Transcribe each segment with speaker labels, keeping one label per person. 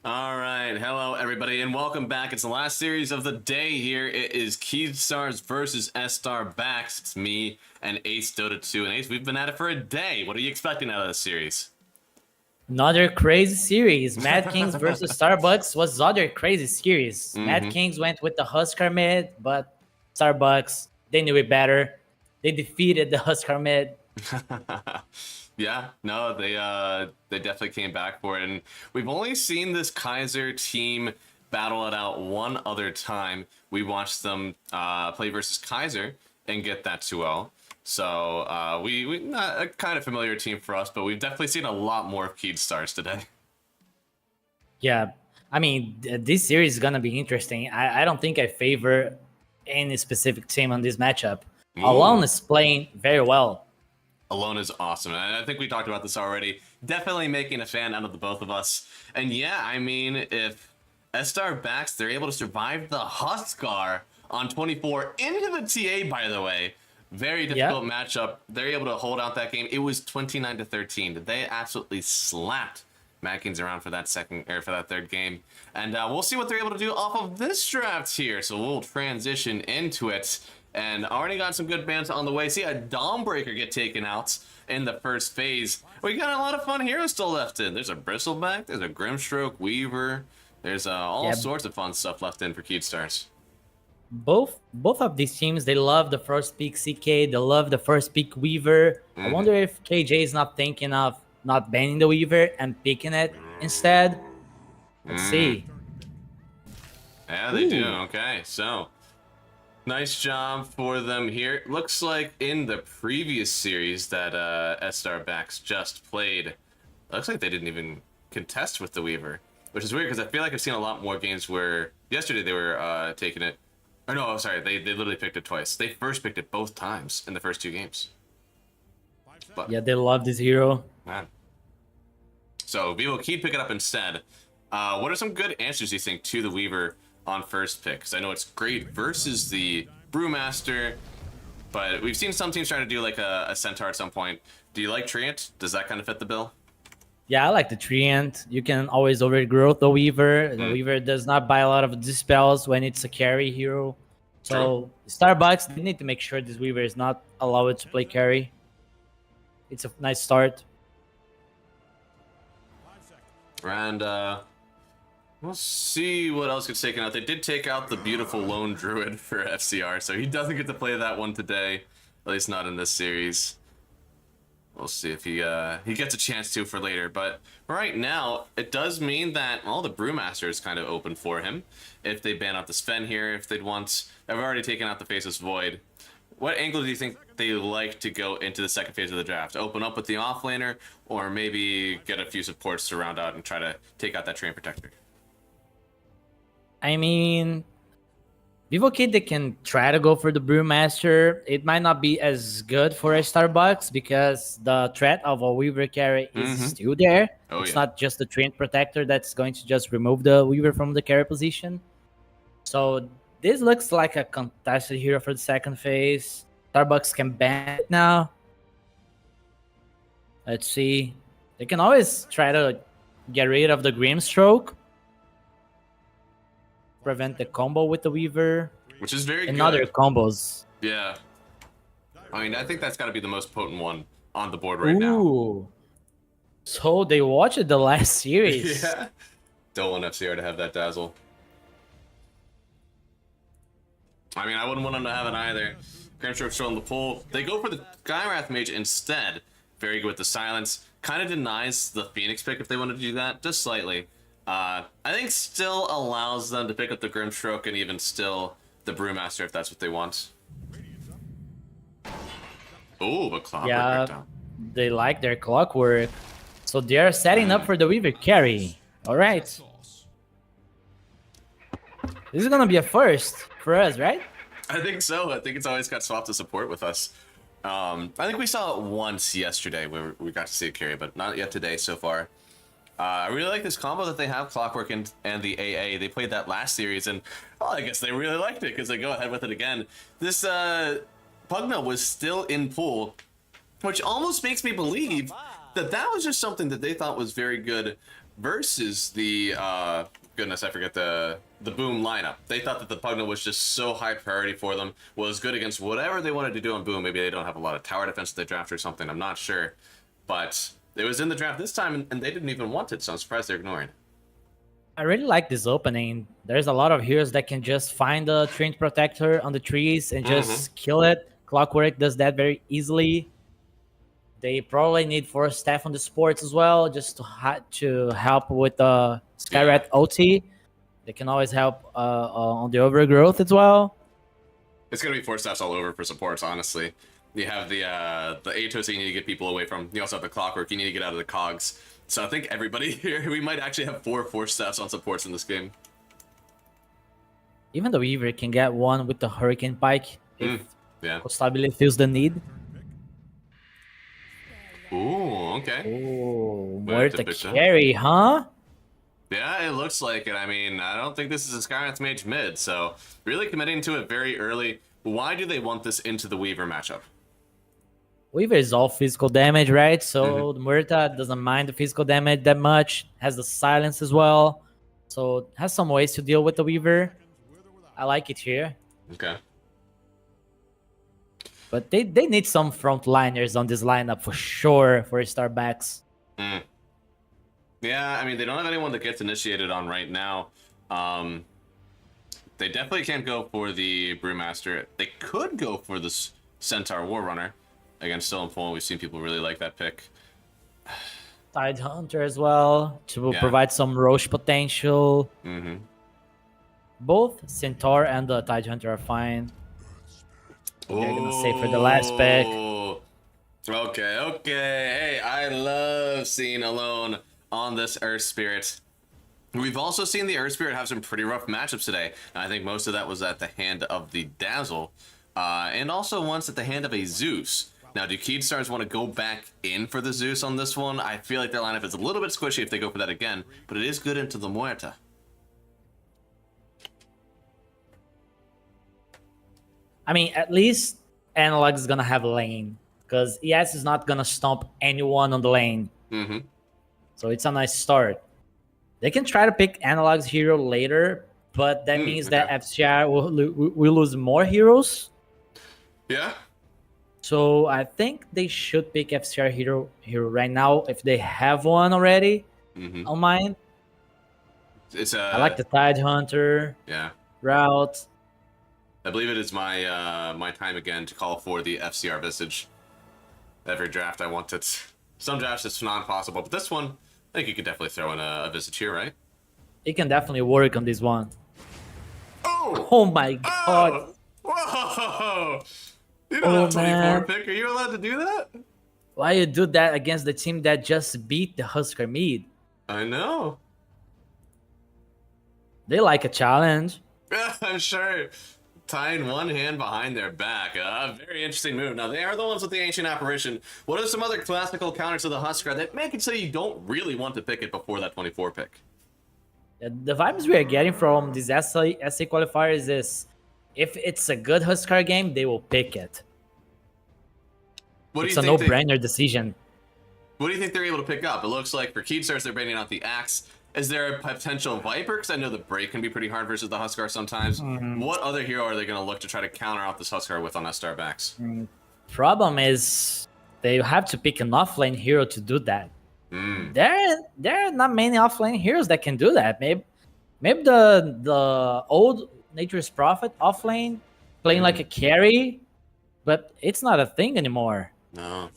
Speaker 1: All right, hello everybody, and welcome back. It's the last series of the day here. It is Keystars versus S-Star Backs. It's me and Ace Dota 2. And Ace, we've been at it for a day. What are you expecting out of this series?
Speaker 2: Another crazy series. Mad Kings versus Starbucks was other crazy series. Mad Kings went with the Huskar mid, but Starbucks, they knew it better. They defeated the Huskar mid.
Speaker 1: Yeah, no, they definitely came back for it, and we've only seen this Kaiser team battle it out one other time. We watched them play versus Kaiser and get that 2-0. So we not a kind of familiar team for us, but we've definitely seen a lot more of Keystars today.
Speaker 2: Yeah, I mean, this series is gonna be interesting. I don't think I favor any specific team on this matchup. Alone is playing very well.
Speaker 1: Alone is awesome, and I think we talked about this already. Definitely making a fan out of the both of us. And yeah, I mean, if S-Star Backs, they're able to survive the Huskar on 24 into the TA, by the way. Very difficult matchup. They're able to hold out that game. It was 29-13. They absolutely slapped Mad Kings around for that third game. And we'll see what they're able to do off of this draft here. So we'll transition into it. And already got some good bans on the way. See a Dawnbreaker get taken out in the first phase. We got a lot of fun heroes still left in. There's a Bristleback, there's a Grimstroke, Weaver. There's all sorts of fun stuff left in for Keystars.
Speaker 2: Both of these teams, they love the first pick CK, they love the first pick Weaver. I wonder if KJ is not thinking of not banning the Weaver and picking it instead. Let's see.
Speaker 1: Yeah, they do. Okay, so nice job for them here. Looks like in the previous series that S-Star Backs just played, looks like they didn't even contest with the Weaver, which is weird because I feel like I've seen a lot more games where yesterday they were taking it. Or no, sorry, they literally picked it twice. They first picked it both times in the first two games. But,
Speaker 2: yeah, they love this hero.
Speaker 1: Man. So we will keep picking up instead. What are some good answers you think to the Weaver on first pick? Because I know it's great versus the Brewmaster, but we've seen some teams trying to do like a Centaur at some point. Do you like Treant? Does that kind of fit the bill?
Speaker 2: Yeah, I like the Treant. You can always overgrow the Weaver. The Weaver does not buy a lot of dispels when it's a carry hero. So Starbucks, they need to make sure this Weaver is not allowed to play carry. It's a nice start.
Speaker 1: And we'll see what else gets taken out. They did take out the beautiful Lone Druid for FCR, so he doesn't get to play that one today, at least not in this series. We'll see if he gets a chance to for later. But right now, it does mean that, well, the Brewmaster is kind of open for him. If they ban out the Sven here, if they'd want... They've already taken out the Faceless Void. What angle do you think they like to go into the second phase of the draft? Open up with the offlaner, or maybe get a few supports to round out and try to take out that Train Protector?
Speaker 2: I mean, Vivocade, they can try to go for the Brewmaster. It might not be as good for a Starbucks because the threat of a Weaver carry is still there. It's not just the Train Protector that's going to just remove the Weaver from the carry position. So this looks like a contested hero for the second phase. Starbucks can ban it now. Let's see. They can always try to get rid of the Grimstroke. Prevent the combo with the Weaver.
Speaker 1: Which is very good.
Speaker 2: And other combos.
Speaker 1: Yeah. I mean, I think that's got to be the most potent one on the board right now.
Speaker 2: So they watched the last series.
Speaker 1: Yeah. Don't want FCR to have that dazzle. I mean, I wouldn't want them to have it either. Grimstroke's still in the pool. They go for the Skywrath Mage instead. Very good with the silence. Kind of denies the Phoenix pick if they wanted to do that, just slightly. I think still allows them to pick up the Grimstroke and even still the Brewmaster if that's what they want. Oh, but Clockwork down.
Speaker 2: They like their Clockwork. So they are setting up for the Weaver carry. All right. This is going to be a first for us, right?
Speaker 1: I think so. I think it's always got swapped to support with us. I think we saw it once yesterday where we got to see it carry, but not yet today so far. I really like this combo that they have, Clockwork and the AA. They played that last series, and well, I guess they really liked it because they go ahead with it again. This Pugna was still in pool, which almost makes me believe that that was just something that they thought was very good versus the goodness, I forget the Boom lineup. They thought that the Pugna was just so high priority for them, was good against whatever they wanted to do on Boom. Maybe they don't have a lot of tower defense that they draft or something. I'm not sure, but it was in the draft this time, and they didn't even want it. So I'm surprised they're ignoring it.
Speaker 2: I really like this opening. There's a lot of heroes that can just find the Trinity Protector on the trees and just kill it. Clockwork does that very easily. They probably need 4 staff on the sports as well, just to help with the Skyrat OT. They can always help on the overgrowth as well.
Speaker 1: It's gonna be 4 staffs all over for supports, honestly. You have the Atos you need to get people away from. You also have the Clockwork you need to get out of the cogs. So I think everybody here, we might actually have 4 staffs on supports in this game.
Speaker 2: Even the Weaver can get one with the Hurricane Pike if Constabulary feels the need.
Speaker 1: Ooh, okay.
Speaker 2: Ooh, Muerta carry, huh?
Speaker 1: Yeah, it looks like it. I mean, I don't think this is a Skywrath Mage mid, so really committing to it very early. Why do they want this into the Weaver matchup?
Speaker 2: Weaver is all physical damage, right? So the Muerta doesn't mind the physical damage that much. Has the silence as well. So has some ways to deal with the Weaver. I like it here.
Speaker 1: Okay.
Speaker 2: But they need some frontliners on this lineup for sure for Starbacks.
Speaker 1: Yeah, I mean, they don't have anyone that gets initiated on right now. They definitely can't go for the Brewmaster. They could go for this Centaur Warrunner. Again, still in full. We've seen people really like that pick.
Speaker 2: Tidehunter as well to provide some Roche potential. Both Centaur and the Tidehunter are fine. They're gonna save for the last pick.
Speaker 1: Okay. Hey, I love seeing Alone on this Earth Spirit. We've also seen the Earth Spirit have some pretty rough matchups today. And I think most of that was at the hand of the Dazzle. And also once at the hand of a Zeus. Now, do Keydstars want to go back in for the Zeus on this one? I feel like their lineup is a little bit squishy if they go for that again. But it is good into the Muerta.
Speaker 2: I mean, at least Analog is gonna have a lane, because ES is not gonna stomp anyone on the lane. So it's a nice start. They can try to pick Analog's hero later, but that means that FCR will lose more heroes.
Speaker 1: Yeah.
Speaker 2: So I think they should pick FCR hero right now if they have one already on mind. I like the Tidehunter.
Speaker 1: Yeah.
Speaker 2: Route.
Speaker 1: I believe it is my my time again to call for the FCR Visage. Every draft I want it. Some drafts it's not possible, but this one, I think you could definitely throw in a Visage here, right?
Speaker 2: It can definitely work on this one. Oh my god.
Speaker 1: Whoa! You don't have 24 pick. Are you allowed to do that?
Speaker 2: Why you do that against the team that just beat the Husker Mead?
Speaker 1: I know.
Speaker 2: They like a challenge.
Speaker 1: I'm sure. Tying one hand behind their back. A very interesting move. Now, they are the ones with the Ancient Apparition. What are some other classical counters to the Husker that make it so you don't really want to pick it before that 24 pick?
Speaker 2: The vibes we are getting from these SA qualifiers is, if it's a good Husker game, they will pick it. It's a no-brainer decision.
Speaker 1: What do you think they're able to pick up? It looks like for Keydstars, they're baiting out the Axe. Is there a potential Viper? Because I know the Break can be pretty hard versus the Huskar sometimes. What other hero are they going to look to try to counter out this Huskar with on S-Star backs?
Speaker 2: Problem is, they have to pick an offlane hero to do that. There are not many offlane heroes that can do that. Maybe the old Nature's Prophet offlane playing like a carry, but it's not a thing anymore.
Speaker 1: No.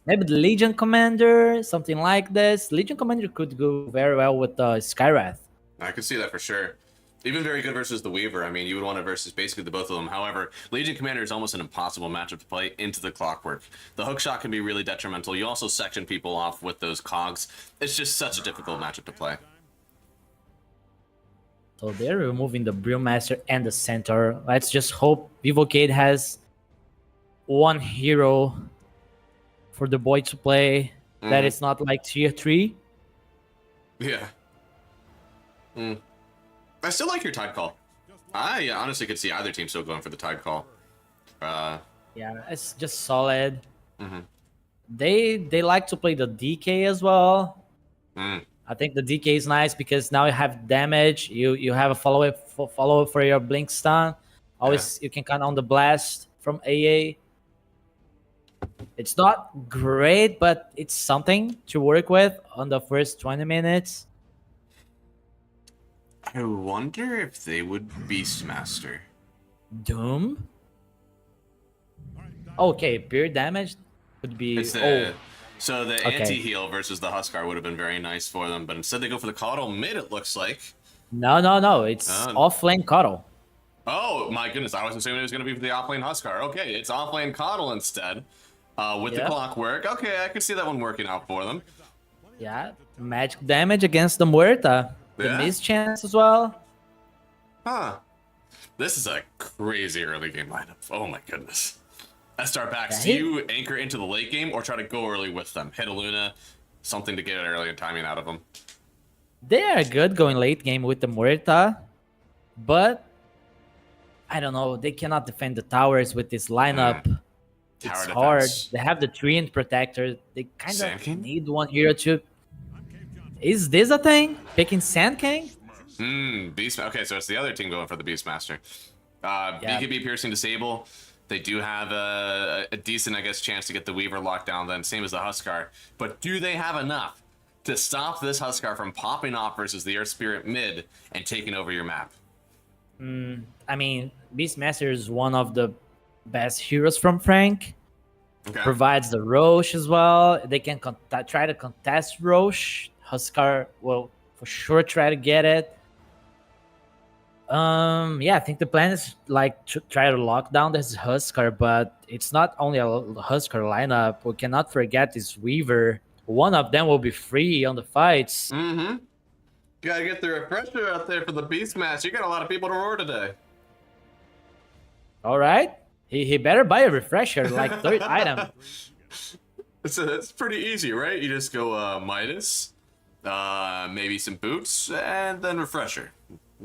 Speaker 2: Maybe the Legion Commander, something like this. Legion Commander could go very well with Skywrath.
Speaker 1: I could see that for sure. Even very good versus the Weaver. I mean, you would want it versus basically the both of them. However, Legion Commander is almost an impossible matchup to play into the Clockwork. The hookshot can be really detrimental. You also section people off with those cogs. It's just such a difficult matchup to play.
Speaker 2: So they're removing the Brewmaster and the Centaur. Let's just hope Vivocade has one hero for the boy to play that is not like tier 3.
Speaker 1: Yeah. I still like your Tide Call. I honestly could see either team still going for the Tide Call.
Speaker 2: Yeah, it's just solid. They like to play the DK as well.
Speaker 1: Mm,
Speaker 2: I think the DK is nice because now you have damage. You have a follow for your blink stun.
Speaker 1: yeah.
Speaker 2: Always you can count on the blast from AA. It's not great, but it's something to work with on the first 20 minutes.
Speaker 1: I wonder if they would Beastmaster.
Speaker 2: Doom. Okay, pure damage would be.
Speaker 1: It's the
Speaker 2: Oh,
Speaker 1: so the
Speaker 2: okay.
Speaker 1: anti-heal versus the Huskar would have been very nice for them, but instead they go for the Coddle mid, it looks like.
Speaker 2: No. It's
Speaker 1: Oh,
Speaker 2: off lane Cuddle.
Speaker 1: oh my goodness, I was assuming it was going to be for the off-lane Huskar. Okay, it's off-lane Coddle instead. With the
Speaker 2: Yep.
Speaker 1: clockwork. Okay, I can see that one working out for them.
Speaker 2: Yeah, magic damage against the Muerta. The
Speaker 1: Yeah.
Speaker 2: miss chance as well.
Speaker 1: Huh. This is a crazy early game lineup. Oh my goodness. SR backs,
Speaker 2: Yeah,
Speaker 1: do you anchor into the late game or try to go early with them? Hit a Luna, something to get an early timing out of them.
Speaker 2: They are good going late game with the Muerta, but I don't know. They cannot defend the towers with this lineup.
Speaker 1: Tower
Speaker 2: It's
Speaker 1: defense.
Speaker 2: hard. They have the Treant Protector. They kind
Speaker 1: Sand
Speaker 2: of
Speaker 1: King?
Speaker 2: need one hero to. Is this a thing? Picking Sand King?
Speaker 1: Beast. Okay, so it's the other team going for the Beastmaster.
Speaker 2: Yeah.
Speaker 1: BKB piercing disable. They do have a decent, I guess, chance to get the Weaver locked down then, same as the Huskar. But do they have enough to stop this Huskar from popping off versus the Earth Spirit mid and taking over your map?
Speaker 2: I mean, Beastmaster is one of the best heroes from Frank.
Speaker 1: Okay.
Speaker 2: Provides the Roche as well. They can try to contest Roche. Huskar will for sure try to get it. Yeah, I think the plan is like to try to lock down this Huskar, but it's not only a Huskar lineup. We cannot forget this Weaver. One of them will be free on the fights.
Speaker 1: Mm-hmm. Gotta get the refresher out there for the Beastmaster. You got a lot of people to roar today.
Speaker 2: All right, he better buy a refresher, like third item.
Speaker 1: It's pretty easy, right? You just go Midas, maybe some boots, and then refresher.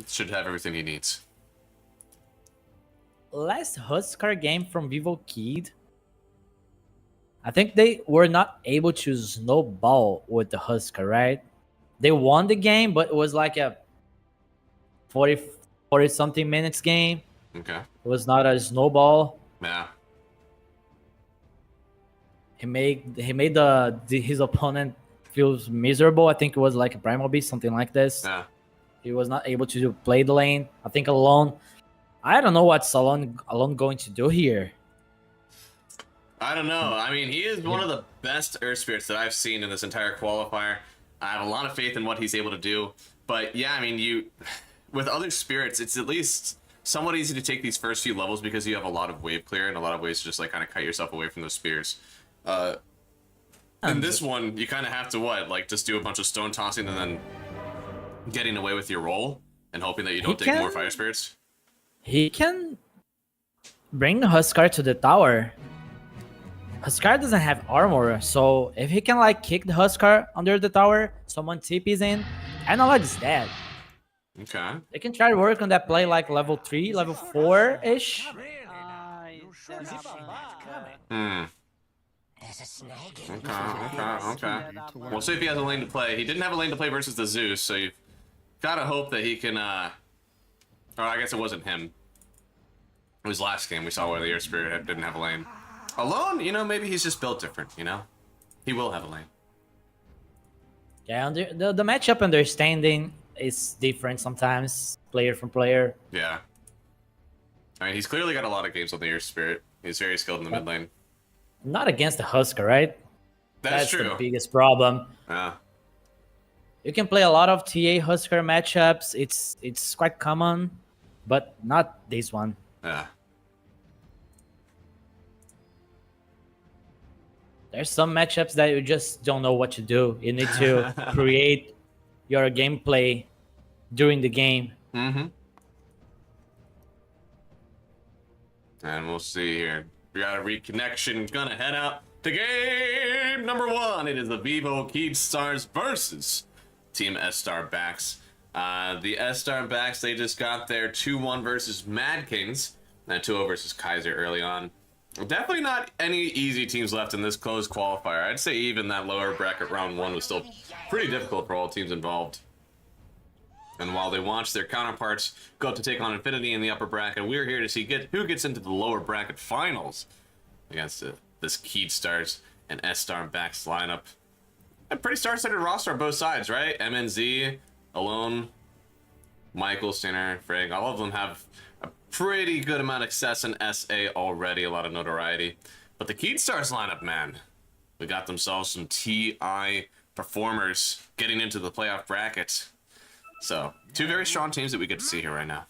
Speaker 1: Should have everything he needs.
Speaker 2: Last Huskar game from Vivo Kid, I think they were not able to snowball with the Huskar, right? They won the game, but it was like a 40 something minutes game.
Speaker 1: Okay.
Speaker 2: It was not a snowball.
Speaker 1: Yeah.
Speaker 2: He made his opponent feels miserable. I think it was like a Primal Beast, something like this.
Speaker 1: Yeah.
Speaker 2: He was not able to play the lane. I think alone. I don't know what's alone going to do here.
Speaker 1: I don't know. I mean, he is one of the best Earth Spirits that I've seen in this entire qualifier. I have a lot of faith in what he's able to do. But yeah, I mean, with other spirits, it's at least somewhat easy to take these first few levels because you have a lot of wave clear and a lot of ways to just like kind of cut yourself away from those spears. In this one, you kind of have to like just do a bunch of stone tossing and then getting away with your roll and hoping that you don't take more fire spirits.
Speaker 2: He can bring Huskar to the tower. Huskar doesn't have armor, so if he can like kick the Huskar under the tower, someone TP's in, Analog is dead.
Speaker 1: Okay.
Speaker 2: They can try to work on that play like level 3, level 4-ish.
Speaker 1: Okay. We'll see if he has a lane to play. He didn't have a lane to play versus the Zeus, so you've gotta hope that he can, or I guess it wasn't him. It was last game we saw where the Air Spirit didn't have a lane. Alone, maybe he's just built different, He will have a lane.
Speaker 2: Yeah, the matchup understanding is different sometimes, player from player.
Speaker 1: Yeah. I mean, he's clearly got a lot of games on the Air Spirit. He's very skilled in the mid lane.
Speaker 2: Not against the Huskar, right?
Speaker 1: That's true.
Speaker 2: The biggest problem.
Speaker 1: Yeah.
Speaker 2: You can play a lot of TA Huskar matchups. It's quite common, but not this one.
Speaker 1: Yeah.
Speaker 2: There's some matchups that you just don't know what to do. You need to create your gameplay during the game.
Speaker 1: Mm-hmm. And we'll see here. We got a reconnection. Gonna head out to game number 1. It is the Vivo Keep Stars versus Team S-Star Backs. The S-Star Backs, they just got their 2-1 versus Mad Kings. And 2-0 versus Kaiser early on. Definitely not any easy teams left in this closed qualifier. I'd say even that lower bracket round 1 was still pretty difficult for all teams involved. And while they watch their counterparts go up to take on Infinity in the upper bracket, we're here to see who gets into the lower bracket finals against this Keed Stars and S-Star Backs lineup. A pretty star-studded roster on both sides, right? MNZ, Alone, Michael, Sinner, Frigg, all of them have a pretty good amount of success in SA already, a lot of notoriety. But the Keed Stars lineup, man, we got themselves some TI performers getting into the playoff bracket. So, two very strong teams that we get to see here right now.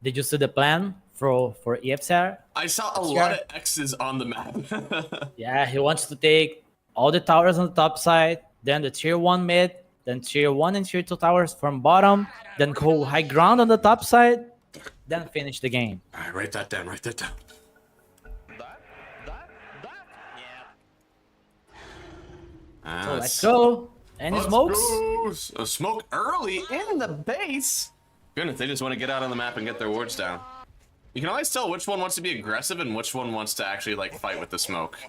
Speaker 2: Did you see the plan for ESL?
Speaker 1: I saw a lot of X's on the map.
Speaker 2: Yeah, he wants to take all the towers on the top side, then the tier 1 mid, then tier 1 and tier 2 towers from bottom, then go high ground on the top side, then finish the game.
Speaker 1: All right, write that down, write that down.
Speaker 2: So let's go. Any smokes?
Speaker 1: A smoke early in the base. Goodness, they just want to get out on the map and get their wards down. You can always tell which one wants to be aggressive and which one wants to actually like fight with the smoke.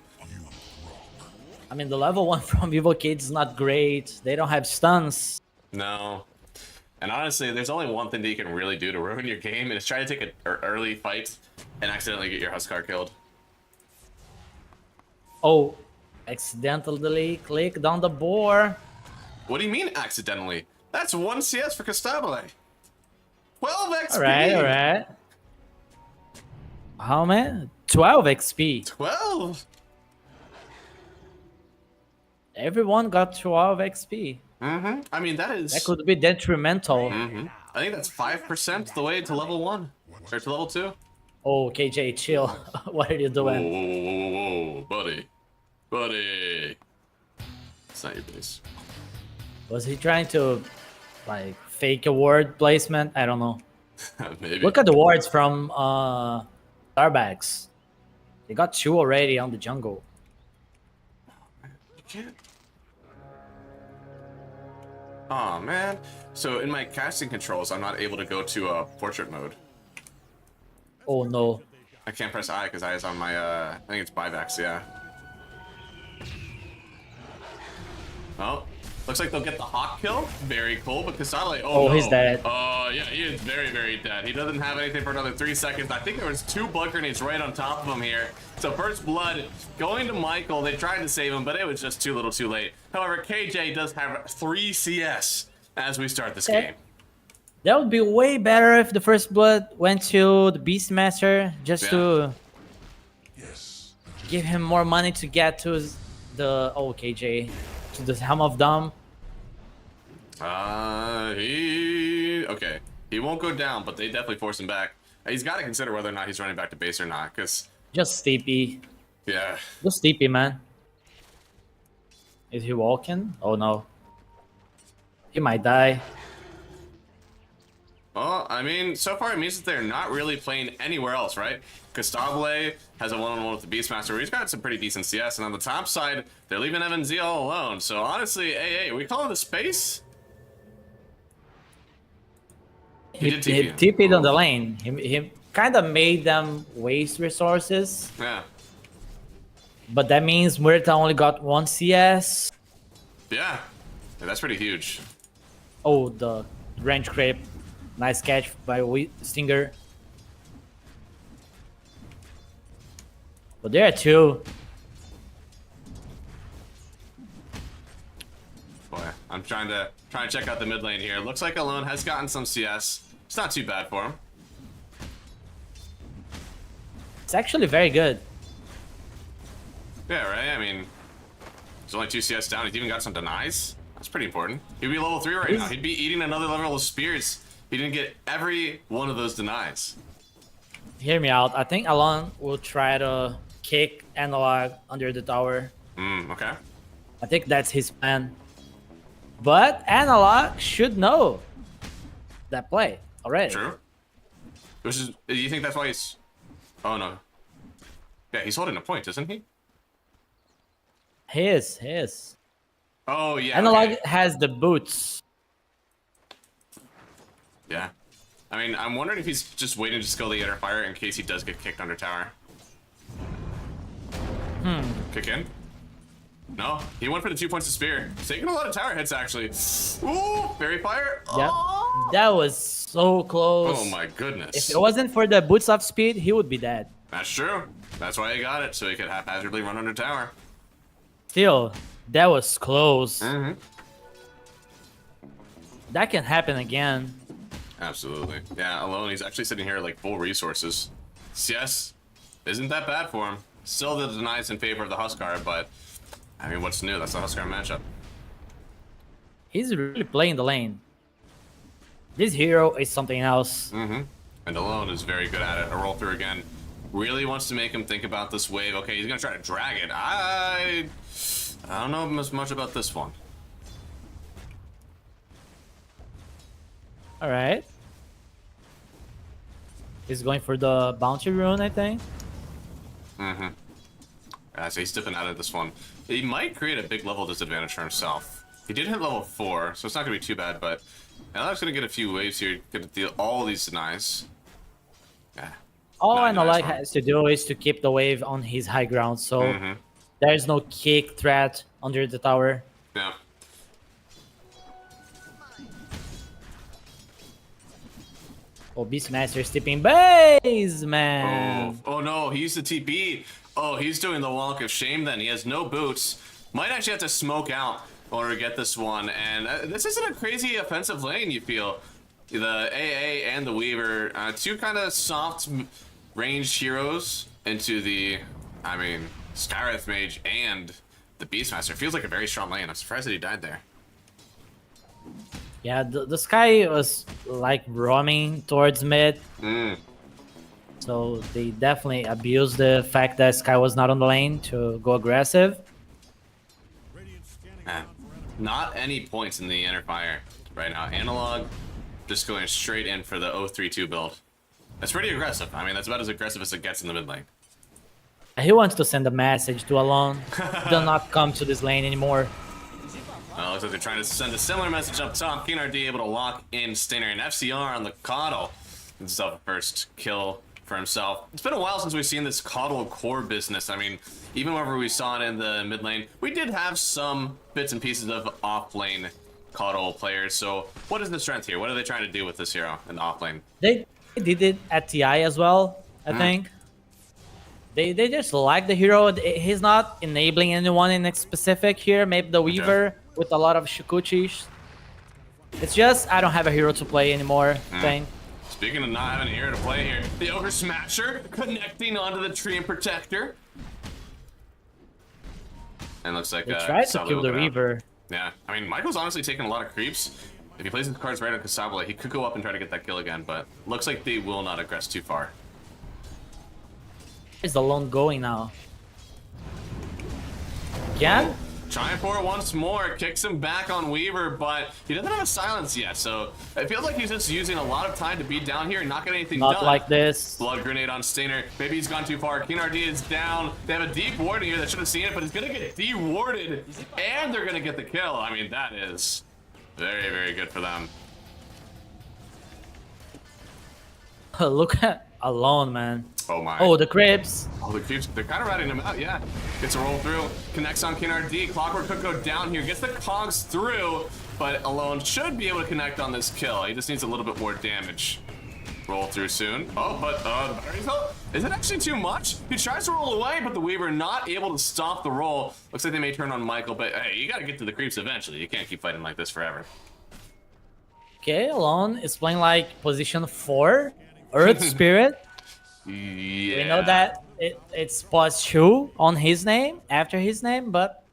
Speaker 2: I mean, the level 1 from Evocade is not great. They don't have stuns.
Speaker 1: No. And honestly, there's only one thing that you can really do to ruin your game, and it's try to take an early fight and accidentally get your Huskar killed.
Speaker 2: Oh, accidentally clicked on the board.
Speaker 1: What do you mean accidentally? That's 1 CS for Costabile. 12 XP.
Speaker 2: All right. How many? 12 XP.
Speaker 1: 12.
Speaker 2: Everyone got 12 XP.
Speaker 1: I mean,
Speaker 2: That could be detrimental.
Speaker 1: I think that's 5% the way to level 1 or to level 2.
Speaker 2: Oh, KJ, chill. What are you doing?
Speaker 1: Whoa, buddy. It's not your base.
Speaker 2: Was he trying to, like, fake a word placement? I don't know.
Speaker 1: Maybe.
Speaker 2: Look at the wards from Starbucks. They got 2 already on the jungle.
Speaker 1: You can't. Oh man. So in my casting controls, I'm not able to go to portrait mode.
Speaker 2: Oh no.
Speaker 1: I can't press I because I is on my I think it's Bivax, yeah. Oh, looks like they'll get the hawk kill. Very cool, but Kasale,
Speaker 2: Oh,
Speaker 1: no.
Speaker 2: he's dead.
Speaker 1: Oh yeah, he is very, very dead. He doesn't have anything for another 3 seconds. I think there was 2 blood grenades right on top of him here. So first blood going to Michael. They tried to save him, but it was just too little too late. However, KJ does have 3 CS as we start this game.
Speaker 2: That would be way better if the first blood went to the Beastmaster just to give him more money to get to the KJ, to the Helm of Dom.
Speaker 1: Okay. He won't go down, but they definitely force him back. He's got to consider whether or not he's running back to base or not, because
Speaker 2: Just TP.
Speaker 1: yeah.
Speaker 2: Just TP, man. Is he walking? Oh no. He might die.
Speaker 1: Well, I mean, so far it means that they're not really playing anywhere else, right? Costabile has a one-on-one with the Beastmaster. He's got some pretty decent CS, and on the top side, they're leaving MNZ all alone. So honestly, hey, we call it a space?
Speaker 2: He TP'd on the lane. He kind of made them waste resources.
Speaker 1: Yeah.
Speaker 2: But that means Murta only got 1 CS.
Speaker 1: Yeah, that's pretty huge.
Speaker 2: Oh, the range creep. Nice catch by Stinger. But there are 2.
Speaker 1: Boy, I'm trying to check out the mid lane here. Looks like Alone has gotten some CS. It's not too bad for him.
Speaker 2: It's actually very good.
Speaker 1: Yeah, right? I mean, there's only 2 CS down. He's even got some denies. That's pretty important. He'd be level 3 right now. He'd be eating another level of spears. He didn't get every one of those denies.
Speaker 2: Hear me out. I think Alon will try to kick Analog under the tower.
Speaker 1: Okay.
Speaker 2: I think that's his plan. But Analog should know that play already.
Speaker 1: True. Which is, do you think that's why he's... Oh, no. Yeah, he's holding a point, isn't he?
Speaker 2: He is.
Speaker 1: Oh, yeah.
Speaker 2: Analog
Speaker 1: okay.
Speaker 2: has the boots.
Speaker 1: Yeah. I mean, I'm wondering if he's just waiting to skill the Inner Fire in case he does get kicked under tower. Kick in. No, he went for the 2 points of spear. He's taking a lot of tower hits, actually. Ooh, fairy fire.
Speaker 2: Yep.
Speaker 1: Oh.
Speaker 2: That was so close.
Speaker 1: Oh my goodness.
Speaker 2: If it wasn't for the boots of speed, he would be dead.
Speaker 1: That's true. That's why he got it, so he could haphazardly run under tower.
Speaker 2: Still, that was close.
Speaker 1: Mm-hmm.
Speaker 2: That can happen again.
Speaker 1: Absolutely. Yeah, alone, he's actually sitting here like full resources. Yes, isn't that bad for him. Still the denies in favor of the Huskar, but I mean, what's new? That's the Huskar matchup.
Speaker 2: He's really playing the lane. This hero is something else.
Speaker 1: Mm-hmm. And alone is very good at it. A roll through again. Really wants to make him think about this wave. Okay, he's gonna try to drag it. I don't know as much about this one.
Speaker 2: All right. He's going for the bounty rune, I think.
Speaker 1: Mm-hmm. So he's dipping out of this one. He might create a big level disadvantage for himself. He did hit level 4, so it's not gonna be too bad, but Analog's gonna get a few waves here, gonna deal all these denies. Yeah.
Speaker 2: All
Speaker 1: Not
Speaker 2: Analog
Speaker 1: nice one.
Speaker 2: has to do is to keep the wave on his high ground, so there's no kick threat under the tower.
Speaker 1: Yeah.
Speaker 2: Oh, Beastmaster stepping base, man.
Speaker 1: Oh no, he used the TP. Oh, he's doing the walk of shame then. He has no boots. Might actually have to smoke out in order to get this one. And this isn't a crazy offensive lane, you feel. The AA and the Weaver, two kind of soft ranged heroes into the, I mean, Skyreth Mage and the Beastmaster. Feels like a very strong lane. I'm surprised that he died there.
Speaker 2: Yeah, the Sky was like roaming towards mid. So they definitely abused the fact that Sky was not on the lane to go aggressive.
Speaker 1: Not any points in the inner fire right now. Analog just going straight in for the 032 build. That's pretty aggressive. I mean, that's about as aggressive as it gets in the mid lane.
Speaker 2: He wants to send a message to Alone. Do not come to this lane anymore.
Speaker 1: Looks like they're trying to send a similar message up top. KNRD able to lock in Stainer and FCR on the Coddle. Gets himself a first kill for himself. It's been a while since we've seen this Coddle core business. I mean, even whenever we saw it in the mid lane, we did have some bits and pieces of off lane Coddle players. So what is the strength here? What are they trying to do with this hero in the off lane?
Speaker 2: They did it at TI as well, I think. They just like the hero. He's not enabling anyone in specific here. Maybe the Weaver with a lot of Shikuchis. It's just, I don't have a hero to play anymore thing.
Speaker 1: Speaking of not having a hero to play here, the Ogre Smasher connecting onto the Tree and Protector. And looks like
Speaker 2: They tried to kill the Reaver.
Speaker 1: Yeah, I mean, Michael's honestly taking a lot of creeps. If he plays his cards right on Kasabla, he could go up and try to get that kill again, but looks like they will not aggress too far.
Speaker 2: Where's the lone going now? Again?
Speaker 1: Trying for it once more, kicks him back on Weaver, but he doesn't have a silence yet, so it feels like he's just using a lot of time to be down here and not get anything done.
Speaker 2: Not like this.
Speaker 1: Blood grenade on Stainer. Maybe he's gone too far. KNRD is down. They have a deep ward here that should have seen it, but he's gonna get de-warded, and they're gonna get the kill. I mean, that is very, very good for them.
Speaker 2: Look at Alone, man.
Speaker 1: Oh my.
Speaker 2: Oh, the Cribs.
Speaker 1: Oh, the creeps, they're kind of ratting him out, yeah. Gets a roll through, connects on KNRD. Clockwork could go down here, gets the cogs through, but Alone should be able to connect on this kill. He just needs a little bit more damage. Roll through soon. Oh, but the battery's out. Is it actually too much? He tries to roll away, but the Weaver not able to stop the roll. Looks like they may turn on Michael, but hey, you gotta get to the creeps eventually. You can't keep fighting like this forever.
Speaker 2: Okay, Alone is playing like position 4. Earth Spirit.
Speaker 1: Yeah.
Speaker 2: We know that it's plus 2 on his name, after his name, but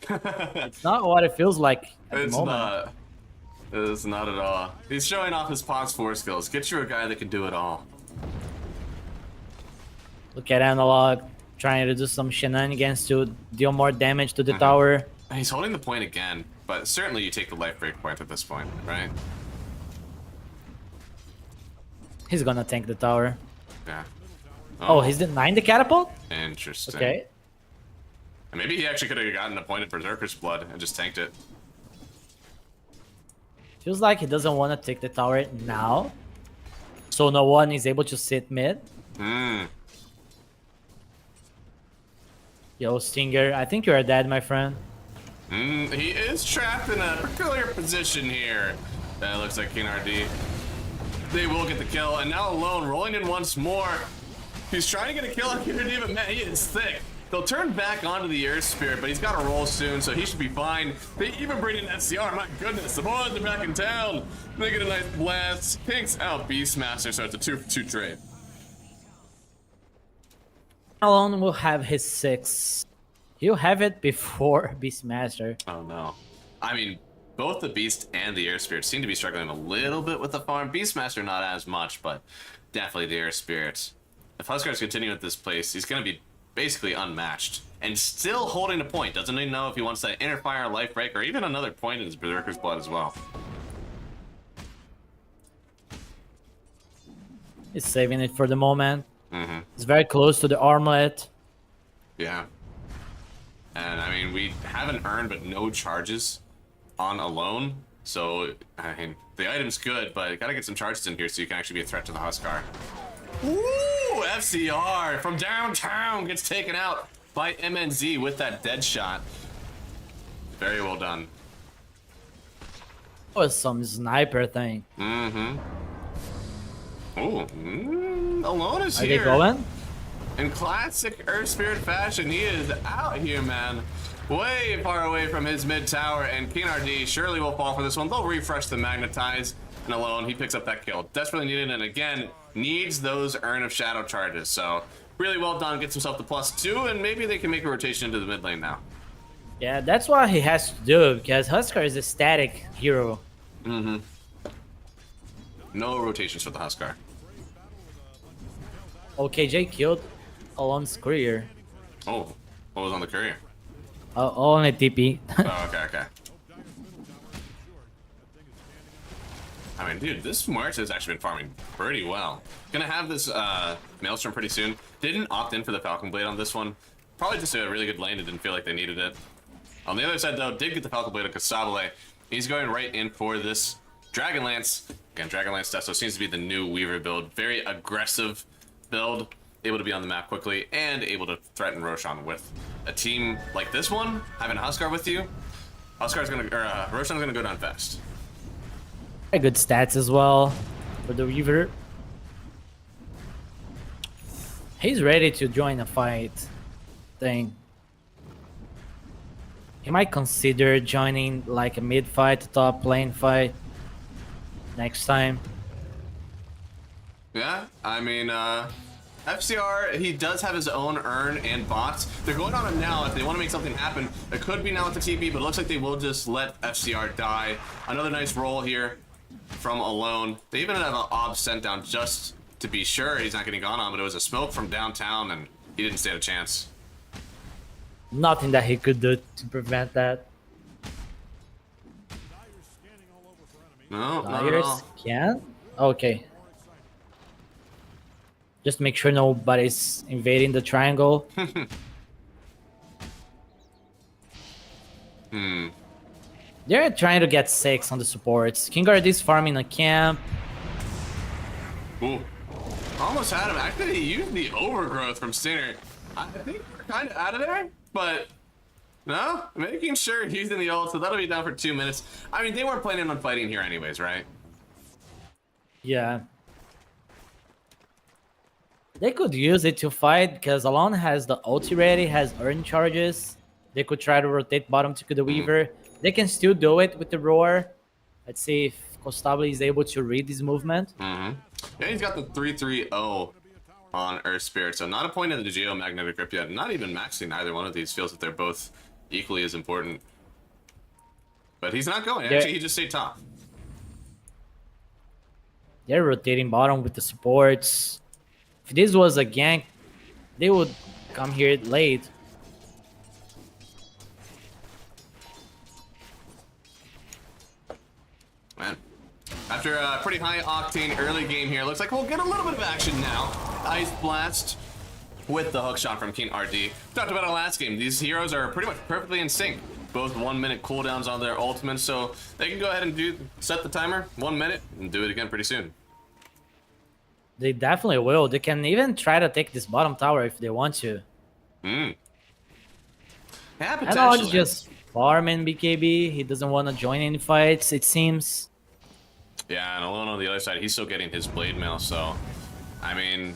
Speaker 2: it's not what it feels like at the moment.
Speaker 1: Not. It's not at all. He's showing off his Pox 4 skills. Get you a guy that can do it all.
Speaker 2: Look at Analog trying to do some shenanigans to deal more damage to the tower.
Speaker 1: He's holding the point again, but certainly you take the life break point at this point, right?
Speaker 2: He's gonna tank the tower.
Speaker 1: Yeah.
Speaker 2: Oh, he's denying the catapult?
Speaker 1: Interesting.
Speaker 2: Okay.
Speaker 1: And maybe he actually could have gotten a point of Berserker's Blood and just tanked it.
Speaker 2: Feels like he doesn't want to take the tower now. So no one is able to sit mid. Yo, Stinger, I think you're dead, my friend.
Speaker 1: He is trapped in a peculiar position here. That looks like King RD. They will get the kill, and now Alone rolling in once more. He's trying to get a kill on King RD, but man, he is thick. They'll turn back onto the Earth Spirit, but he's got to roll soon, so he should be fine. They even bring in SCR. My goodness, the boys are back in town. They get a nice blast. Pink's out Beastmaster, so it's a 2-for-2 trade.
Speaker 2: Alone will have his 6. He'll have it before Beastmaster.
Speaker 1: Oh no. I mean, both the Beast and the Air Spirit seem to be struggling a little bit with the farm. Beastmaster not as much, but definitely the Air Spirit. If Huskar's continuing at this place, he's going to be basically unmatched. And still holding a point. Doesn't even know if he wants that Inner Fire, Life Break, or even another point in his Berserker's Blood as well.
Speaker 2: He's saving it for the moment.
Speaker 1: Mm-hmm.
Speaker 2: It's very close to the armlet.
Speaker 1: Yeah. And I mean, we haven't earned but no charges on Alone. So, I mean, the item's good, but gotta get some charges in here so you can actually be a threat to the Huskar. Ooh, FCR from downtown gets taken out by MNZ with that dead shot. Very well done.
Speaker 2: That was some sniper thing.
Speaker 1: Mm-hmm. Ooh, Alone is
Speaker 2: Are
Speaker 1: here.
Speaker 2: they going?
Speaker 1: In classic Earth Spirit fashion, he is out here, man. Way far away from his mid tower, and King RD surely will fall for this one. They'll refresh the Magnetize, and Alone, he picks up that kill. Desperately needed, and again, needs those Urn of Shadow charges. So, really well done, gets himself the +2, and maybe they can make a rotation into the mid lane now.
Speaker 2: Yeah, that's what he has to do, because Huskar is a static hero.
Speaker 1: Mm-hmm. No rotations for the Huskar.
Speaker 2: OKJ killed Alone's courier.
Speaker 1: Oh, what was on the courier?
Speaker 2: Only TP.
Speaker 1: Oh, okay. I mean, dude, this March has actually been farming pretty well. Gonna have this Maelstrom pretty soon. Didn't opt in for the Falcon Blade on this one. Probably just a really good lane. It didn't feel like they needed it. On the other side, though, did get the Falcon Blade of Kasabale. He's going right in for this Dragonlance. Again, Dragonlance stuff, so it seems to be the new Weaver build. Very aggressive build. Able to be on the map quickly and able to threaten Roshan with a team like this one. Having a Huskar with you, Roshan's gonna go down fast.
Speaker 2: Very good stats as well for the Weaver. He's ready to join a fight thing. He might consider joining like a mid fight, top lane fight next time.
Speaker 1: Yeah, I mean, FCR, he does have his own urn and bots. They're going on him now. If they want to make something happen, it could be now with the TP, but it looks like they will just let FCR die. Another nice roll here from Alone. They even have an ob sent down just to be sure he's not getting gone on, but it was a smoke from downtown, and he didn't stand a chance.
Speaker 2: Nothing that he could do to prevent that.
Speaker 1: No, not at
Speaker 2: Dyers
Speaker 1: all.
Speaker 2: can? Okay. Just make sure nobody's invading the triangle. They're trying to get 6 on the supports. Kingard is farming a camp.
Speaker 1: Ooh. Almost had him. Actually, he used the overgrowth from Stinger. I think we're kind of out of there, but no, making sure he's in the ult, so that'll be down for 2 minutes. I mean, they weren't planning on fighting here anyways, right?
Speaker 2: Yeah. They could use it to fight because Alon has the ulti ready, has earn charges. They could try to rotate bottom to the Weaver. They can still do it with the Roar. Let's see if Costabile is able to read his movement.
Speaker 1: Yeah, he's got the 3-3-0 on Earth Spirit, so not a point in the Geomagnetic Grip yet. Not even maxing either one of these. Feels that they're both equally as important. But he's not going. Actually, he just stayed top.
Speaker 2: They're rotating bottom with the supports. If this was a gank, they would come here late.
Speaker 1: Man. After a pretty high octane early game here, looks like we'll get a little bit of action now. Ice Blast with the hook shot from King RD. Talked about it last game. These heroes are pretty much perfectly in sync. Both 1 minute cooldowns on their ultimates, so they can go ahead and set the timer 1 minute and do it again pretty soon.
Speaker 2: They definitely will. They can even try to take this bottom tower if they want to.
Speaker 1: Yeah,
Speaker 2: Analog's
Speaker 1: potentially.
Speaker 2: just farming BKB. He doesn't want to join any fights, it seems.
Speaker 1: Yeah, and Alone on the other side, he's still getting his blade mail, so I mean,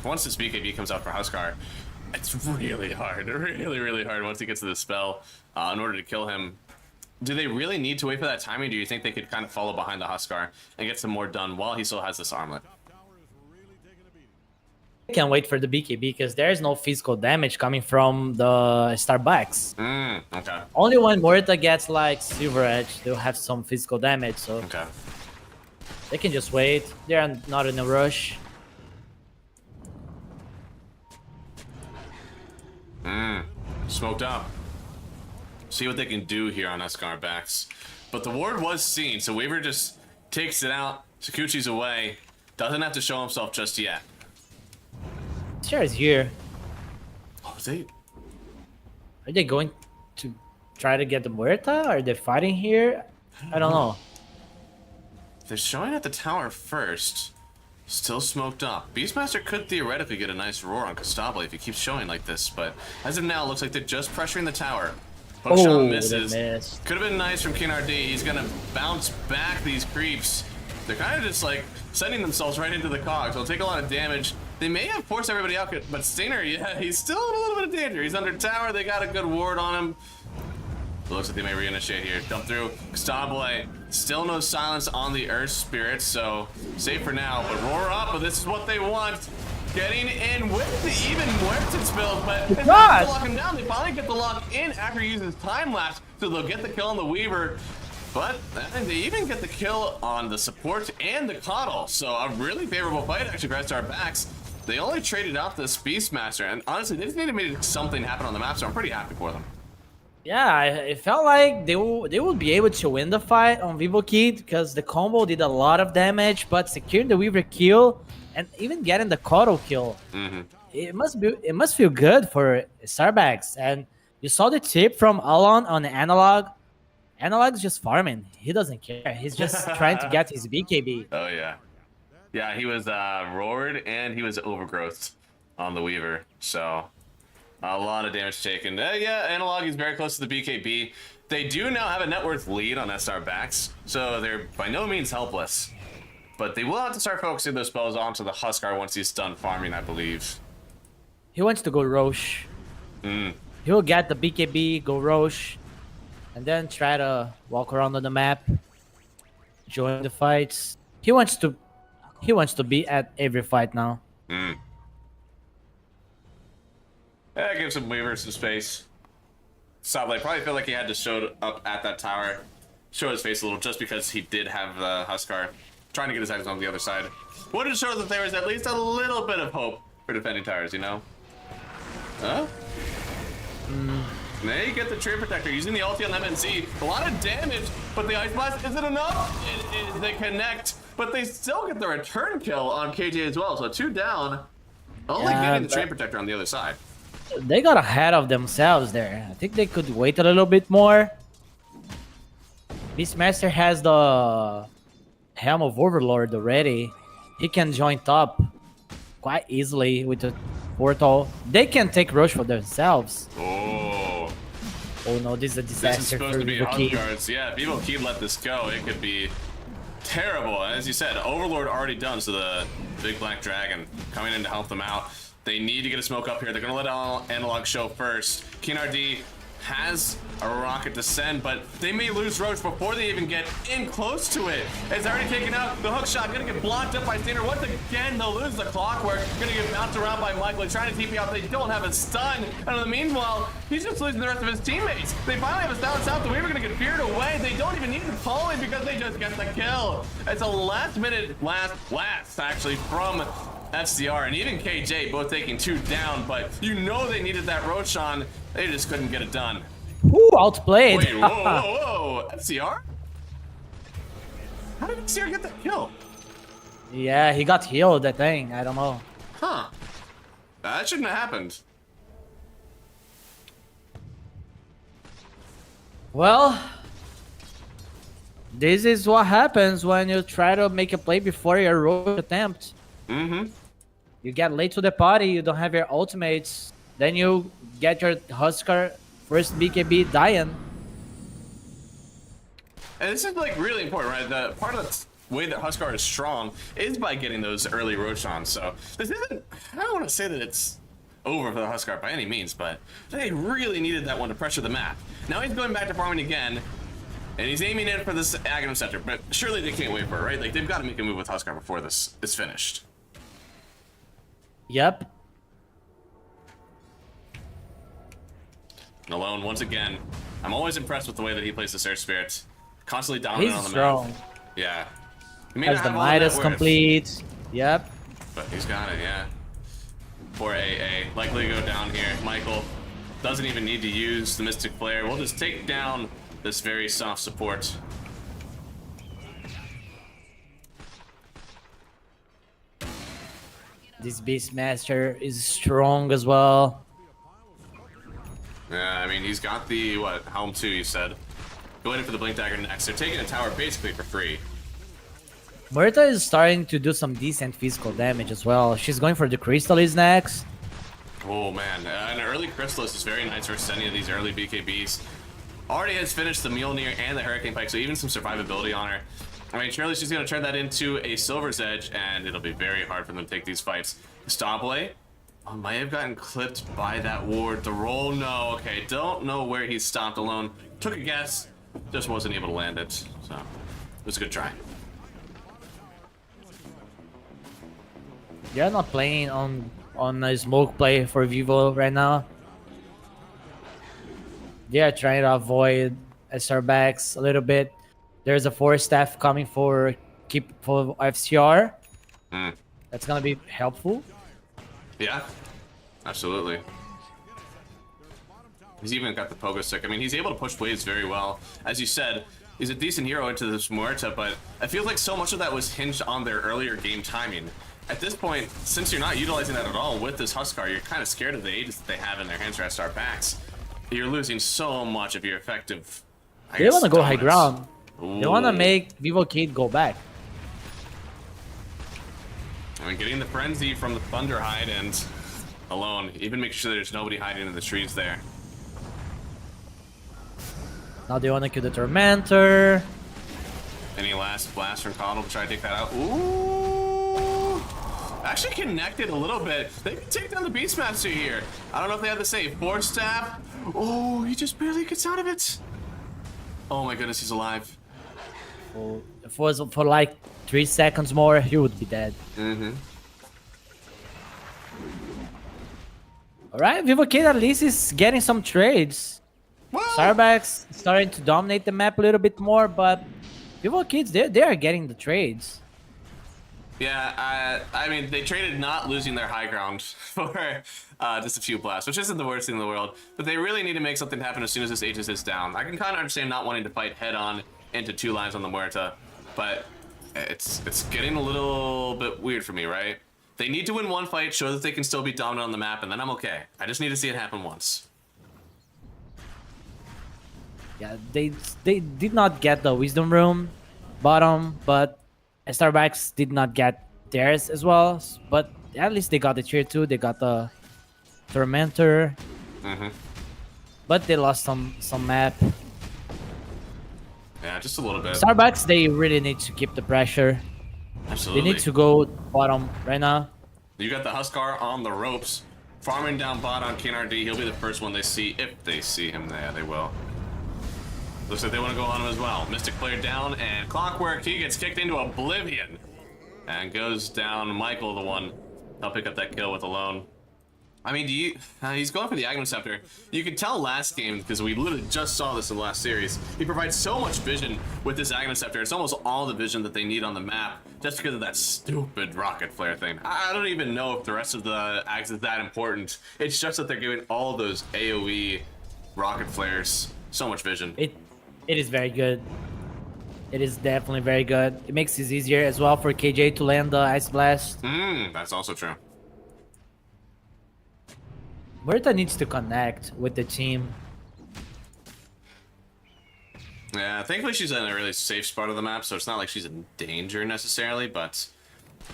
Speaker 1: once this BKB comes out for Huskar, it's really hard, really hard once he gets to the spell in order to kill him. Do they really need to wait for that timing? Do you think they could kind of follow behind the Huskar and get some more done while he still has this armlet?
Speaker 2: I can't wait for the BKB because there is no physical damage coming from the Starbucks.
Speaker 1: Okay.
Speaker 2: Only when Morta gets like Silver Edge, they'll have some physical damage, so
Speaker 1: Okay.
Speaker 2: they can just wait. They're not in a rush.
Speaker 1: Smoked up. See what they can do here on Huskar backs. But the ward was seen, so Weaver just takes it out. Sakuchi's away. Doesn't have to show himself just yet.
Speaker 2: Sure is here.
Speaker 1: Oh,
Speaker 2: Are they going to try to get the Muerta? Are they fighting here? I don't know.
Speaker 1: They're showing at the tower first. Still smoked up. Beastmaster could theoretically get a nice roar on Costable if he keeps showing like this, but as of now, it looks like they're just pressuring the tower. Hookshot
Speaker 2: Oh,
Speaker 1: misses.
Speaker 2: they missed.
Speaker 1: Could have been nice from King RD. He's gonna bounce back these creeps. They're kind of just like sending themselves right into the cogs. They'll take a lot of damage. They may have forced everybody out, but Stinger, yeah, he's still in a little bit of danger. He's under tower. They got a good ward on him. It looks like they may reinitiate here. Dump through. Costable. Still no silence on the Earth Spirit, so safe for now. But roar up, but this is what they want. Getting in with the even Muertes build, but it's not to lock him down. They finally get the lock in after he uses time lapse, so they'll get the kill on the Weaver. But they even get the kill on the support and the Coddle. So a really favorable fight actually for SR backs. They only traded out this Beastmaster, and honestly, they just need to make something happen on the map, so I'm pretty happy for them.
Speaker 2: Yeah, it felt like they would be able to win the fight on Vivo Kid because the combo did a lot of damage, but securing the Weaver kill and even getting the Coddle kill, it must feel good for Starbacks. And you saw the tip from Alon on the Analog. Analog's just farming. He doesn't care. He's just trying to get his BKB.
Speaker 1: Oh yeah, yeah. He was roared and he was overgrowth on the Weaver, so. A lot of damage taken. Yeah, Analog is very close to the BKB. They do now have a net worth lead on SR backs, so they're by no means helpless. But they will have to start focusing those spells onto the Huskar once he's done farming, I believe.
Speaker 2: He wants to go Roche. He'll get the BKB, go Roche, and then try to walk around on the map, join the fights. He wants to be at every fight now.
Speaker 1: Yeah, give some Weaver some space. Sadly, I probably feel like he had to show up at that tower, show his face a little, just because he did have the Huskar trying to get his eyes on the other side. Wanted to show that there was at least a little bit of hope for defending towers, you know? Huh? They get the Tree Protector using the ulti on MNC. A lot of damage, but the Ice Blast isn't enough. They connect, but they still get the return kill on KJ as well. So 2 down, only getting the Tree Protector on the other side.
Speaker 2: They got ahead of themselves there. I think they could wait a little bit more. Beastmaster has the Helm of Overlord already. He can join top quite easily with the portal. They can take Rush for themselves.
Speaker 1: Oh
Speaker 2: no, this is a
Speaker 1: This is
Speaker 2: disaster
Speaker 1: supposed
Speaker 2: for
Speaker 1: to be
Speaker 2: Vivo Kid.
Speaker 1: Huskars. Yeah, if Vivo Kid let this go, it could be terrible. As you said, Overlord already done, so the big black dragon coming in to help them out. They need to get a smoke up here. They're going to let Analog show first. King RD has a rocket to send, but they may lose Roach before they even get in close to it. It's already taken out. The hook shot going to get blocked up by Stinger. Once again, they'll lose the clockwork. Going to get bounced around by Michael. He's trying to TP out. They don't have a stun. And in the meanwhile, he's just losing the rest of his teammates. They finally have a silence out. The Weaver going to get feared away. They don't even need to call it because they just get the kill. It's a last actually from FCR and even KJ both taking 2 down, but you know they needed that Roshan. They just couldn't get it done.
Speaker 2: Ooh, outplayed.
Speaker 1: Wait, whoa. FCR? How did FCR get that kill?
Speaker 2: Yeah, he got healed, I think. I don't know.
Speaker 1: Huh. That shouldn't have happened.
Speaker 2: Well, this is what happens when you try to make a play before your road attempt. You get late to the party, you don't have your ultimates, then you get your Huskar First BKB dying.
Speaker 1: And this is like really important, right? The part of the way that Huskar is strong is by getting those early Roshans. So this isn't, I don't want to say that it's over for the Huskar by any means, but they really needed that one to pressure the map. Now he's going back to farming again, and he's aiming in for this Aghanim Scepter, but surely they can't wait for it, right? Like, they've got to make a move with Huskar before this is finished.
Speaker 2: Yep.
Speaker 1: And Alone, once again, I'm always impressed with the way that he plays the Search Spirit. Constantly dominant on the
Speaker 2: strong.
Speaker 1: map. Yeah. He may
Speaker 2: Has
Speaker 1: not
Speaker 2: the
Speaker 1: have all that
Speaker 2: Midas
Speaker 1: worth,
Speaker 2: complete. Yep.
Speaker 1: but he's got it, yeah. Poor AA. Likely to go down here. Michael doesn't even need to use the Mystic Flare. We'll just take down this very soft support.
Speaker 2: This Beastmaster is strong as well.
Speaker 1: Yeah, I mean, he's got the, what, Helm 2, you said. Going in for the Blink Dagger next. They're taking a tower basically for free.
Speaker 2: Murta is starting to do some decent physical damage as well. She's going for the Crystallis next.
Speaker 1: Oh, man. An early Crystallis is very nice versus any of these early BKBs. Already has finished the Mjolnir and the Hurricane Pike, so even some survivability on her. I mean, surely she's going to turn that into a Silver's Edge, and it'll be very hard for them to take these fights. Stompblade might have gotten clipped by that ward. The roll, no. Okay, don't know where he stomped Alone. Took a guess, just wasn't able to land it. So, it was a good try.
Speaker 2: They're not playing on a smoke play for Vivo right now. They are trying to avoid SR backs a little bit. There's a 4-staff coming for FCR. That's gonna be helpful.
Speaker 1: Yeah, absolutely. He's even got the pogo stick. I mean, he's able to push waves very well. As you said, he's a decent hero into this Muerta, but I feel like so much of that was hinged on their earlier game timing. At this point, since you're not utilizing that at all with this Huskar, you're kind of scared of the ages that they have in their hands for SR backs. You're losing so much of your effective.
Speaker 2: They want to go high ground.
Speaker 1: Ooh.
Speaker 2: They want to make Vivo Kid go back.
Speaker 1: I mean, getting the frenzy from the Thunderhide and Alone, even making sure there's nobody hiding in the trees there.
Speaker 2: Now they want to kill the Tormentor.
Speaker 1: Any last blast from Coddle to try to take that out? Ooh! Actually connected a little bit. They can take down the Beastmaster here. I don't know if they have the save. 4-staff. Oh, he just barely gets out of it. Oh my goodness, he's alive.
Speaker 2: Oh, if it was for like 3 seconds more, he would be dead. Alright, Vivo Kid at least is getting some trades. Starbucks starting to dominate the map a little bit more, but Vivo Kids, they are getting the trades.
Speaker 1: Yeah, I mean, they traded not losing their high ground for just a few blasts, which isn't the worst thing in the world, but they really need to make something happen as soon as this Aegis is down. I can kind of understand not wanting to fight head-on into 2 lines on the Muerta, but it's getting a little bit weird for me, right? They need to win one fight, show that they can still be dominant on the map, and then I'm okay. I just need to see it happen once.
Speaker 2: Yeah, they did not get the Wisdom Room bottom, but Starbucks did not get theirs as well. But at least they got the tier 2, they got the Tormentor. But they lost some map.
Speaker 1: Yeah, just a little bit.
Speaker 2: Starbucks, they really need to keep the pressure.
Speaker 1: Absolutely.
Speaker 2: They need to go bottom right now.
Speaker 1: You got the Huskar on the ropes, farming down bot on KNRD. He'll be the first one they see, if they see him. Yeah, they will. Looks like they want to go on him as well. Mystic player down, and Clockwork, he gets kicked into oblivion. And goes down. Michael, the one. I'll pick up that kill with Alone. I mean, he's going for the Aghanim Scepter. You could tell last game, because we literally just saw this in the last series, he provides so much vision with this Aghanim Scepter. It's almost all the vision that they need on the map, just because of that stupid rocket flare thing. I don't even know if the rest of the Ags is that important. It's just that they're giving all those AoE rocket flares so much vision.
Speaker 2: It is very good. It is definitely very good. It makes it easier as well for KJ to land the Ice Blast.
Speaker 1: That's also true.
Speaker 2: Murta needs to connect with the team.
Speaker 1: Yeah, thankfully she's in a really safe spot of the map, so it's not like she's in danger necessarily, but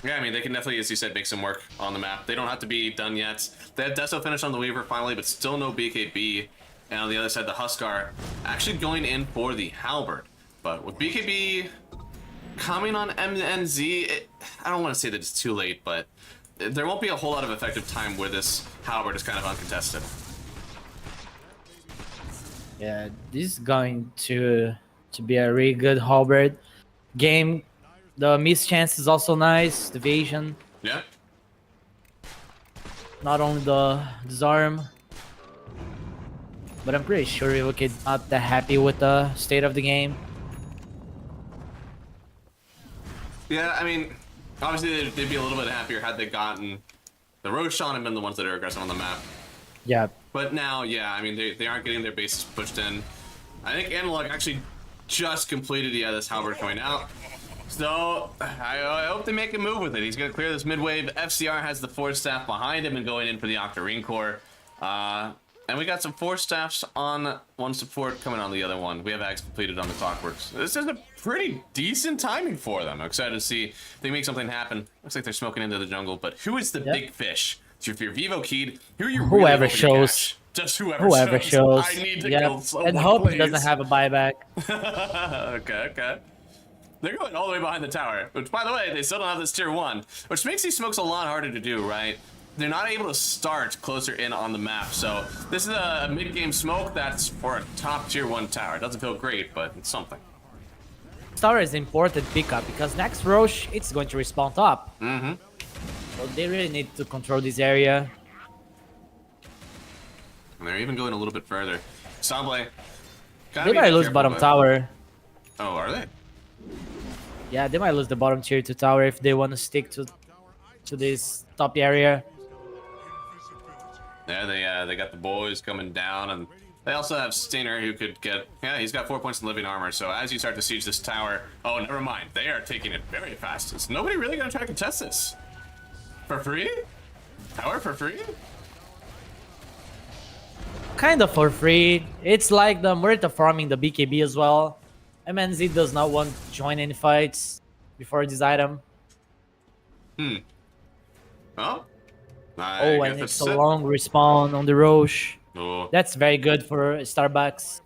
Speaker 1: yeah, I mean, they can definitely, as you said, make some work on the map. They don't have to be done yet. They have Deso finish on the Weaver finally, but still no BKB. And on the other side, the Huskar actually going in for the Halberd. But with BKB coming on MNZ, I don't want to say that it's too late, but there won't be a whole lot of effective time where this Halberd is kind of uncontested.
Speaker 2: Yeah, this is going to be a really good halberd game. The miss chance is also nice. The evasion,
Speaker 1: Yeah.
Speaker 2: not only the disarm, but I'm pretty sure Evokid not that happy with the state of the game.
Speaker 1: Yeah, I mean, obviously they'd be a little bit happier had they gotten the Roshan and been the ones that are aggressive on the map.
Speaker 2: Yeah.
Speaker 1: But now, yeah, I mean, they aren't getting their bases pushed in. I think Analog actually just completed, this Halberd coming out. So, I hope they make a move with it. He's going to clear this mid-wave. FCR has the Force Staff behind him and going in for the Octarine Core. And we got some Force Staffs on one support coming on the other one. We have Axe completed on the Clockworks. This is a pretty decent timing for them. I'm excited to see if they make something happen. Looks like they're smoking into the jungle, but who is the big fish? So if you're Vivo Keyed, who are you really
Speaker 2: Whoever
Speaker 1: hoping to
Speaker 2: shows.
Speaker 1: catch? Just whoever
Speaker 2: shows.
Speaker 1: I need to kill someone,
Speaker 2: and hope
Speaker 1: please.
Speaker 2: he doesn't have a buyback.
Speaker 1: Okay. They're going all the way behind the tower, which, by the way, they still don't have this tier 1, which makes these smokes a lot harder to do, right? They're not able to start closer in on the map, so this is a mid-game smoke that's for a top tier 1 tower. It doesn't feel great, but it's something.
Speaker 2: Tower is important pickup because next Roche, it's going to respawn top.
Speaker 1: Mm-hmm.
Speaker 2: So they really need to control this area.
Speaker 1: And they're even going a little bit further. Samble.
Speaker 2: They might lose bottom tower.
Speaker 1: Oh, are they?
Speaker 2: Yeah, they might lose the bottom tier 2 tower if they want to stick to this top area.
Speaker 1: Yeah, they got the boys coming down, and they also have Stinger who could get... Yeah, he's got 4 points in living armor, so as you start to siege this tower... Oh, never mind. They are taking it very fast. Is nobody really going to try to contest this? For free? Tower for free?
Speaker 2: Kind of for free. It's like the Murta farming the BKB as well. MNZ does not want to join any fights before this item.
Speaker 1: Oh,
Speaker 2: And it's a long respawn on the Roche.
Speaker 1: Oh.
Speaker 2: That's very good for Starbucks.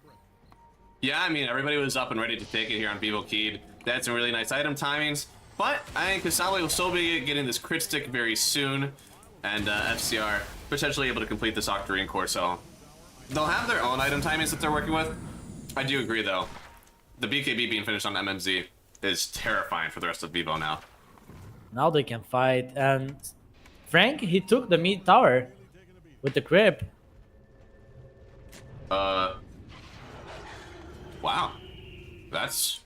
Speaker 1: Yeah, I mean, everybody was up and ready to take it here on Vivo Keyed. They had some really nice item timings, but I think Kasali will still be getting this crit stick very soon, and FCR potentially able to complete this Octarine Core, so they'll have their own item timings that they're working with. I do agree, though. The BKB being finished on MMZ is terrifying for the rest of Vivo now.
Speaker 2: Now they can fight, and Frank, he took the mid tower with the crib.
Speaker 1: Wow. That's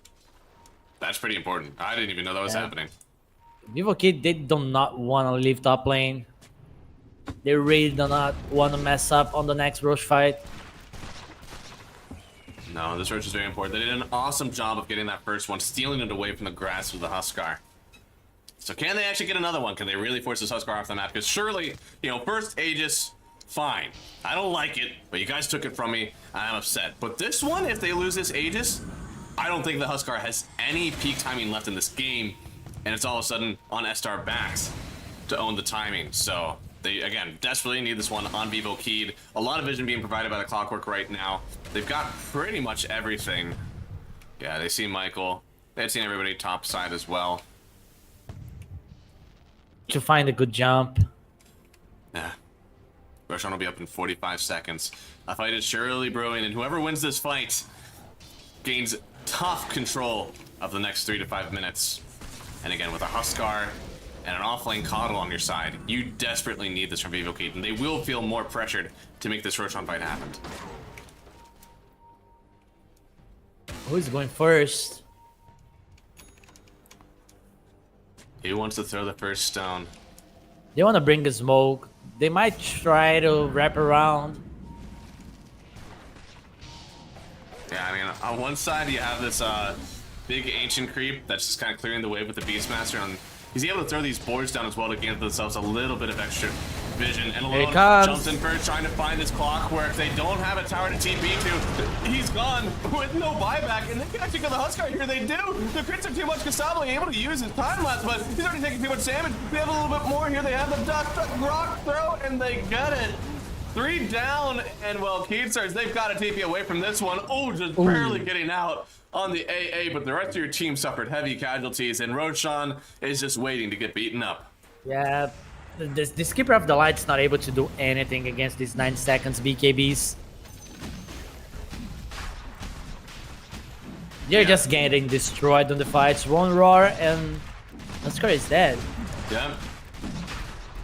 Speaker 1: pretty important. I didn't even know that was happening.
Speaker 2: Vivo Kid, they do not want to leave top lane. They really do not want to mess up on the next Roche fight.
Speaker 1: No, this Roche is very important. They did an awesome job of getting that first one, stealing it away from the grass with the Huskar. So can they actually get another one? Can they really force this Huskar off the map? Because surely, first Aegis, fine. I don't like it, but you guys took it from me. I'm upset. But this one, if they lose this Aegis, I don't think the Huskar has any peak timing left in this game. And it's all of a sudden on Star backs to own the timing. So they, again, desperately need this one on Vivo Keyed. A lot of vision being provided by the Clockwork right now. They've got pretty much everything. Yeah, they see Michael. They've seen everybody top side as well.
Speaker 2: To find a good jump.
Speaker 1: Yeah. Roshan will be up in 45 seconds. A fight is surely brewing, and whoever wins this fight gains tough control of the next 3 to 5 minutes. And again, with a Huskar and an offlane Coddle on your side, you desperately need this from Vivo Keyed, and they will feel more pressured to make this Roshan fight happen.
Speaker 2: Who's going first?
Speaker 1: Who wants to throw the first stone?
Speaker 2: They want to bring a smoke. They might try to wrap around.
Speaker 1: Yeah, I mean, on one side you have this big ancient creep that's just kind of clearing the way with the Beastmaster, and he's able to throw these boards down as well to gain themselves a little bit of extra vision. And Alone jumps in first, trying to find this Clockwork. They don't have a tower to TP to. He's gone with no buyback, and they can actually kill the Huskar here. They do. The crits are too much. Kasabli able to use his time lapse, but he's already taking too much damage. They have a little bit more here. They have the duck rock throw, and they got it. 3 down, and well, Keystars, they've got to TP away from this one. Oh, just barely getting out on the AA, but the rest of your team suffered heavy casualties, and Roshan is just waiting to get beaten up.
Speaker 2: Yeah, the Skipper of the Light's not able to do anything against these 9 seconds BKBs. They're just getting destroyed on the fights. One roar and Oscar is dead.
Speaker 1: Yeah.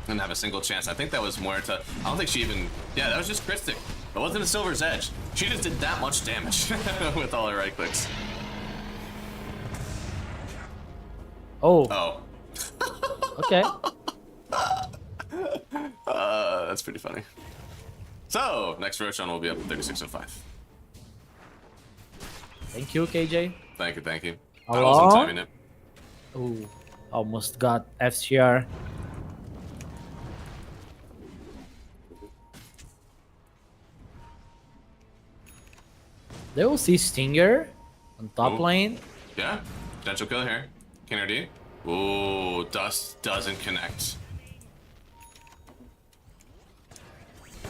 Speaker 1: Didn't have a single chance. I think that was Muerta. I don't think she even... Yeah, that was just Christic. It wasn't a Silver's Edge. She just did that much damage with all her right clicks.
Speaker 2: Oh.
Speaker 1: Oh.
Speaker 2: Okay.
Speaker 1: That's pretty funny. So, next Roshan will be up 36-05.
Speaker 2: Thank you, KJ.
Speaker 1: Thank you, thank you. I
Speaker 2: Hello?
Speaker 1: wasn't timing it.
Speaker 2: Ooh, almost got FCR. They will see Stinger on top
Speaker 1: Ooh.
Speaker 2: lane.
Speaker 1: Yeah, potential kill here. Kinger D. Ooh, Dust doesn't connect.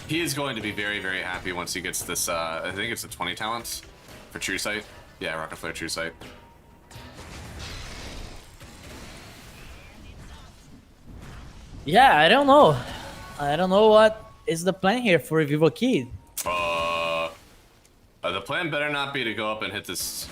Speaker 1: He is going to be very, very happy once he gets this, I think it's a 20 talents for True Sight. Yeah, Rocket Flare True Sight.
Speaker 2: Yeah, I don't know. I don't know what is the plan here for Vivo Kid.
Speaker 1: The plan better not be to go up and hit this.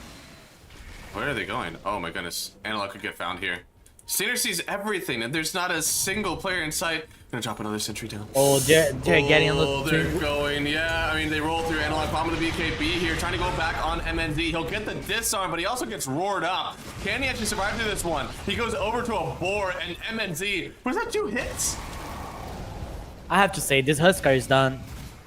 Speaker 1: Where are they going? Oh my goodness. Analog could get found here. Stinger sees everything, and there's not a single player in sight. Gonna drop another sentry down.
Speaker 2: Oh, they're getting on the...
Speaker 1: Oh, they're going. Yeah, I mean, they roll through Analog, bomb with the BKB here, trying to go back on MNZ. He'll get the disarm, but he also gets roared up. Can he actually survive through this one? He goes over to a boar, and MNZ. Was that 2 hits?
Speaker 2: I have to say, this Huskar is done.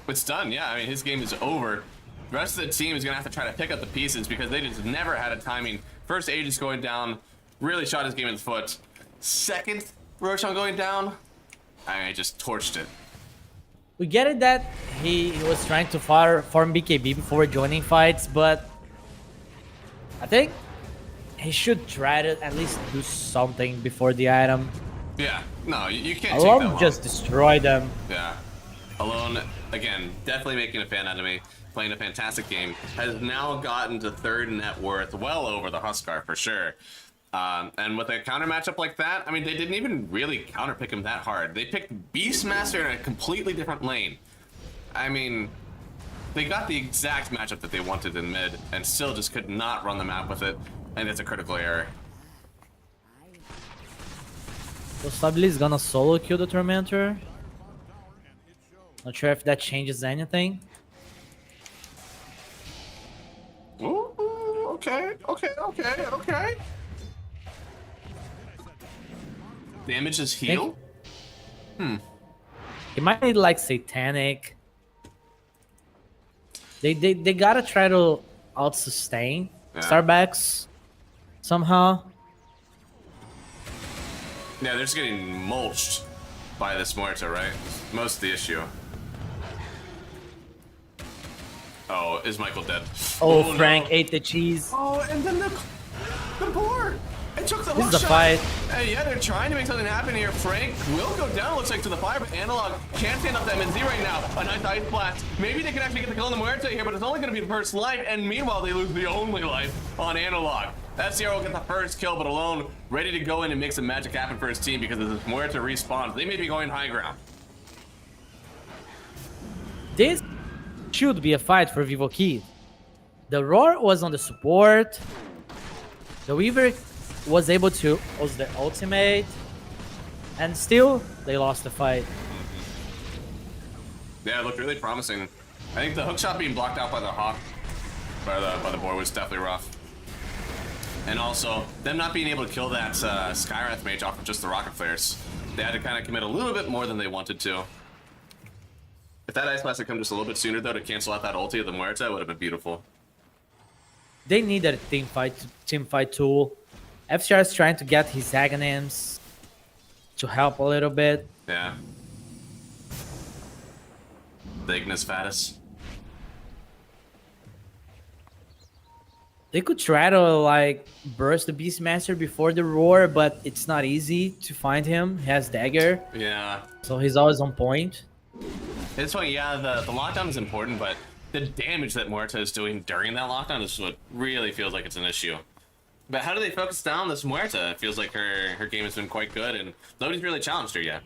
Speaker 1: It's done, yeah. I mean, his game is over. The rest of the team is going to have to try to pick up the pieces because they just never had a timing. First, Aegis going down, really shot his game in the foot. Second, Roshan going down, I just torched it.
Speaker 2: We get it that he was trying to farm BKB before joining fights, but I think he should try to at least do something before the item.
Speaker 1: Yeah, no, you can't take that
Speaker 2: Alone
Speaker 1: long.
Speaker 2: just destroy them.
Speaker 1: Yeah. Alone, again, definitely making a fan out of me. Playing a fantastic game. Has now gotten to 3rd net worth, well over the Huskar for sure. And with a counter matchup like that, I mean, they didn't even really counter pick him that hard. They picked Beastmaster in a completely different lane. I mean, they got the exact matchup that they wanted in mid and still just could not run the map with it. And it's a critical error.
Speaker 2: So Stabili is gonna solo kill the Tormentor. Not sure if that changes anything.
Speaker 1: Ooh, okay. Damage is heal?
Speaker 2: He might need like Satanic. They gotta try to out sustain Starbacks somehow.
Speaker 1: Yeah, they're just getting mulched by this Muerta, right? Most of the issue. Oh, is Michael dead?
Speaker 2: Oh, Frank
Speaker 1: no.
Speaker 2: ate the cheese.
Speaker 1: Oh, and then the board. It took the
Speaker 2: This is the
Speaker 1: shot.
Speaker 2: fight.
Speaker 1: Hey, yeah, they're trying to make something happen here. Frank will go down, looks like, to the fire, but Analog can't stand up to MNZ right now. A nice ice blast. Maybe they can actually get the kill on the Muerta here, but it's only going to be the first life, and meanwhile, they lose the only life on Analog. FCR will get the first kill, but Alone ready to go in and make some magic happen for his team because if this Muerta respawns, they may be going high ground.
Speaker 2: This should be a fight for Vivo Kid. The Roar was on the support. The Weaver was able to use the ultimate. And still, they lost the fight.
Speaker 1: Yeah, it looked really promising. I think the hookshot being blocked out by the Hawk, by the board was definitely rough. And also, them not being able to kill that Skywrath mage off of just the rocket flares. They had to kind of commit a little bit more than they wanted to. If that Ice Blast had come just a little bit sooner, though, to cancel out that ulti of the Muerta, it would have been beautiful.
Speaker 2: They need a team fight tool. FCR is trying to get his Aghanims to help a little bit.
Speaker 1: Yeah. The Ignis Fatus.
Speaker 2: They could try to like burst the Beastmaster before the Roar, but it's not easy to find him. He has Dagger,
Speaker 1: Yeah.
Speaker 2: so he's always on point.
Speaker 1: At this point, yeah, the lockdown is important, but the damage that Muerta is doing during that lockdown is what really feels like it's an issue. But how do they focus down this Muerta? It feels like her game has been quite good, and nobody's really challenged her yet.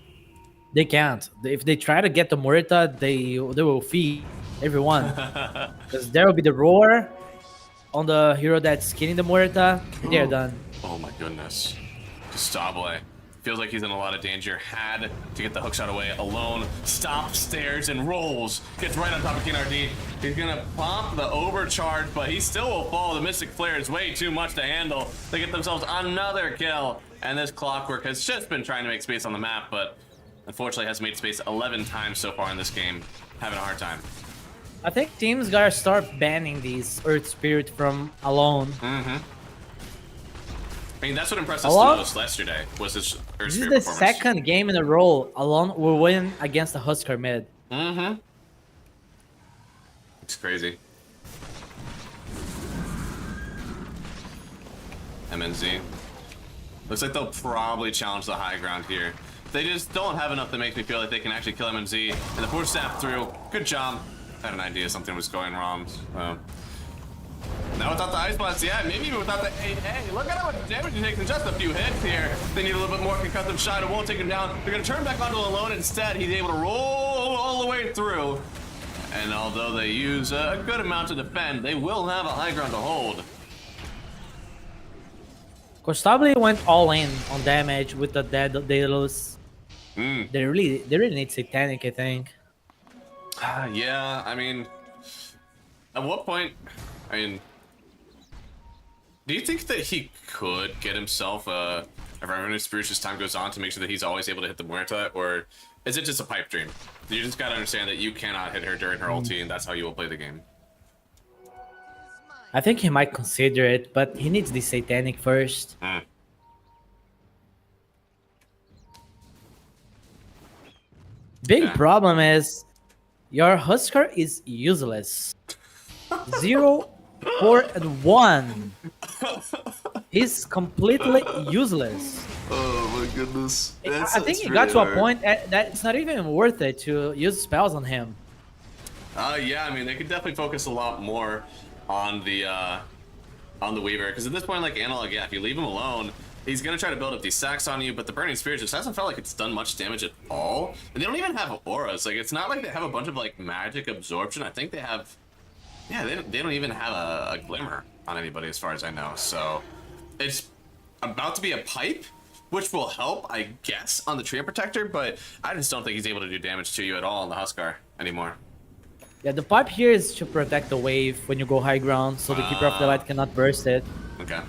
Speaker 2: They can't. If they try to get the Muerta, they will feed everyone. Because there will be the roar on the hero that's killing the Muerta. They're done.
Speaker 1: Oh my goodness. Gustavo feels like he's in a lot of danger. Had to get the hookshot away alone. Stops, stares, and rolls. Gets right on top of KNRD. He's gonna pop the overcharge, but he still will fall. The Mystic Flare is way too much to handle. They get themselves another kill. And this Clockwork has just been trying to make space on the map, but unfortunately has made space 11 times so far in this game. Having a hard time.
Speaker 2: I think teams gotta start banning these Earth Spirit from alone.
Speaker 1: Mm-hmm. I mean, that's what impressed us
Speaker 2: Alone?
Speaker 1: the most yesterday, was his Earth
Speaker 2: This is
Speaker 1: Spirit
Speaker 2: the
Speaker 1: performance.
Speaker 2: second game in a row alone will win against the Husker mid.
Speaker 1: Mm-hmm. It's crazy. MNZ. Looks like they'll probably challenge the high ground here. They just don't have enough that makes me feel like they can actually kill MNZ. And the force snap through. Good job. I had an idea something was going wrong. So. Now without the Ice Blast, yeah, maybe even without the 8A. Look at how much damage he takes in just a few hits here. They need a little bit more, can cut them shot, it won't take him down. They're gonna turn back onto Alone instead. He's able to roll all the way through. And although they use a good amount to defend, they will have a high ground to hold.
Speaker 2: Costabile went all in on damage with the Daedalus.
Speaker 1: Mm.
Speaker 2: They really need Satanic, I think.
Speaker 1: Yeah, I mean, at what point, I mean, do you think that he could get himself a Revenue Spruce as time goes on to make sure that he's always able to hit the Muerta, or is it just a pipe dream? You just gotta understand that you cannot hit her during her ulti, and that's how you will play the game.
Speaker 2: I think he might consider it, but he needs the Satanic first.
Speaker 1: Mm.
Speaker 2: Big
Speaker 1: Yeah.
Speaker 2: problem is your Husker is useless. 0, 4, and 1. He's completely useless.
Speaker 1: Oh my goodness.
Speaker 2: I think it got to a point that it's not even worth it to use spells on him.
Speaker 1: Yeah, I mean, they could definitely focus a lot more on the Weaver, because at this point, like Analog, yeah, if you leave him alone, he's gonna try to build up these sacks on you, but the Burning Spear just hasn't felt like it's done much damage at all. And they don't even have auras. Like, it's not like they have a bunch of like magic absorption. I think they have, yeah, they don't even have a glimmer on anybody as far as I know. So it's about to be a pipe, which will help, I guess, on the Treant Protector, but I just don't think he's able to do damage to you at all on the Huskar anymore.
Speaker 2: Yeah, the pipe here is to protect the wave when you go high ground, so the Keeper of the Light cannot burst it.
Speaker 1: Okay.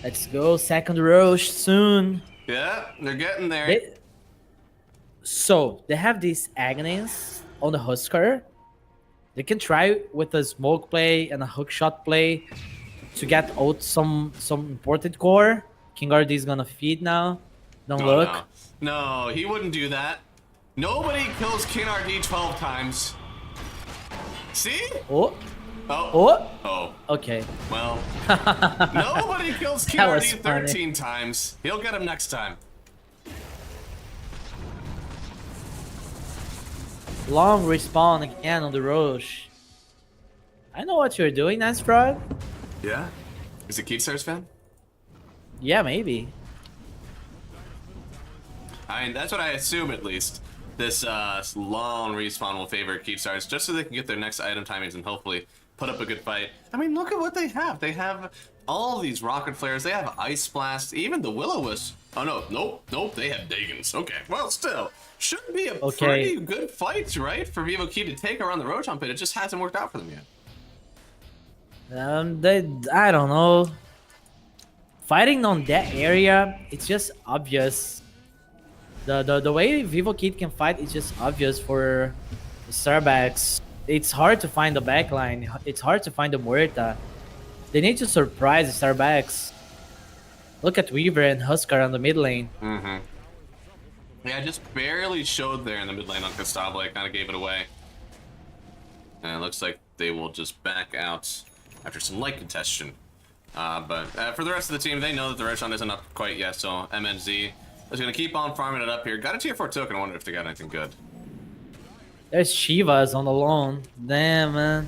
Speaker 2: Let's go, second Roche soon.
Speaker 1: Yeah, they're getting there.
Speaker 2: So, they have these Agonies on the Husker. They can try with a smoke play and a hookshot play to get out some important core. King RD is gonna feed now. Don't look.
Speaker 1: No. No, he wouldn't do that. Nobody kills King RD 12 times. See?
Speaker 2: Oh,
Speaker 1: Oh.
Speaker 2: oh,
Speaker 1: Oh.
Speaker 2: okay.
Speaker 1: Well, nobody kills King
Speaker 2: That
Speaker 1: RD
Speaker 2: was funny.
Speaker 1: 13 times. He'll get him next time.
Speaker 2: Long respawn again on the Roche. I know what you're doing, Nasprod.
Speaker 1: Yeah? Is it Keepstars fan?
Speaker 2: Yeah, maybe.
Speaker 1: I mean, that's what I assume, at least. This long respawn will favor Keepstars, just so they can get their next item timings and hopefully put up a good fight. I mean, look at what they have. They have all these rocket flares. They have Ice Blast. Even the Will-O-Wisp. Oh, no. Nope. They have Dagons. Okay. Well, still. Should be a pretty good fight, right? For Vivo Key to take around the Roshan pit. It just hasn't worked out for them yet.
Speaker 2: I don't know. Fighting on that area, it's just obvious. The way Vivo Kid can fight is just obvious for Starbacks. It's hard to find the backline. It's hard to find the Muerta. They need to surprise the Starbacks. Look at Weaver and Huskar on the mid lane.
Speaker 1: Mm-hmm. Yeah, just barely showed there in the mid lane on Costabile. I kind of gave it away. And it looks like they will just back out after some light contention. But for the rest of the team, they know that the Roshan isn't up quite yet, so MNZ is going to keep on farming it up here. Got a tier 4 token. I wonder if they got anything good.
Speaker 2: There's Shivas on the lawn. Damn, man.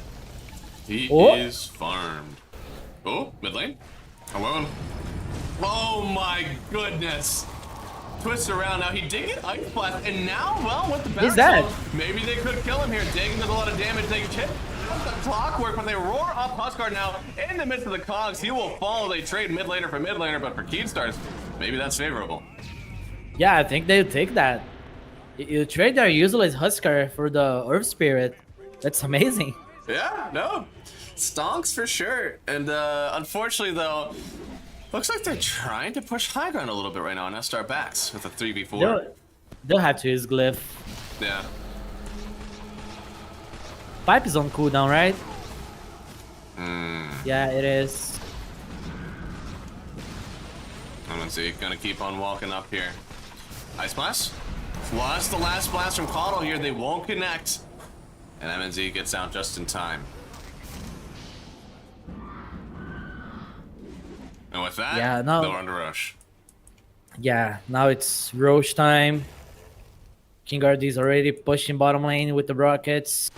Speaker 1: He
Speaker 2: Oh.
Speaker 1: is farmed. Oh, mid lane. Alone. Oh my goodness. Twists around. Now he did get Ice Blast, and now, well, with the
Speaker 2: He's
Speaker 1: back
Speaker 2: dead.
Speaker 1: maybe they could kill him here. Digging does a lot of damage. They hit the clockwork, but they roar up Huskar now in the midst of the cogs. He will fall. They trade mid laner for mid laner, but for Keystars, maybe that's favorable.
Speaker 2: Yeah, I think they'll take that. You trade their useless Huskar for the Earth Spirit. That's amazing.
Speaker 1: Yeah, no. Stonks for sure. And unfortunately, though, looks like they're trying to push high ground a little bit right now on SR backs with a 3v4.
Speaker 2: They'll have to use Glyph.
Speaker 1: Yeah.
Speaker 2: Pipe is on cooldown, right?
Speaker 1: Hmm.
Speaker 2: Yeah, it is.
Speaker 1: MNZ gonna keep on walking up here. Ice Blast. Plus the last blast from Qualifier here. They won't connect. And MNZ gets out just in time. And with that,
Speaker 2: Yeah, no.
Speaker 1: they're under rush.
Speaker 2: Yeah, now it's Roche time. King RD's already pushing bottom lane with the rockets.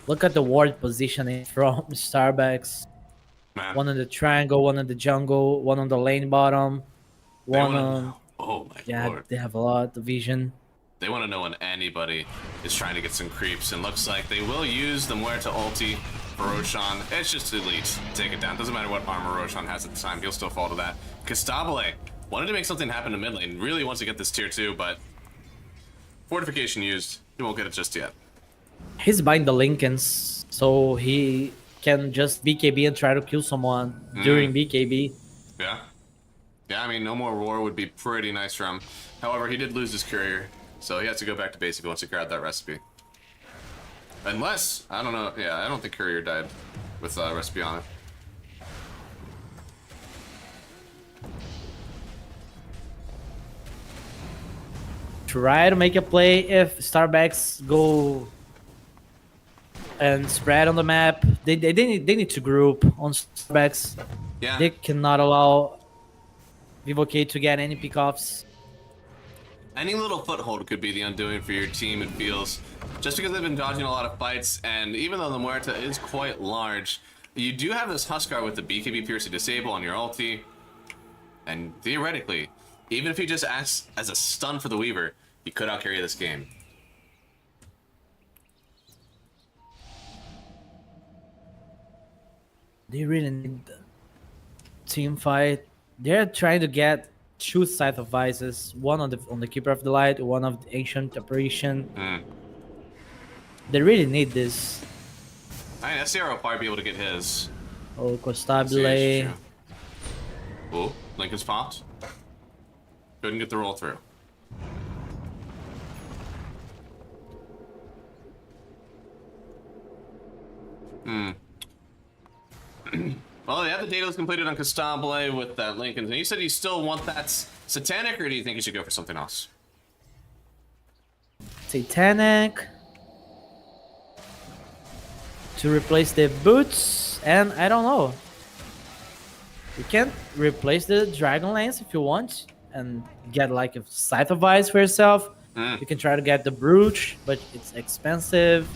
Speaker 2: Look at the ward positioning from Starbucks.
Speaker 1: Man,
Speaker 2: One in the triangle, one in the jungle, one on the lane bottom,
Speaker 1: they
Speaker 2: one
Speaker 1: wanna
Speaker 2: on.
Speaker 1: know. Oh my
Speaker 2: Yeah,
Speaker 1: lord.
Speaker 2: they have a lot of vision.
Speaker 1: They want to know when anybody is trying to get some creeps, and looks like they will use the Muerta ulti for Roshan. It's just elite. Take it down. Doesn't matter what armor Roshan has at the time. He'll still fall to that. Castabile wanted to make something happen to mid lane. Really wants to get this tier 2, but fortification used. He won't get it just yet.
Speaker 2: He's buying the Lincolns, so he can just BKB and try to kill someone during BKB.
Speaker 1: Yeah. Yeah, I mean, no more roar would be pretty nice for him. However, he did lose his courier, so he has to go back to basic once he grabbed that recipe. Unless, I don't know, yeah, I don't think courier died with recipe on it.
Speaker 2: Try to make a play if Starbucks go and spread on the map. They need to group on Starbucks.
Speaker 1: Yeah.
Speaker 2: They cannot allow Vivoke to get any pickoffs.
Speaker 1: Any little foothold could be the undoing for your team, it feels. Just because they've been dodging a lot of fights, and even though the Muerta is quite large, you do have this Huskar with the BKB Piercy disable on your ulti. And theoretically, even if he just acts as a stun for the Weaver, he could outcarry this game.
Speaker 2: They really need the team fight. They're trying to get two scythe of vices, one on the Keeper of the Light, one of the Ancient Apparition. They really need this.
Speaker 1: I mean, SCR will probably be able to get his.
Speaker 2: Oh,
Speaker 1: That's
Speaker 2: Costabile.
Speaker 1: Oh, Lincoln's popped. Couldn't get the roll through. Well, yeah, the data was completed on Costabile with that Lincoln. And you said you still want that Satanic, or do you think you should go for something else?
Speaker 2: Satanic. To replace the boots, and I don't know. You can replace the Dragon Lance if you want, and get like a Scythe of Ice for yourself. You can try to get the Brooch, but it's expensive.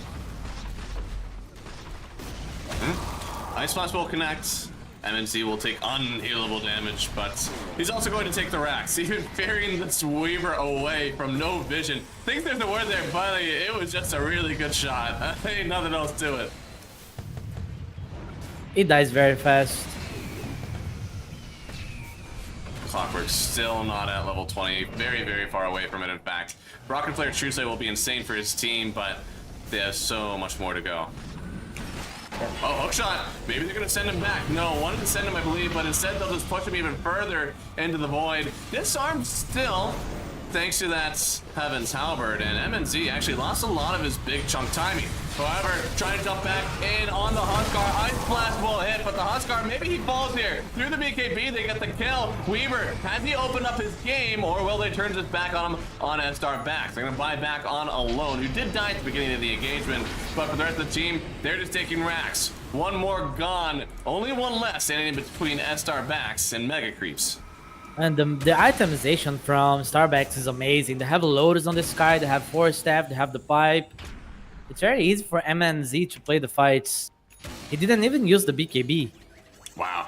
Speaker 1: Ice Blast will connect. MNC will take unhealable damage, but he's also going to take the racks. Even ferrying this Weaver away from no vision. Think there's a word there, but it was just a really good shot. Ain't nothing else to it.
Speaker 2: It dies very fast.
Speaker 1: Clockwork's still not at level 20. Very, very far away from it, in fact. Rocket Flare Truesday will be insane for his team, but they have so much more to go. Oh, hookshot. Maybe they're going to send him back. No, wanted to send him, I believe, but instead they'll just push him even further into the void. Disarmed still, thanks to that Heaven's Halberd, and MNZ actually lost a lot of his big chunk timing. However, trying to jump back in on the Huskar. Ice Blast will hit, but the Huskar, maybe he falls here. Through the BKB, they get the kill. Weaver, has he opened up his game, or will they turn this back on him on S-Star Backs? They're going to buy back on Alone, who did die at the beginning of the engagement, but for the rest of the team, they're just taking racks. One more gone, only one less standing in between S-Star Backs and megacreeps.
Speaker 2: And the itemization from Starbucks is amazing. They have loaders on the sky, they have force staff, they have the pipe. It's very easy for MNZ to play the fights. He didn't even use the BKB.
Speaker 1: Wow.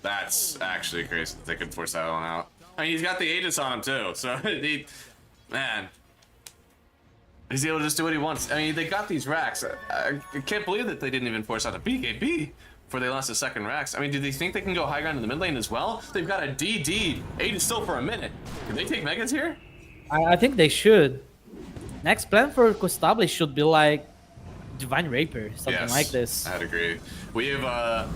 Speaker 1: That's actually crazy that they could force that one out. I mean, he's got the Aegis on him too, so man. He's able to just do what he wants. I mean, they got these racks. I can't believe that they didn't even force out a BKB before they lost the second racks. I mean, do they think they can go high ground in the mid lane as well? They've got a DD. Aegis still for a minute. Can they take Megas here?
Speaker 2: I think they should. Next plan for Costabile should be like Divine Rapier, something like this.
Speaker 1: I'd agree. We have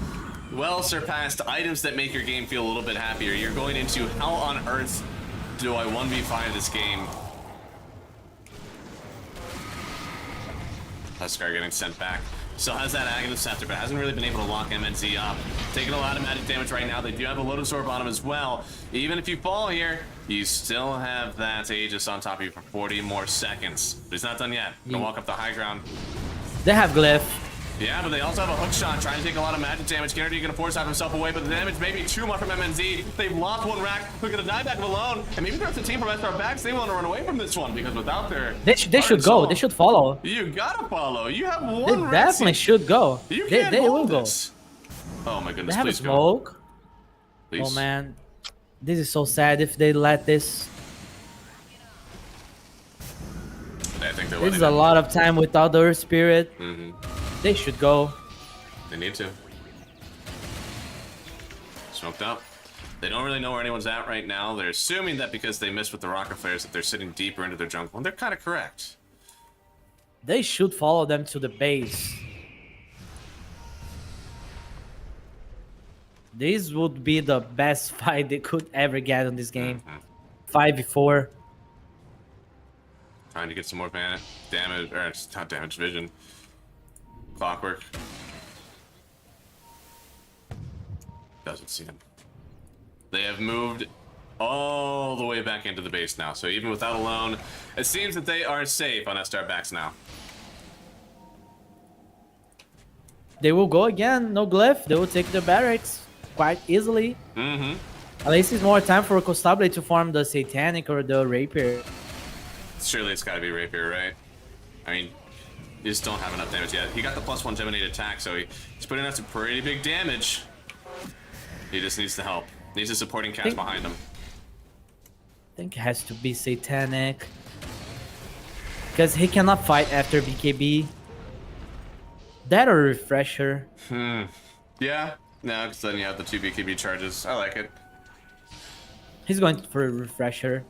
Speaker 1: well surpassed items that make your game feel a little bit happier. You're going into how on earth do I 1v5 this game? Huskar getting sent back. Still has that Aghanim Scepter, but hasn't really been able to lock MNZ up. Taking a lot of magic damage right now. They do have a Lotus Orb on him as well. Even if you fall here, you still have that Aegis on top of you for 40 more seconds. But he's not done yet. Gonna walk up the high ground.
Speaker 2: They have Glyph.
Speaker 1: Yeah, but they also have a hook shot trying to take a lot of magic damage. Kennedy gonna force out himself away, but the damage may be too much from MNZ. They've lost one rack. They're gonna die back alone. And maybe the rest of the team from S-Star Backs, they want to run away from this one because without their
Speaker 2: They should go. They should follow.
Speaker 1: You gotta follow. You have one
Speaker 2: They definitely should go.
Speaker 1: You
Speaker 2: They
Speaker 1: can't
Speaker 2: will
Speaker 1: hold
Speaker 2: go.
Speaker 1: this. Oh my goodness,
Speaker 2: They have a
Speaker 1: please go.
Speaker 2: smoke.
Speaker 1: Please.
Speaker 2: Oh man, this is so sad if they let this.
Speaker 1: I think they're
Speaker 2: This is
Speaker 1: letting
Speaker 2: a
Speaker 1: them.
Speaker 2: lot of time without the Earth Spirit.
Speaker 1: Mm-hmm.
Speaker 2: They should go.
Speaker 1: They need to. Smoked up. They don't really know where anyone's at right now. They're assuming that because they missed with the rocket flares that they're sitting deeper into their jungle. And they're kind of correct.
Speaker 2: They should follow them to the base. This would be the best fight they could ever get in this game. 5v4.
Speaker 1: Trying to get some more damage, or it's not damage, vision. Clockwork. Doesn't see him. They have moved all the way back into the base now. So even without Alone, it seems that they are safe on S-Star Backs now.
Speaker 2: They will go again. No Glyph. They will take the barracks quite easily.
Speaker 1: Mm-hmm.
Speaker 2: At least it's more time for Costabile to farm the Satanic or the Rapier.
Speaker 1: Surely it's got to be Rapier, right? I mean, you just don't have enough damage yet. He got the +1 Geminate attack, so he's putting out some pretty big damage. He just needs the help. Needs a supporting cast behind him.
Speaker 2: I think it has to be Satanic. Because he cannot fight after BKB. That or Refresher.
Speaker 1: Yeah. No, because then you have the 2 BKB charges. I like it.
Speaker 2: He's going for a Refresher.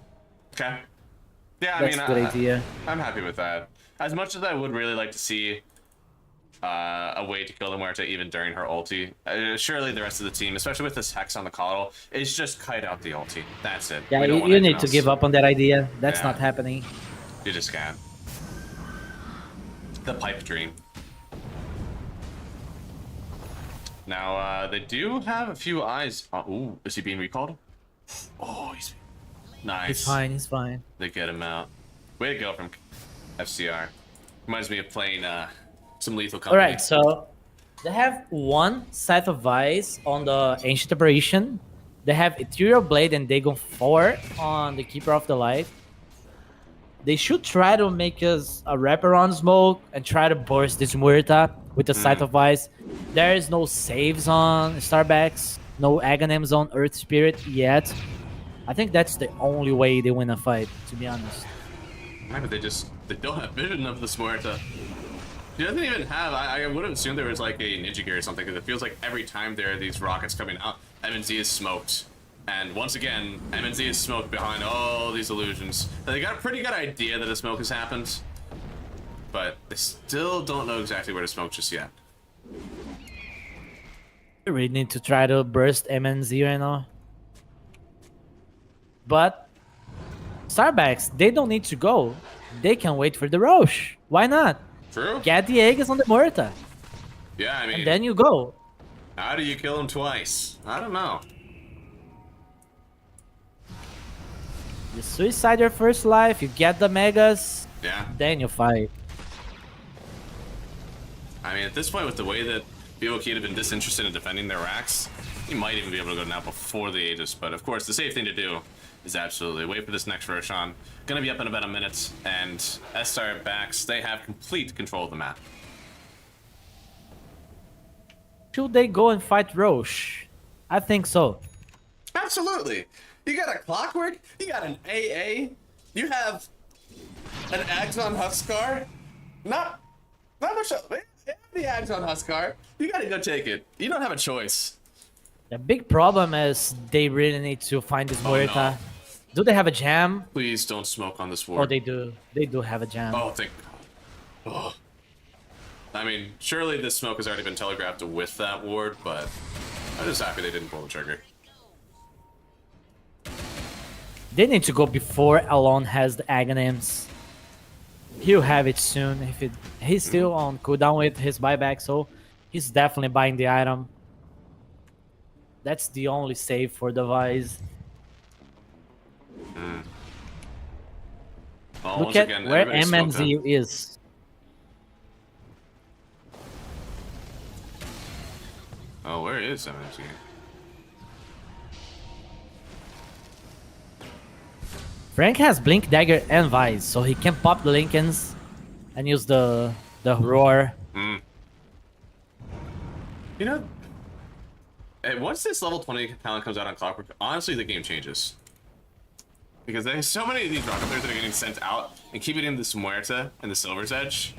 Speaker 1: Okay. Yeah,
Speaker 2: That's a good idea.
Speaker 1: I'm happy with that. As much as I would really like to see a way to kill the Muerta even during her ulti, surely the rest of the team, especially with this Hex on the coddle, is just kite out the ulti. That's it.
Speaker 2: Yeah,
Speaker 1: We don't want
Speaker 2: you
Speaker 1: anything
Speaker 2: need to
Speaker 1: else.
Speaker 2: give up on that idea. That's
Speaker 1: Yeah.
Speaker 2: not happening.
Speaker 1: You just can't. The pipe dream. Now, they do have a few eyes. Ooh, is he being recalled? Oh, he's nice.
Speaker 2: He's fine, he's fine.
Speaker 1: They get him out. Way to go from FCR. Reminds me of playing some Lethal Company.
Speaker 2: Alright, so they have one Scythe of Vice on the Ancient Apparition. They have Ethereal Blade and Dagon 4 on the Keeper of the Light. They should try to make us a wraparound smoke and try to burst this Muerta with the Scythe of Vice. There is no saves on Starbacks, no Aghanims on Earth Spirit yet. I think that's the only way they win a fight, to be honest.
Speaker 1: Yeah, but they don't have vision of the Muerta. He doesn't even have, I would have assumed there was like a ninja gear or something, because it feels like every time there are these rockets coming out, MNZ is smoked. And once again, MNZ is smoked behind all these illusions. They got a pretty good idea that a smoke has happened, but they still don't know exactly where to smoke just yet.
Speaker 2: We really need to try to burst MNZ right now. But Starbacks, they don't need to go. They can wait for the Roche. Why not?
Speaker 1: True.
Speaker 2: Get the Aegis on the Muerta.
Speaker 1: Yeah, I mean,
Speaker 2: And then you go.
Speaker 1: how do you kill him twice? I don't know.
Speaker 2: You suicide your first life, you get the Megas,
Speaker 1: Yeah.
Speaker 2: then you fight.
Speaker 1: I mean, at this point, with the way that Bivokid have been disinterested in defending their racks, he might even be able to go now before the Aegis. But of course, the safe thing to do is absolutely wait for this next Roshan. Gonna be up in about a minute, and S-Star backs, they have complete control of the map.
Speaker 2: Should they go and fight Roche? I think so.
Speaker 1: Absolutely. You got a Clockwork, you got an AA, you have an Axon Huskar. Not much. The Axon Huskar. You gotta go take it. You don't have a choice.
Speaker 2: The big problem is they really need to find this
Speaker 1: Oh,
Speaker 2: Muerta.
Speaker 1: no.
Speaker 2: Do they have a jam?
Speaker 1: Please don't smoke on this
Speaker 2: Oh,
Speaker 1: ward.
Speaker 2: they do. They do have a jam.
Speaker 1: Oh, thank God. Oh. I mean, surely this smoke has already been telegraphed with that ward, but I'm just happy they didn't pull the trigger.
Speaker 2: They need to go before Alon has the Aghanims. He'll have it soon. He's still on cooldown with his buyback, so he's definitely buying the item. That's the only save for the Vice.
Speaker 1: Oh,
Speaker 2: Look
Speaker 1: once
Speaker 2: at
Speaker 1: again,
Speaker 2: where
Speaker 1: everybody's smoked
Speaker 2: MNZ
Speaker 1: up.
Speaker 2: is.
Speaker 1: Oh, where is MNZ?
Speaker 2: Frank has Blink, Dagger, and Vice, so he can pop the Lincolns and use the Roar.
Speaker 1: You know, once this level 20 talent comes out on Clockwork, honestly, the game changes. Because there's so many of these rocket players that are getting sent out, and keeping in this Muerta and the Silver's Edge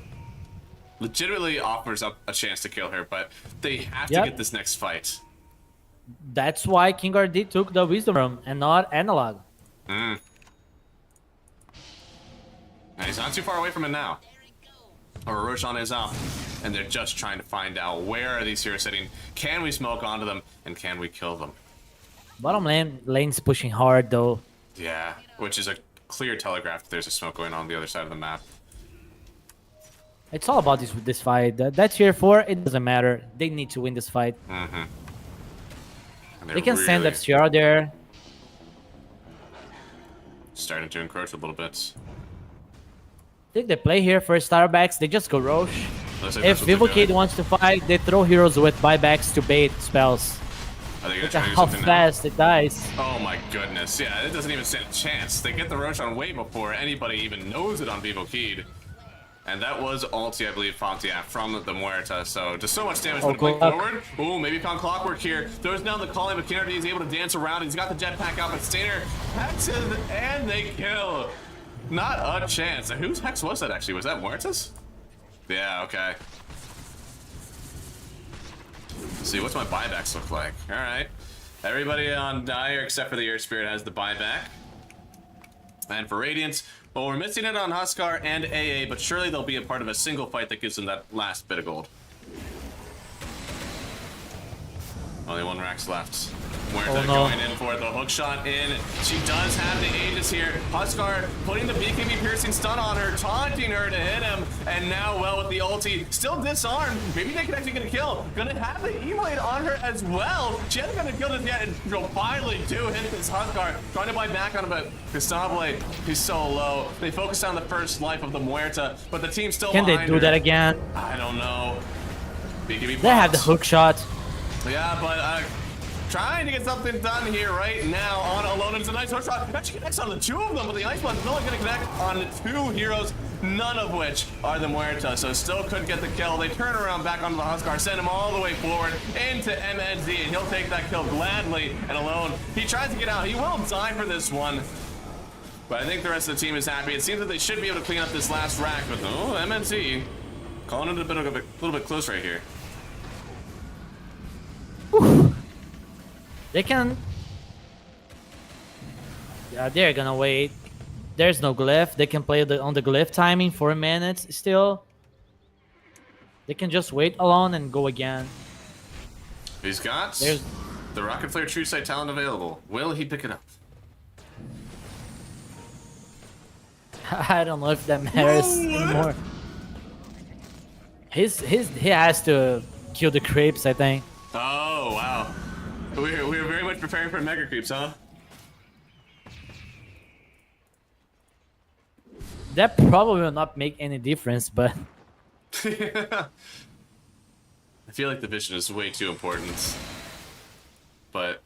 Speaker 1: legitimately offers up a chance to kill her, but they have to
Speaker 2: Yep.
Speaker 1: get this next fight.
Speaker 2: That's why King RD took the Wisdom Room and not Analog.
Speaker 1: And he's not too far away from it now. Or Roshan is up, and they're just trying to find out where are these heroes sitting, can we smoke onto them, and can we kill them?
Speaker 2: Bottom lane's pushing hard though.
Speaker 1: Yeah, which is a clear telegraph that there's a smoke going on the other side of the map.
Speaker 2: It's all about this fight. That's tier 4, it doesn't matter. They need to win this fight.
Speaker 1: And
Speaker 2: They can send
Speaker 1: really
Speaker 2: FCR there.
Speaker 1: starting to encroach a little bit.
Speaker 2: I think they play here for Starbacks, they just go Roche.
Speaker 1: Looks like
Speaker 2: If
Speaker 1: that's what they're
Speaker 2: Vivocade
Speaker 1: doing.
Speaker 2: wants to fight, they throw heroes with buybacks to bait spells.
Speaker 1: Are they gonna
Speaker 2: Look
Speaker 1: try
Speaker 2: at
Speaker 1: to do
Speaker 2: how
Speaker 1: something now?
Speaker 2: fast it dies.
Speaker 1: Oh my goodness, yeah, it doesn't even stand a chance. They get the Roshan way before anybody even knows it on Vivocade. And that was ulti, I believe, Fontia from the Muerta, so just so much damage
Speaker 2: Oh,
Speaker 1: when playing
Speaker 2: good luck.
Speaker 1: forward. Ooh, maybe found Clockwork here. Throws down the calling, but Kennedy is able to dance around. He's got the jetpack out, but Stainer hacks it, and they kill. Not a chance. Now, whose hex was that, actually? Was that Muerta's? Yeah, okay. Let's see, what's my buybacks look like? Alright. Everybody on Dire, except for the Air Spirit, has the buyback. And for Radiant, well, we're missing it on Huskar and AA, but surely they'll be a part of a single fight that gives them that last bit of gold. Only one Rax left. Muerta
Speaker 2: Oh, no.
Speaker 1: going in for the hook shot in. She does have the Aegis here. Huskar putting the BKB piercing stun on her, taunting her to hit him, and now, well, with the ulti, still disarmed. Maybe they can actually get a kill. Gonna have the E-Blade on her as well. She hasn't got a kill just yet, and she'll finally do hit this Huskar. Trying to buy back on him, but Cristabile, he's so low. They focus on the first life of the Muerta, but the team's still
Speaker 2: Can they
Speaker 1: behind
Speaker 2: do
Speaker 1: her.
Speaker 2: that again?
Speaker 1: I don't know. BKB
Speaker 2: They have the
Speaker 1: pops.
Speaker 2: hook shot.
Speaker 1: Yeah, but trying to get something done here right now on Alone. It's a nice hook shot. Actually connects on the two of them, but the Ice Blast is only going to connect on two heroes, none of which are the Muerta, so still could get the kill. They turn around back onto the Huskar, send him all the way forward into MNZ, and he'll take that kill gladly. And Alone, he tries to get out. He will die for this one. But I think the rest of the team is happy. It seems that they should be able to clean up this last rack, but oh, MNZ calling it a little bit close right here.
Speaker 2: They can... Yeah, they're gonna wait. There's no glyph. They can play on the glyph timing 4 minutes still. They can just wait alone and go again.
Speaker 1: He's got
Speaker 2: There's...
Speaker 1: the Rocket Flare True Sight talent available. Will he pick it up?
Speaker 2: I don't know if that matters anymore. He has to kill the creeps, I think.
Speaker 1: Oh, wow. We're very much preparing for megacreeps, huh?
Speaker 2: That probably will not make any difference, but
Speaker 1: I feel like the vision is way too important. But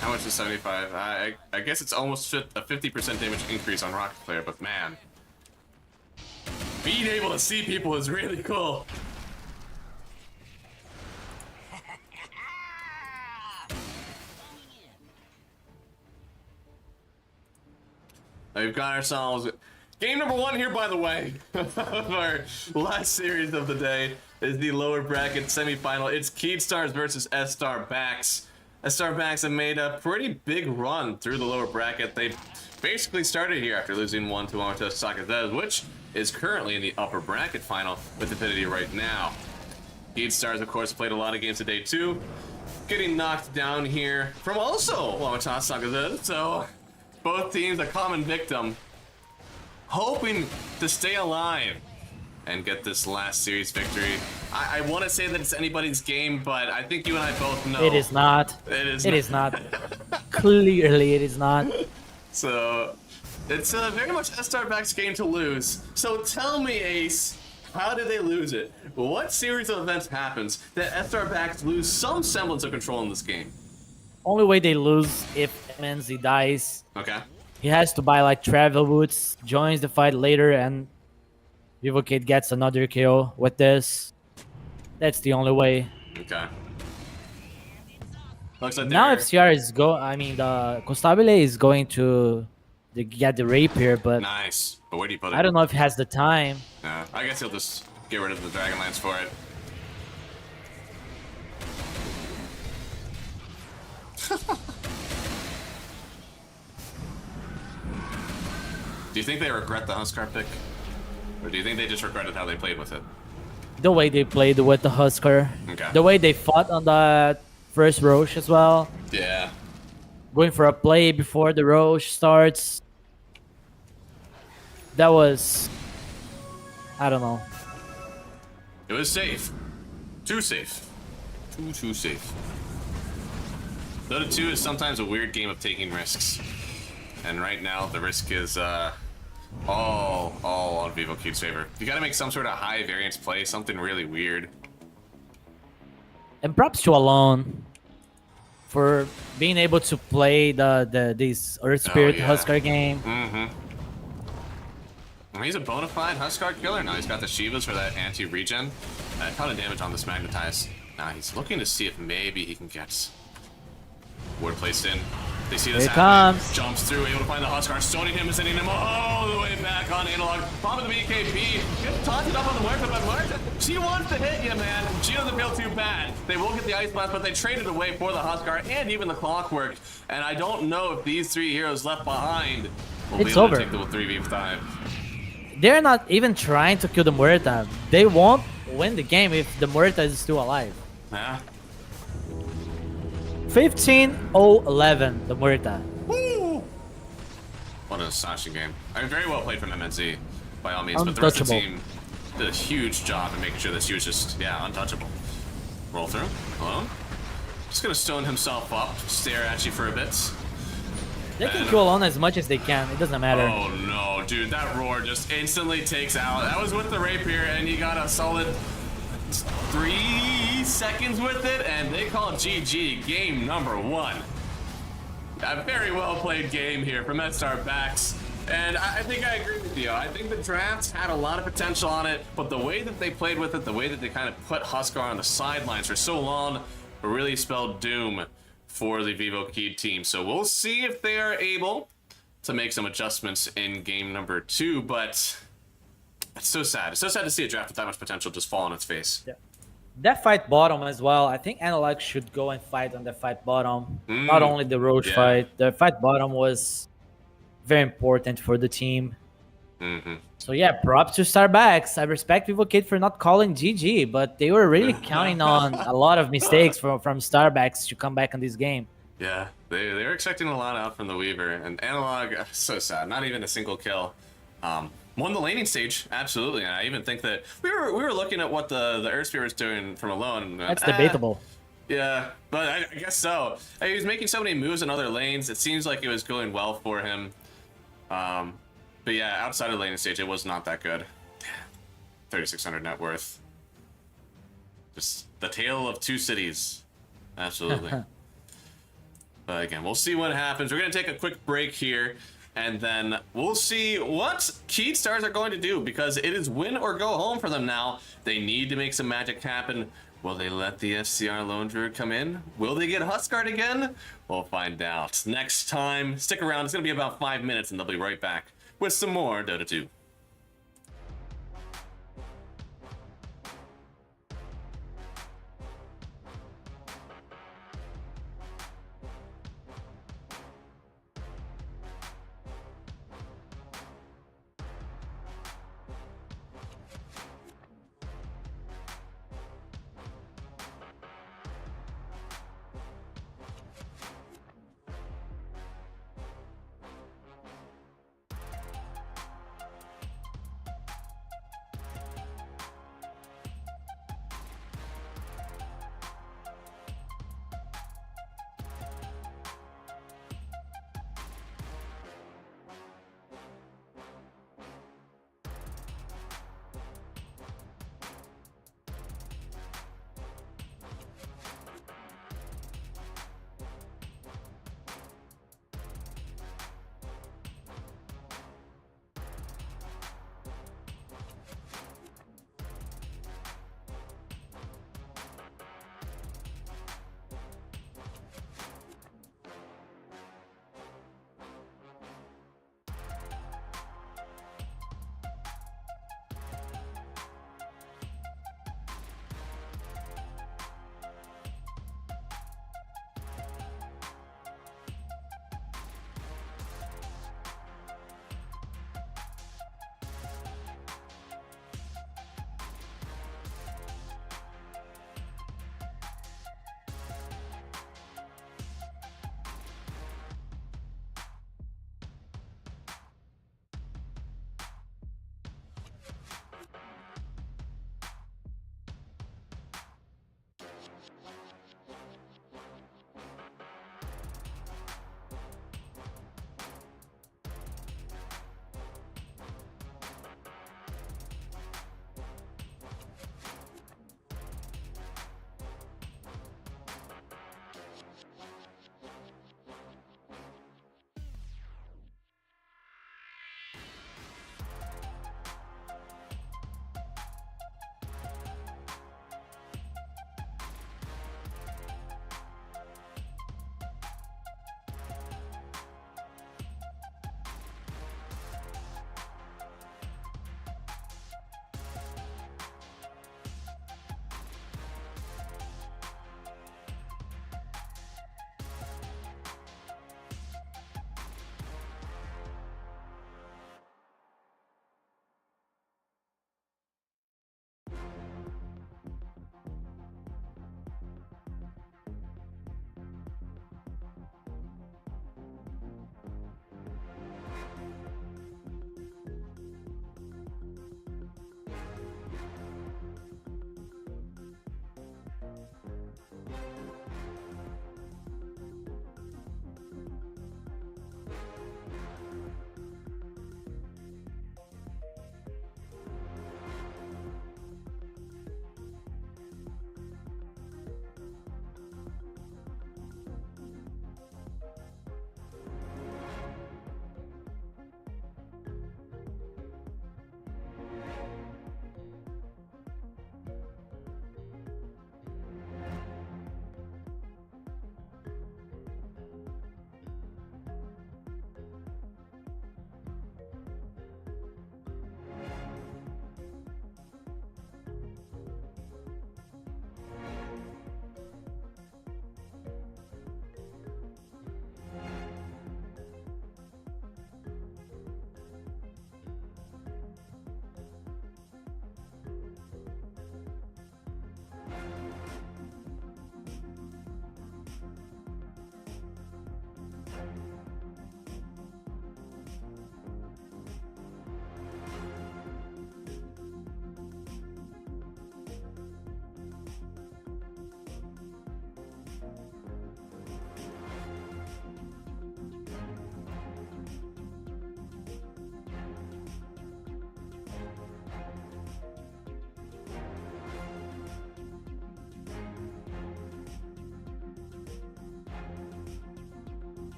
Speaker 1: how much is 75? I guess it's almost a 50% damage increase on Rocket Player, but man, being able to see people is really cool. We've got ourselves game number 1 here, by the way. Our last series of the day is the lower bracket semifinal. It's Keystars versus S-Star Backs. S-Star Backs have made a pretty big run through the lower bracket. They basically started here after losing 1 to Sakazes, which is currently in the upper bracket final with Infinity right now. Keystars, of course, played a lot of games today too, getting knocked down here from also Wamatas Sakazes, so both teams a common victim, hoping to stay alive and get this last series victory. I want to say that it's anybody's game, but I think you and I both know
Speaker 2: it is not.
Speaker 1: It is.
Speaker 2: It is not. Clearly, it is not.
Speaker 1: So it's very much S-Star Back's game to lose. So tell me, Ace, how did they lose it? What series of events happens that S-Star Backs lose some semblance of control in this game?
Speaker 2: Only way they lose if MNZ dies.
Speaker 1: Okay.
Speaker 2: He has to buy like travel boots, joins the fight later, and Vivocate gets another kill with this. That's the only way.
Speaker 1: Okay. Looks like
Speaker 2: Now
Speaker 1: they're...
Speaker 2: FCR is the Constabile is going to get the rapier, but
Speaker 1: Nice. But where do you put it?
Speaker 2: I don't know if he has the time.
Speaker 1: Yeah, I guess he'll just get rid of the Dragonlance for it. Do you think they regret the Huskar pick? Or do you think they just regretted how they played with it?
Speaker 2: The way they played with the Huskar.
Speaker 1: Okay.
Speaker 2: The way they fought on the first Roche as well.
Speaker 1: Yeah.
Speaker 2: Going for a play before the Roche starts. That was... I don't know.
Speaker 1: It was safe. Too safe. Too safe. Dota 2 is sometimes a weird game of taking risks. And right now, the risk is all on Vivocate's favor. You gotta make some sort of high variance play, something really weird.
Speaker 2: And props to Alone for being able to play this Earth Spirit Huskar game.
Speaker 1: Mm-hmm. He's a bona fide Huskar killer. Now he's got the Shivas for that anti-regen. A ton of damage on this Magnetize. Now he's looking to see if maybe he can get ward placed in. They see this
Speaker 2: Here it
Speaker 1: happening.
Speaker 2: comes.
Speaker 1: Jumps through, able to find the Huskar, stoning him and sending him all the way back on analog. Pop of the BKB. Gets taunted up on the Muerta, but Muerta, she wants to hit you, man. She doesn't feel too bad. They will get the Ice Blast, but they traded away for the Huskar and even the Clockwork. And I don't know if these 3 heroes left behind will be able to take the 3v5.
Speaker 2: They're not even trying to kill the Muerta. They won't win the game if the Muerta is still alive.
Speaker 1: Yeah.
Speaker 2: 15-0-11, the Muerta.
Speaker 1: Woo! What an astonishing game. I mean, very well played from MNZ, by all means, but the rest of the team did a huge job in making sure that she was just, untouchable. Roll through, alone. Just gonna stone himself up, stare at you for a bit.
Speaker 2: They can kill Alone as much as they can, it doesn't matter.
Speaker 1: Oh no, dude, that roar just instantly takes out. That was with the rapier, and you got a solid 3 seconds with it, and they call it GG, game number 1. A very well played game here from S-Star Backs, and I think I agree with you. I think the drafts had a lot of potential on it, but the way that they played with it, the way that they kind of put Huskar on the sidelines for so long, really spelled doom for the Vivocated team. So we'll see if they are able to make some adjustments in game number 2, but it's so sad. It's so sad to see a draft with that much potential just fall on its face.
Speaker 2: Yeah. That fight bottom as well. I think Analog should go and fight on the fight bottom. Not only the Roche fight. The fight bottom was very important for the team. So yeah, props to Starbacks. I respect Vivocate for not calling GG, but they were really counting on a lot of mistakes from Starbacks to come back in this game.
Speaker 1: Yeah, they were expecting a lot out from the Weaver, and Analog, so sad. Not even a single kill. Won the laning stage, absolutely. And I even think that we were looking at what the Earthsphere was doing from alone.
Speaker 2: That's debatable.
Speaker 1: Yeah, but I guess so. He was making so many moves in other lanes. It seems like it was going well for him. But yeah, outside of laning stage, it was not that good. 3,600 net worth. Just the tale of two cities. Absolutely. But again, we'll see what happens. We're going to take a quick break here, and then we'll see what Keyed Stars are going to do, because it is win or go home for them now. They need to make some magic happen. Will they let the FCR Lone Druid come in? Will they get Huskard again? We'll find out next time. Stick around. It's going to be about 5 minutes, and they'll be right back with some more Dota 2.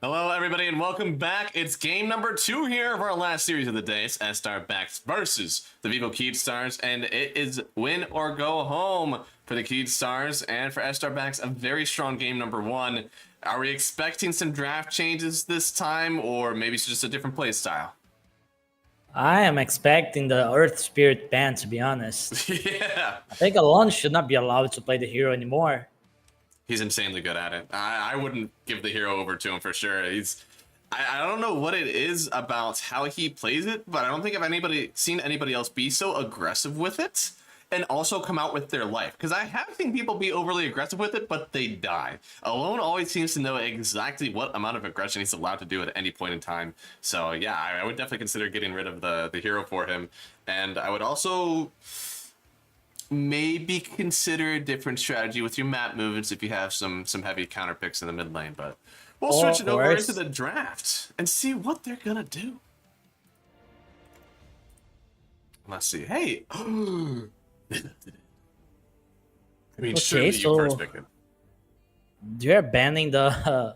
Speaker 1: Hello, everybody, and welcome back. It's game number 2 here of our last series of the day. It's S-Star Backs versus the Vivo Keed Stars, and it is win or go home for the Keed Stars, and for S-Star Backs, a very strong game number 1. Are we expecting some draft changes this time, or maybe it's just a different play style?
Speaker 2: I am expecting the Earth Spirit ban, to be honest.
Speaker 1: Yeah.
Speaker 2: I think Alon should not be allowed to play the hero anymore.
Speaker 1: He's insanely good at it. I wouldn't give the hero over to him for sure. I don't know what it is about how he plays it, but I don't think I've seen anybody else be so aggressive with it and also come out with their life. Because I have seen people be overly aggressive with it, but they die. Alone always seems to know exactly what amount of aggression he's allowed to do at any point in time. So yeah, I would definitely consider getting rid of the hero for him. And I would also maybe consider a different strategy with your map movements if you have some heavy counter picks in the mid lane, but we'll switch it over into the draft and see what they're gonna do. Let's see. Hey, I mean,
Speaker 2: Okay,
Speaker 1: surely you
Speaker 2: so
Speaker 1: first pick it.
Speaker 2: they're banning the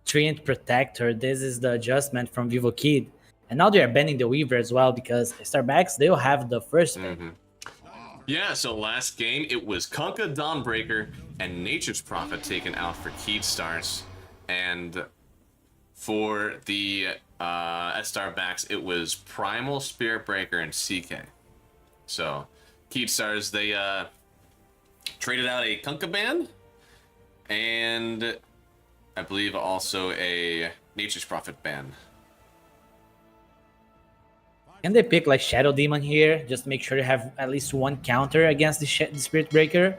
Speaker 2: Treant Protector. This is the adjustment from Vivo Kid. And now they're banning the Weaver as well because Starbacks, they'll have the first pick.
Speaker 1: Yeah, so last game, it was Kunkka, Dawnbreaker, and Nature's Prophet taken out for Keed Stars. And for the S-Star backs, it was Primal, Spirit Breaker, and CK. So, Keed Stars, they traded out a Kunkka band, and I believe also a Nature's Prophet band.
Speaker 2: Can they pick like Shadow Demon here? Just make sure you have at least one counter against the Spirit Breaker?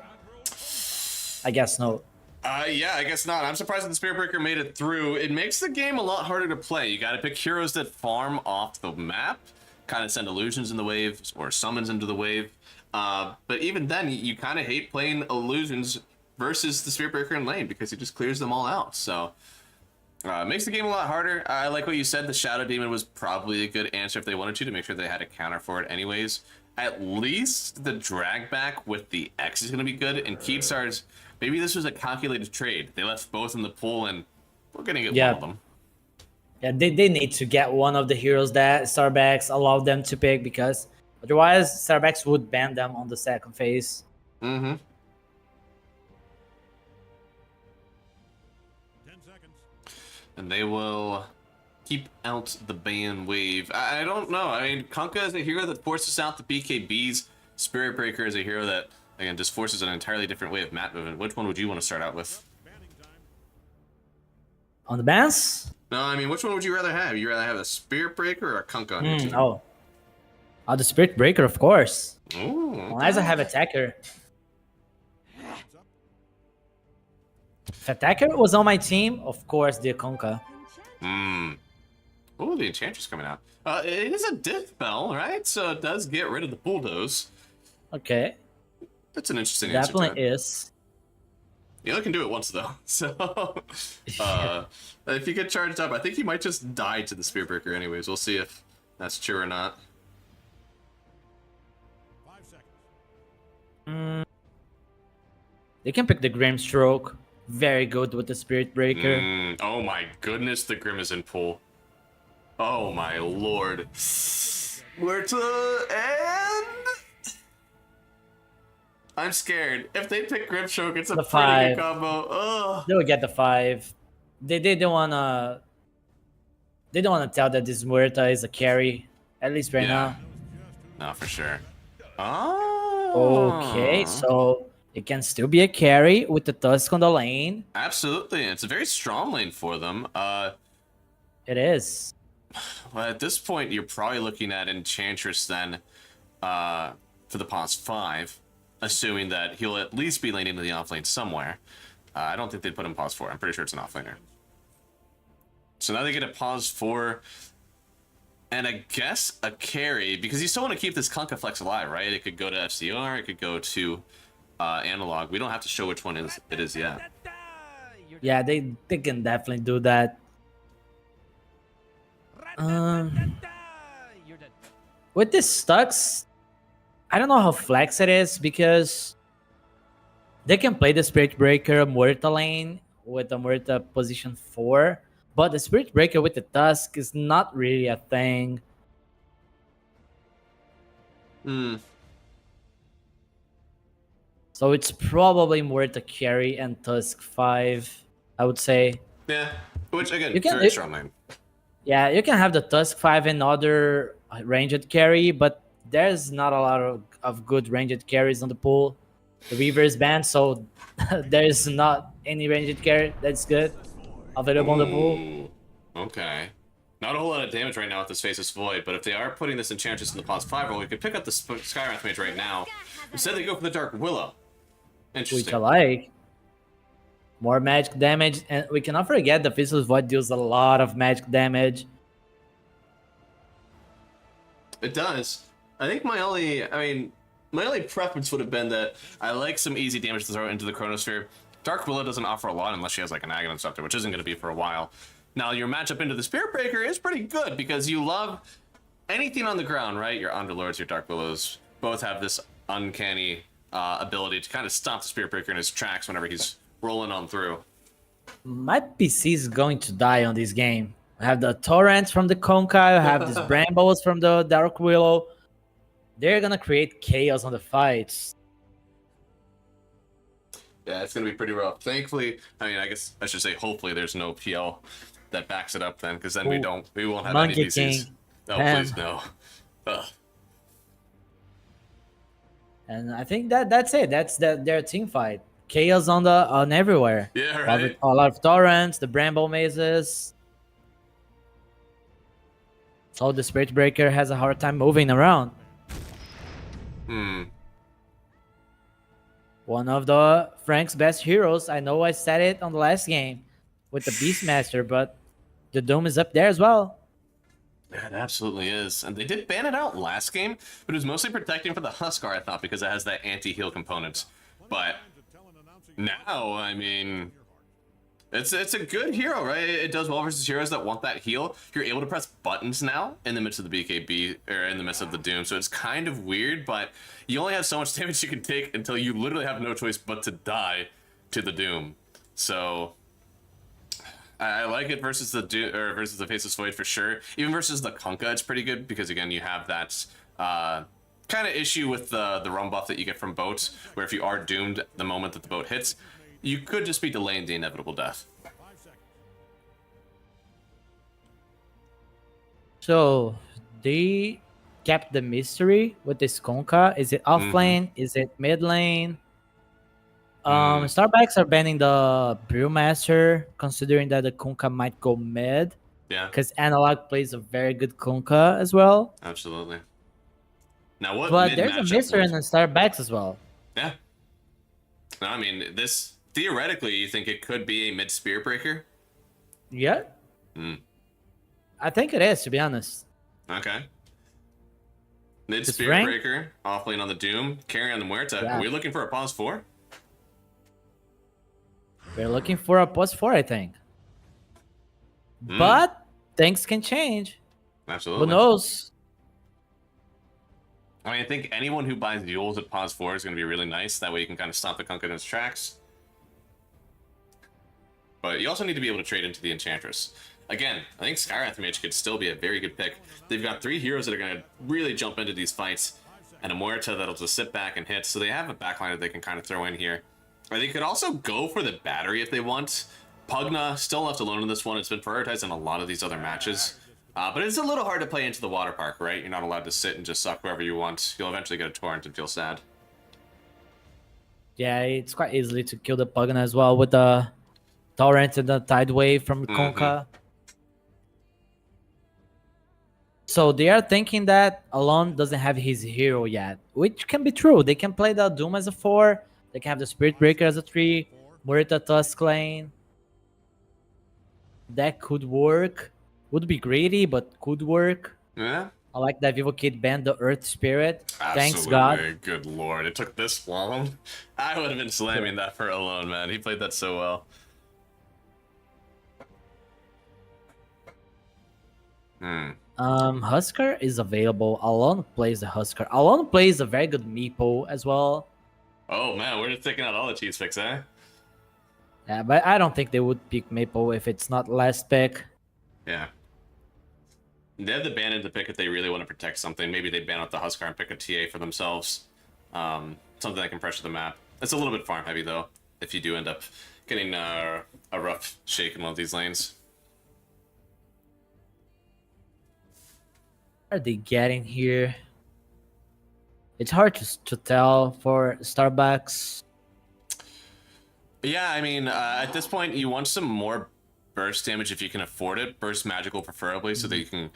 Speaker 2: I guess no.
Speaker 1: Yeah, I guess not. I'm surprised that the Spirit Breaker made it through. It makes the game a lot harder to play. You gotta pick heroes that farm off the map, kind of send illusions in the wave, or summons into the wave. But even then, you kind of hate playing illusions versus the Spirit Breaker in lane, because he just clears them all out, so... makes the game a lot harder. I like what you said. The Shadow Demon was probably a good answer if they wanted to make sure they had a counter for it anyways. At least the drag back with the X is going to be good. And Keed Stars, maybe this was a calculated trade. They left both in the pool, and we're going to get one of them.
Speaker 2: Yeah, they need to get one of the heroes that Starbacks allowed them to pick, because otherwise Starbacks would ban them on the second phase.
Speaker 1: Mm-hmm. And they will keep out the ban wave. I don't know. I mean, Kunkka is a hero that forces out the BKBs. Spirit Breaker is a hero that, again, just forces an entirely different way of map movement. Which one would you want to start out with?
Speaker 2: On the bans?
Speaker 1: No, I mean, which one would you rather have? You rather have a Spirit Breaker or a Kunkka on your team?
Speaker 2: Oh, the Spirit Breaker, of course.
Speaker 1: Ooh, okay.
Speaker 2: Unless I have Attacker. If Attacker was on my team, of course, the Kunkka.
Speaker 1: Oh, the Enchantress coming out. It is a Dispel, right? So it does get rid of the Bulldoze.
Speaker 2: Okay.
Speaker 1: That's an interesting answer.
Speaker 2: Definitely is.
Speaker 1: You only can do it once, though. So, if you get charged up, I think you might just die to the Spirit Breaker anyways. We'll see if that's true or not.
Speaker 3: 5 seconds.
Speaker 2: They can pick the Grimstroke. Very good with the Spirit Breaker.
Speaker 1: Oh my goodness, the Grim is in pool. Oh my lord. Where to end? I'm scared. If they pick Grimstroke, it's a
Speaker 2: The
Speaker 1: pretty
Speaker 2: 5.
Speaker 1: good combo. Ugh.
Speaker 2: They will get the 5. They don't wanna. They don't wanna tell that this Muerta is a carry, at least right now.
Speaker 1: No, for sure. Oh.
Speaker 2: Okay, so it can still be a carry with the Tusk on the lane.
Speaker 1: Absolutely, it's a very strong lane for them.
Speaker 2: It is.
Speaker 1: Well, at this point, you're probably looking at Enchantress then for the pause 5, assuming that he'll at least be laning to the offlane somewhere. I don't think they'd put him pause 4. I'm pretty sure it's an offlaner. So now they get a pause 4, and I guess a carry, because you still want to keep this Kunkka Flex alive, right? It could go to FCR, it could go to Analog. We don't have to show which one it is yet.
Speaker 2: Yeah, they can definitely do that. With this Stux, I don't know how flex it is, because they can play the Spirit Breaker Muerta lane with the Muerta position 4, But the Spirit Breaker with the Tusk is not really a thing.
Speaker 1: Hmm.
Speaker 2: So it's probably more to carry and Tusk 5, I would say.
Speaker 1: Yeah. Which again,
Speaker 2: You can-
Speaker 1: very strong lane.
Speaker 2: Yeah, you can have the Tusk 5 and other ranged carry, but there's not a lot of good ranged carries on the pool. The Weaver is banned, so there's not any ranged carry that's good available on the pool.
Speaker 1: Ooh, okay. Not a whole lot of damage right now with this Faceless Void, but if they are putting this Enchantress in the +5 roll, we could pick up the Skywrath Mage right now. Instead, they go for the Dark Willow.
Speaker 2: Which
Speaker 1: Interesting.
Speaker 2: I like. More magic damage, and we cannot forget the Faceless Void deals a lot of magic damage.
Speaker 1: It does. I think my only preference would have been that I like some easy damage to throw into the Chronosphere. Dark Willow doesn't offer a lot unless she has like an Aghanim Scepter, which isn't going to be for a while. Now, your matchup into the Spirit Breaker is pretty good because you love anything on the ground, right? Your Underlords, your Dark Willows, both have this uncanny ability to kind of stop the Spirit Breaker in his tracks whenever he's rolling on through.
Speaker 2: My PC is going to die on this game. I have the Torrents from the Conca, I have these Brambles from the Dark Willow. They're gonna create chaos on the fights.
Speaker 1: Yeah, it's going to be pretty rough. Thankfully, I guess I should say hopefully there's no PL that backs it up then, because then
Speaker 2: Ooh.
Speaker 1: we won't have
Speaker 2: Monkey
Speaker 1: any DCs.
Speaker 2: King.
Speaker 1: Oh,
Speaker 2: Damn.
Speaker 1: please no. Ugh.
Speaker 2: And I think that's it. That's their team fight. Chaos on everywhere.
Speaker 1: Yeah, right.
Speaker 2: A lot of Torrents, the Bramble Mazes. So the Spirit Breaker has a hard time moving around.
Speaker 1: Hmm.
Speaker 2: One of the Frank's best heroes. I know I said it on the last game with the Beastmaster, but the Doom is up there as well.
Speaker 1: Yeah, it absolutely is. And they did ban it out last game, but it was mostly protecting for the Huskar, I thought, because it has that anti-heal component. But now, I mean, it's a good hero, right? It does well versus heroes that want that heal. You're able to press buttons now in the midst of the BKB, or in the midst of the Doom, so it's kind of weird, but you only have so much damage you can take until you literally have no choice but to die to the Doom. So I like it versus the versus the Faceless Void for sure. Even versus the Kunkka, it's pretty good because again you have that kind of issue with the run buff that you get from boats, where if you are doomed the moment that the boat hits, you could just be delaying the inevitable death.
Speaker 2: So they kept the mystery with this Conca. Is it off lane? Is it mid lane? Starbacks are banning the Brewmaster, considering that the Conca might go mid.
Speaker 1: Yeah,
Speaker 2: Because Analog plays a very good Conca as well.
Speaker 1: absolutely. Now what?
Speaker 2: But
Speaker 1: mid
Speaker 2: there's a
Speaker 1: matchup
Speaker 2: mystery in
Speaker 1: would-
Speaker 2: the Starbacks as well.
Speaker 1: Yeah. No, I mean this theoretically, you think it could be a mid Spear Breaker?
Speaker 2: Yeah.
Speaker 1: Hmm.
Speaker 2: I think it is, to be honest.
Speaker 1: Okay. Mid
Speaker 2: Just
Speaker 1: Spear
Speaker 2: rank?
Speaker 1: Breaker, off lane on the Doom, carry on the Muerta.
Speaker 2: Yeah.
Speaker 1: Are we looking for a pause 4?
Speaker 2: We're looking for a +4, I think. But things can change.
Speaker 1: Absolutely.
Speaker 2: Who knows?
Speaker 1: I mean, I think anyone who buys Duels at pause 4 is going to be really nice. That way you can kind of stop the Kunkka in its tracks. But you also need to be able to trade into the Enchantress. Again, I think Skywrath Mage could still be a very good pick. They've got 3 heroes that are going to really jump into these fights, and a Muerta that'll just sit back and hit, so they have a backline that they can kind of throw in here. Or they could also go for the battery if they want. Pugna still left alone in this one. It's been prioritized in a lot of these other matches. But it's a little hard to play into the water park, right? You're not allowed to sit and just suck whoever you want. You'll eventually get a torrent and feel sad.
Speaker 2: Yeah, it's quite easily to kill the Pugna as well with the Torrent and the Tide Wave from Conca. So they are thinking that Alon doesn't have his hero yet, which can be true. They can play the Doom as a 4. They can have the Spirit Breaker as a 3. Muerta Tusk lane. That could work. Would be greedy, but could work.
Speaker 1: Yeah.
Speaker 2: I like that Vivo Kid banned the Earth Spirit.
Speaker 1: Absolutely.
Speaker 2: Thanks God.
Speaker 1: Good lord, it took this long. I would have been slamming that for Alone, man. He played that so well.
Speaker 2: Huskar is available. Alon plays the Huskar. Alon plays a very good Meepo as well.
Speaker 1: Oh man, we're just taking out all the cheese picks, eh?
Speaker 2: Yeah, but I don't think they would pick Maple if it's not last pick.
Speaker 1: Yeah. They have the ban in the pick if they really want to protect something. Maybe they ban out the Huskar and pick a TA for themselves. Something that can pressure the map. It's a little bit farm heavy though, if you do end up getting a rough shake in one of these lanes.
Speaker 2: What are they getting here? It's hard to tell for Starbucks.
Speaker 1: Yeah, I mean, at this point, you want some more burst damage if you can afford it. Burst magical, preferably, so that you can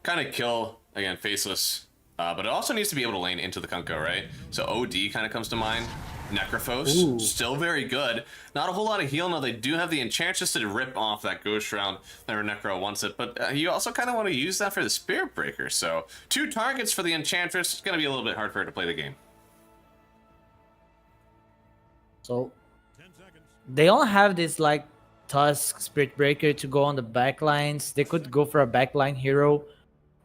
Speaker 1: kind of kill, again, Faceless. But it also needs to be able to lane into the Kunko, right? So OD kind of comes to mind. Necrophos,
Speaker 2: Ooh.
Speaker 1: still very good. Not a whole lot of heal. Now, they do have the Enchantress to rip off that Ghost Round whenever Necro wants it. But you also kind of want to use that for the Spirit Breaker. So 2 targets for the Enchantress. It's going to be a little bit hard for her to play the game.
Speaker 2: So
Speaker 3: 10 seconds.
Speaker 2: they don't have this like Tusk Spirit Breaker to go on the backlines. They could go for a backline hero.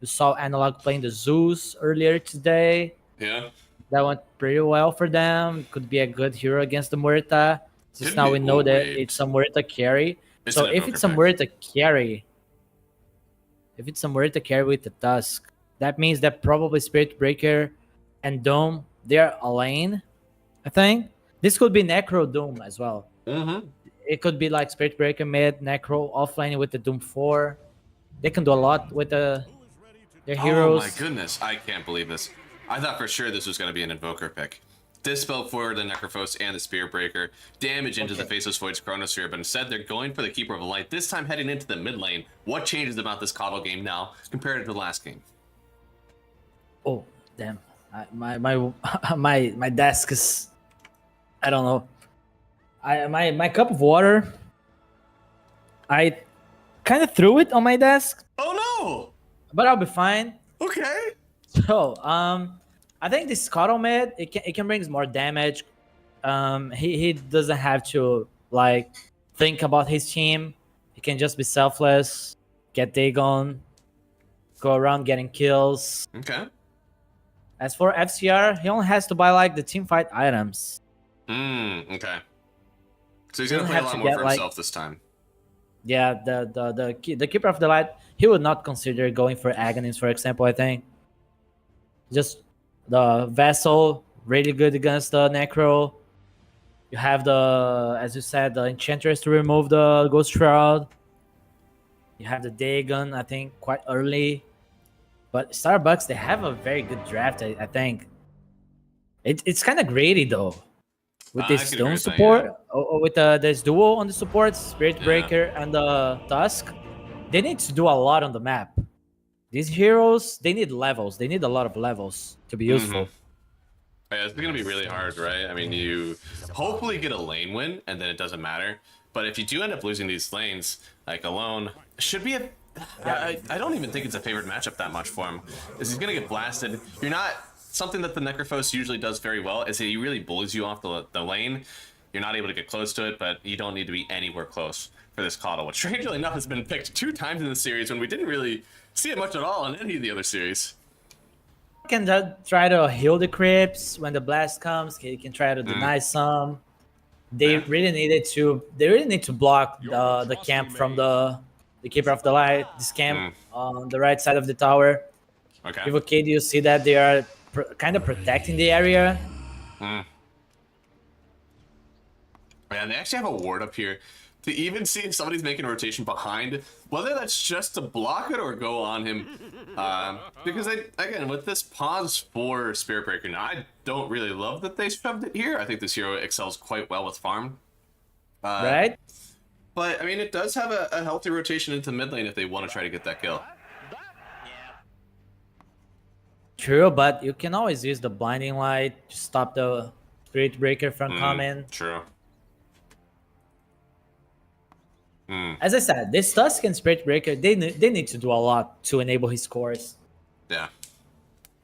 Speaker 2: We saw Analog playing the Zeus earlier today.
Speaker 1: Yeah.
Speaker 2: That went pretty well for them. Could be a good hero against the Muerta. Since
Speaker 1: Could
Speaker 2: now
Speaker 1: be.
Speaker 2: we know
Speaker 1: Ooh,
Speaker 2: that
Speaker 1: wait.
Speaker 2: it's a Muerta carry.
Speaker 1: It's
Speaker 2: So
Speaker 1: an
Speaker 2: if
Speaker 1: Invoker
Speaker 2: it's a
Speaker 1: pick.
Speaker 2: Muerta carry, with the Tusk, that means that probably Spirit Breaker and Dome, they're a lane, I think. This could be Necro Doom as well.
Speaker 1: Mm-hmm.
Speaker 2: It could be like Spirit Breaker mid, Necro offlane with the Doom 4. They can do a lot with their heroes.
Speaker 1: Oh my goodness, I can't believe this. I thought for sure this was going to be an Invoker pick. Dispel for the Necrophos and the Spirit Breaker. Damage into the Faceless Void's Chronosphere, but instead they're going for the Keeper of the Light, this time heading into the mid lane. What changes about this Coddle game now compared to the last game?
Speaker 2: Oh, damn. My desk is, I don't know. My cup of water, I kind of threw it on my desk,
Speaker 1: Oh
Speaker 2: but I'll be fine.
Speaker 1: no! Okay.
Speaker 2: So, I think this Scuttle mid, it can bring more damage. He doesn't have to like think about his team. He can just be selfless, get Dagon, go around getting kills.
Speaker 1: Okay.
Speaker 2: As for FCR, he only has to buy like the team fight items.
Speaker 1: Okay. So he's going to
Speaker 2: Doesn't
Speaker 1: play a
Speaker 2: have
Speaker 1: lot
Speaker 2: to
Speaker 1: more
Speaker 2: get,
Speaker 1: for
Speaker 2: like-
Speaker 1: himself this time.
Speaker 2: Yeah, the Keeper of the Light, he would not consider going for Agonies, for example, I think. Just the Vessel, really good against the Necro. You have the, as you said, the Enchantress to remove the Ghost Shroud. You have the Dagon, I think, quite early. But Starbucks, they have a very good draft, I think. It's kind of greedy, though. With
Speaker 1: I
Speaker 2: this
Speaker 1: could agree
Speaker 2: Stone
Speaker 1: with that,
Speaker 2: support, or with this duo on the support, Spirit
Speaker 1: Yeah.
Speaker 2: Breaker and the Tusk, they need to do a lot on the map. These heroes, they need levels. They need a lot of levels to be useful.
Speaker 1: Yeah, it's going to be really hard, right? I mean, you hopefully get a lane win, and then it doesn't matter. But if you do end up losing these lanes, like alone, should be a... I don't even think it's a favorite matchup that much for him. Is he's going to get blasted. You're not... Something that the Necrophos usually does very well is that he really bullies you off the lane. You're not able to get close to it, but you don't need to be anywhere close for this Coddle, which strangely enough has been picked 2 times in the series when we didn't really see it much at all in any of the other series.
Speaker 2: Can try to heal the creeps when the blast comes. He can try to deny some. They really needed to. They really need to block the camp from the Keeper of the Light. This camp on the right side of the tower.
Speaker 1: Okay.
Speaker 2: If okay, do you see that they are kind of protecting the area?
Speaker 1: Yeah, they actually have a ward up here to even see if somebody's making a rotation behind, whether that's just to block it or go on him. Because again, with this pause for Spirit Breaker, now I don't really love that they shoved it here. I think this hero excels quite well with farm.
Speaker 2: Right?
Speaker 1: But I mean, it does have a healthy rotation into mid lane if they want to try to get that kill.
Speaker 2: True, but you can always use the blinding light to stop the Spirit Breaker from coming.
Speaker 1: True.
Speaker 2: As I said, this Tusk and Spirit Breaker, they need to do a lot to enable his cores.
Speaker 1: Yeah.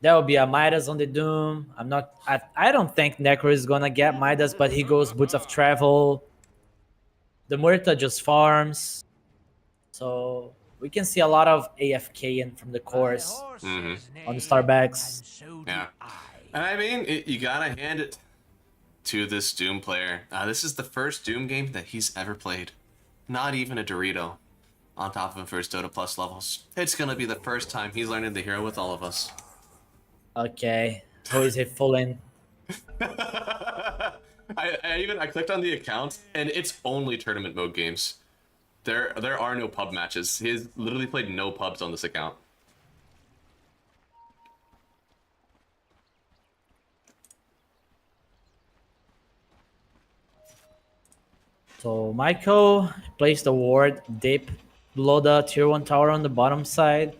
Speaker 2: There will be a Midas on the Doom. I don't think Necro is gonna get Midas, but he goes Boots of Travel. The Muerta just farms. So we can see a lot of AFK in from the cores on the Starbacks.
Speaker 1: Yeah. And I mean, you gotta hand it to this Doom player. This is the first Doom game that he's ever played. Not even a Dorito on top of him for his Dota Plus levels. It's gonna be the first time he's learning the hero with all of us.
Speaker 2: Okay. Who is he fooling?
Speaker 1: I clicked on the account and it's only tournament mode games. There are no pub matches. He has literally played no pubs on this account.
Speaker 2: So Michael placed the ward deep below the tier 1 tower on the bottom side.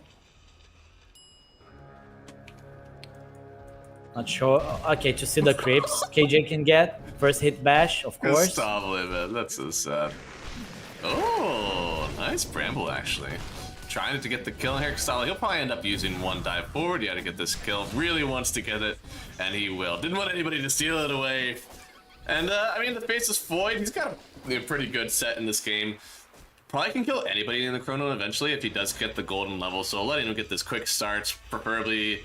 Speaker 2: Not sure. Okay, to see the creeps KJ can get. First hit bash, of course.
Speaker 1: Stop it, man. That's so sad. Oh, nice Bramble, actually. Trying to get the kill here. Kuala, he'll probably end up using one dive forward. Yeah, to get this kill. Really wants to get it, and he will. Didn't want anybody to steal it away. And, I mean, the Faceless Void, he's got a pretty good set in this game. Probably can kill anybody in the Chrono eventually if he does get the golden level. So letting him get this quick starts, preferably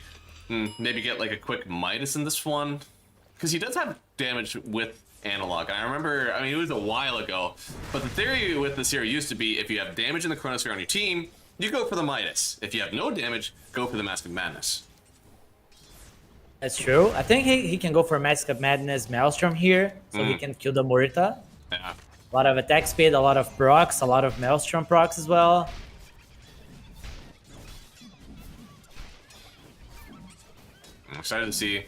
Speaker 1: maybe get like a quick Midas in this one. Because he does have damage with analog. And I remember, I mean, it was a while ago, but the theory with this hero used to be if you have damage in the Chronosphere on your team, you go for the Midas. If you have no damage, go for the Mask of Madness.
Speaker 2: That's true. I think he can go for Mask of Madness Maelstrom here, so he can kill the Morita.
Speaker 1: Yeah.
Speaker 2: A lot of attack speed, a lot of procs, a lot of Maelstrom procs as well.
Speaker 1: I'm excited to see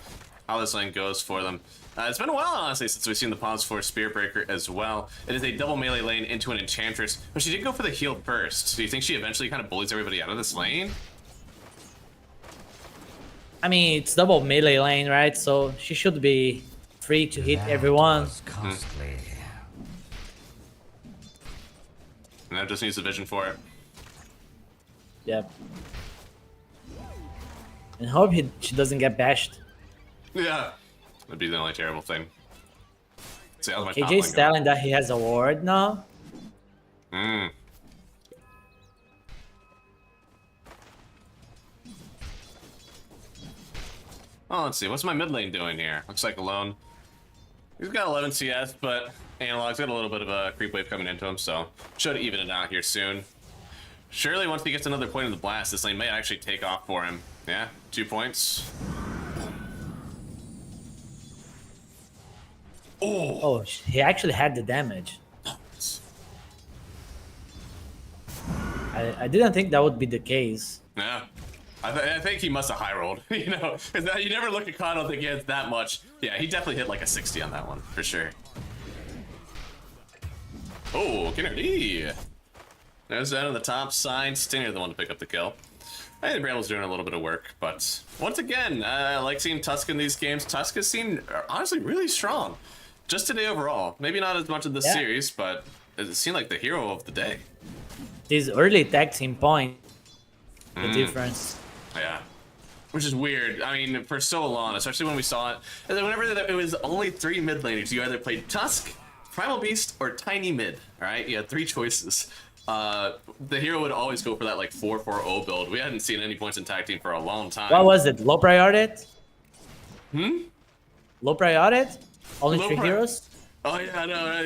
Speaker 1: how this lane goes for them. It's been a while, honestly, since we've seen the pause for Spirit Breaker as well. It is a double melee lane into an Enchantress, but she did go for the heal first. Do you think she eventually kind of bullies everybody out of this lane?
Speaker 2: I mean, it's double melee lane, right? So she should be free to hit everyone.
Speaker 4: Costly.
Speaker 1: And that just needs the vision for it.
Speaker 2: Yep. And hope she doesn't get bashed.
Speaker 1: Yeah. That'd be the only terrible thing. See, that was my top
Speaker 2: KJ's
Speaker 1: lane
Speaker 2: telling that he has a ward now.
Speaker 1: going. Oh, let's see. What's my mid lane doing here? Looks like alone. He's got 11 CS, but Analog's got a little bit of a creep wave coming into him, so should even it out here soon. Surely once he gets another point in the blast, this lane may actually take off for him. Yeah, 2 points.
Speaker 2: Oh, he actually had the damage. I didn't think that would be the case.
Speaker 1: Yeah. I think he must have high rolled, you know, because you never look at Kyle and think he has that much. Yeah, he definitely hit like a 60 on that one, for sure. Oh, Kennedy. There's that on the top side. Stinger the one to pick up the kill. I think Bramble's doing a little bit of work, but once again, I like seeing Tusk in these games. Tusk has seemed, honestly, really strong. Just today overall. Maybe not as much of this series, but it seemed like the hero of the day.
Speaker 2: These early tag team point, the difference.
Speaker 1: Yeah. Which is weird. I mean, for so long, especially when we saw it, and then whenever it was only 3 mid laners, you either played Tusk, Primal Beast, or Tiny Mid, alright? You had 3 choices. The hero would always go for that like 4-4-0 build. We hadn't seen any points in tag team for a long time.
Speaker 2: What was it? Low priority?
Speaker 1: Hmm?
Speaker 2: Low priority? Only
Speaker 1: Low
Speaker 2: 3
Speaker 1: pri-
Speaker 2: heroes?
Speaker 1: Oh yeah, no,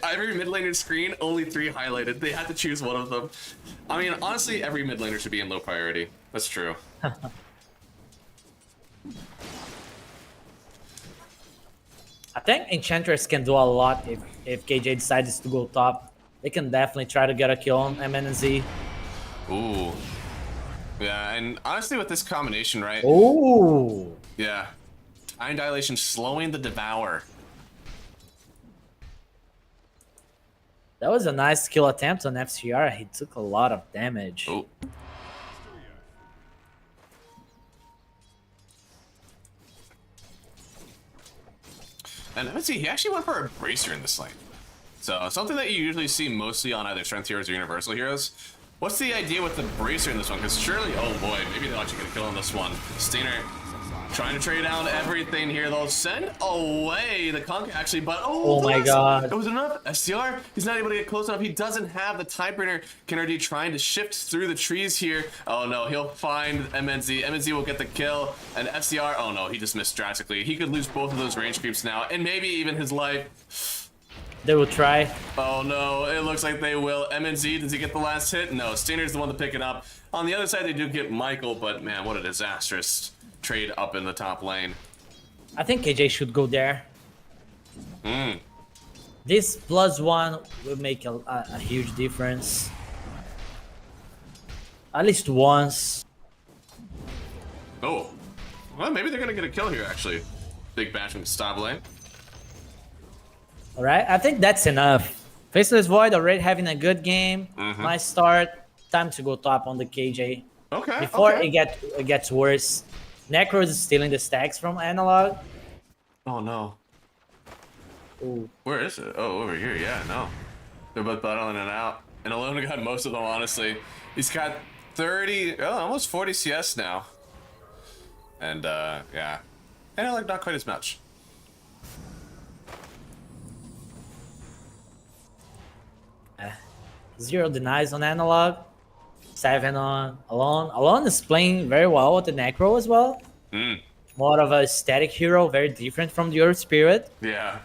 Speaker 1: every mid laner screen, only 3 highlighted. They had to choose one of them. I mean, honestly, every mid laner should be in low priority. That's true.
Speaker 2: I think Enchantress can do a lot if KJ decides to go top. They can definitely try to get a kill on MNZ.
Speaker 1: Ooh. Yeah, and honestly with this combination, right?
Speaker 2: Ooh.
Speaker 1: Yeah. Time dilation slowing the devour.
Speaker 2: That was a nice kill attempt on FCR. He took a lot of damage.
Speaker 1: Oh. And let's see, he actually went for a bracer in this lane. So something that you usually see mostly on either strength heroes or universal heroes. What's the idea with the bracer in this one? Because surely, oh boy, maybe they'll actually get a kill on this one. Stainer Trying to trade down everything here. They'll send away the Kunk actually, but
Speaker 2: Oh my god.
Speaker 1: it was enough. SDR, he's not able to get close enough. He doesn't have the Tidebringer. Kennedy trying to shift through the trees here. Oh no, he'll find MNZ. MNZ will get the kill, and FCR, oh no, he just missed drastically. He could lose both of those range creeps now, and maybe even his life.
Speaker 2: They will try.
Speaker 1: Oh no, it looks like they will. MNZ, does he get the last hit? No, Stainer's the one to pick it up. On the other side, they do get Michael, but man, what a disastrous trade up in the top lane.
Speaker 2: I think KJ should go there. This +1 will make a huge difference. At least once.
Speaker 1: Oh, well, maybe they're gonna get a kill here, actually. Big bash from top lane.
Speaker 2: Alright, I think that's enough. Faceless Void already having a good game. Nice start. Time to go top on the KJ.
Speaker 1: Okay,
Speaker 2: Before
Speaker 1: okay.
Speaker 2: it gets worse. Necros is stealing the stacks from Analog.
Speaker 1: Oh no.
Speaker 2: Ooh.
Speaker 1: Where is it? Oh, over here, yeah, no. They're both battling it out. And Alone got most of them, honestly. He's got 30, almost 40 CS now. And, yeah. And like not quite as much.
Speaker 2: Zero denies on Analog. 7 on Alone. Alone is playing very well with the Necro as well. More of a static hero, very different from the Earth Spirit.
Speaker 1: Yeah.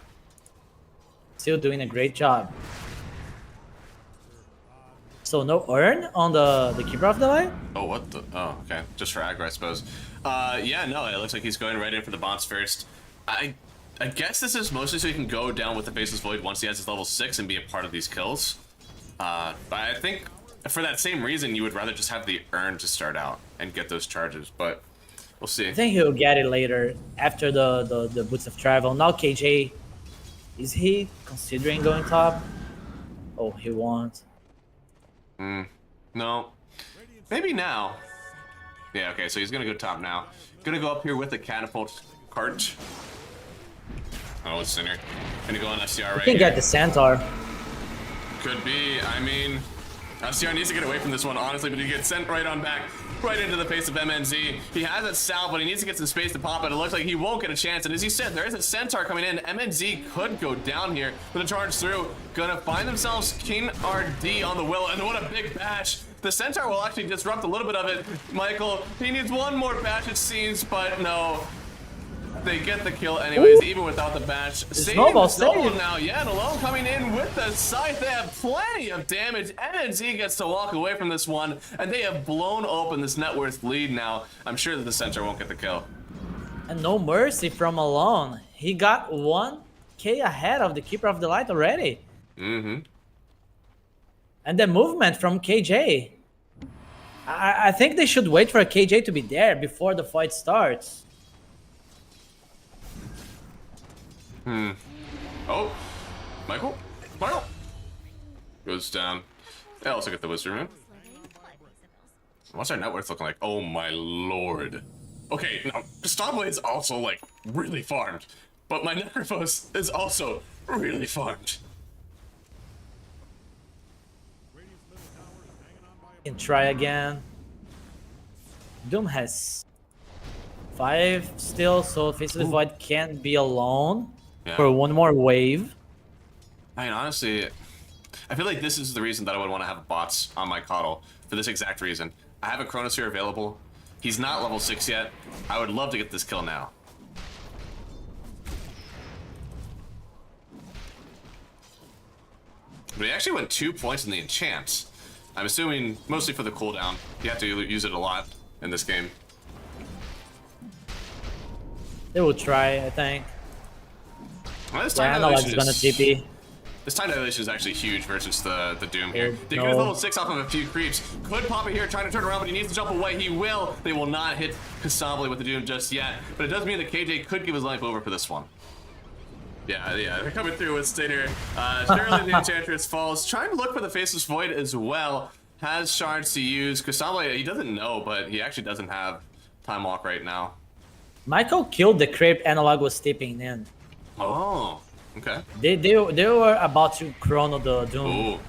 Speaker 2: Still doing a great job. So no Earn on the Keeper of the Light?
Speaker 1: Oh, what the? Oh, okay. Just for aggro, I suppose. Yeah, no, it looks like he's going right in for the bots first. I guess this is mostly so he can go down with the Faceless Void once he has his level 6 and be a part of these kills. But I think for that same reason, you would rather just have the Earn to start out and get those charges, but we'll see.
Speaker 2: I think he'll get it later after the Boots of Travel. Now KJ, is he considering going top? Oh, he won't.
Speaker 1: No. Maybe now. Yeah, okay, so he's gonna go top now. Gonna go up here with the catapult cart. Oh, it's Sinner. Gonna go on FCR right
Speaker 2: He
Speaker 1: here.
Speaker 2: can get the Centaur.
Speaker 1: Could be. I mean, FCR needs to get away from this one, honestly, but he gets sent right on back, right into the face of MNZ. He has it south, but he needs to get some space to pop it. It looks like he won't get a chance. And as you said, there is a Centaur coming in. MNZ could go down here with a charge through. Gonna find themselves King RD on the Will, and what a big bash. The Centaur will actually disrupt a little bit of it. Michael, he needs one more bash, it seems, but no. They get the kill anyways, even without the bash.
Speaker 2: Snowball
Speaker 1: Snowball
Speaker 2: save.
Speaker 1: now, yeah, and Alone coming in with the scythe. They have plenty of damage. MNZ gets to walk away from this one, and they have blown open this net worth lead now. I'm sure that the Centaur won't get the kill.
Speaker 2: And no mercy from Alone. He got 1k ahead of the Keeper of the Light already. And the movement from KJ. I think they should wait for KJ to be there before the fight starts.
Speaker 1: Oh, Michael? Goes down. They also get the Wizard Rune. What's our net worth looking like? Oh my lord. Okay, now, Gustavo is also, like, really farmed. But my Necrophos is also really farmed.
Speaker 2: Can try again. Doom has 5 still, so Faceless Void can't be alone for one more wave.
Speaker 1: I mean, honestly, I feel like this is the reason that I would want to have bots on my Coddle, for this exact reason. I have a Chronosphere available. He's not level 6 yet. I would love to get this kill now. But he actually went 2 points in the enchant. I'm assuming mostly for the cooldown. You have to use it a lot in this game.
Speaker 2: They will try, I think.
Speaker 1: Well, this
Speaker 2: Yeah,
Speaker 1: time
Speaker 2: Analog is
Speaker 1: dilation
Speaker 2: gonna TP.
Speaker 1: This time dilation is actually huge versus the Doom here.
Speaker 2: Here,
Speaker 1: They get his
Speaker 2: no.
Speaker 1: level 6 off of a few creeps. Could pop it here, trying to turn around, but he needs to jump away. He will. They will not hit Kasabli with the Doom just yet. But it does mean that KJ could give his life over for this one. Yeah, they're coming through with Stater. Shirley the Enchantress falls. Trying to look for the Faceless Void as well. Has shards to use. Kasabli, he doesn't know, but he actually doesn't have Time Walk right now.
Speaker 2: Michael killed the creep Analog was stepping in.
Speaker 1: Oh, okay.
Speaker 2: They were about to chrono the Doom.
Speaker 1: Ooh.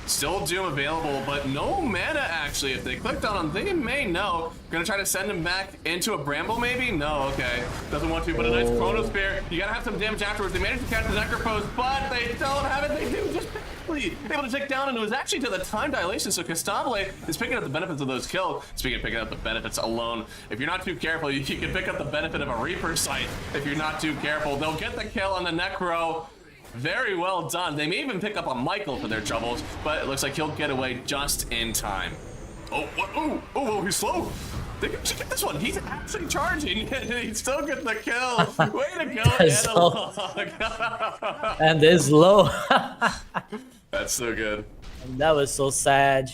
Speaker 1: Still Doom available, but no mana actually. If they clicked on him, they may know. Gonna try to send him back into a Bramble maybe? No, okay. Doesn't want to, but a nice Chronosphere. You gotta have some damage afterwards. They managed to catch the Necropose, but they don't have it. They do just barely able to take down, and it was actually to the time dilation, so Costable is picking up the benefits of those kills. Speaking of picking up the benefits alone, if you're not too careful, you can pick up the benefit of a Reaper sight if you're not too careful. They'll get the kill on the Necro. Very well done. They may even pick up on Michael for their troubles, but it looks like he'll get away just in time. Oh, what? Oh, he's slow. They can get this one. He's actually charging. He's still getting the kill. Way to go, Analog.
Speaker 2: And it's low.
Speaker 1: That's so good.
Speaker 2: That was so sad.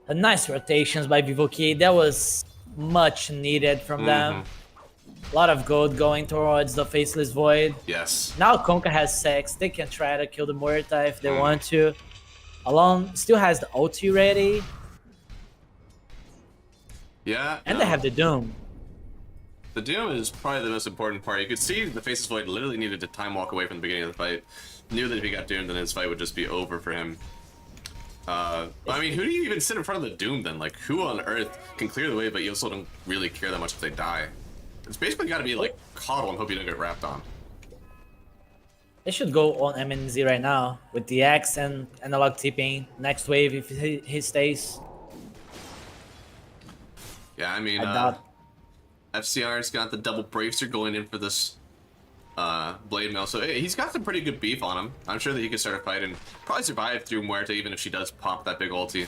Speaker 2: A nice rotations by Vivokid. That was much needed from them. A lot of gold going towards the Faceless Void.
Speaker 1: Yes.
Speaker 2: Now Conca has 6. They can try to kill the Muerta if they want to. Alone still has the ulti ready.
Speaker 1: Yeah.
Speaker 2: And they have the Doom.
Speaker 1: The Doom is probably the most important part. You could see the Faceless Void literally needed to time walk away from the beginning of the fight. Knew that if he got doomed, then his fight would just be over for him. I mean, who do you even sit in front of the Doom then? Like, who on earth can clear the way, but you also don't really care that much if they die? It's basically got to be like Coddle and hope you don't get wrapped on.
Speaker 2: They should go on MNZ right now with the X and Analog tipping. Next wave if he stays.
Speaker 1: Yeah, I mean,
Speaker 2: I doubt.
Speaker 1: FCR's got the double bracer going in for this Blade Mail, so he's got some pretty good beef on him. I'm sure that he could start a fight and probably survive through Muerta even if she does pop that big ulti.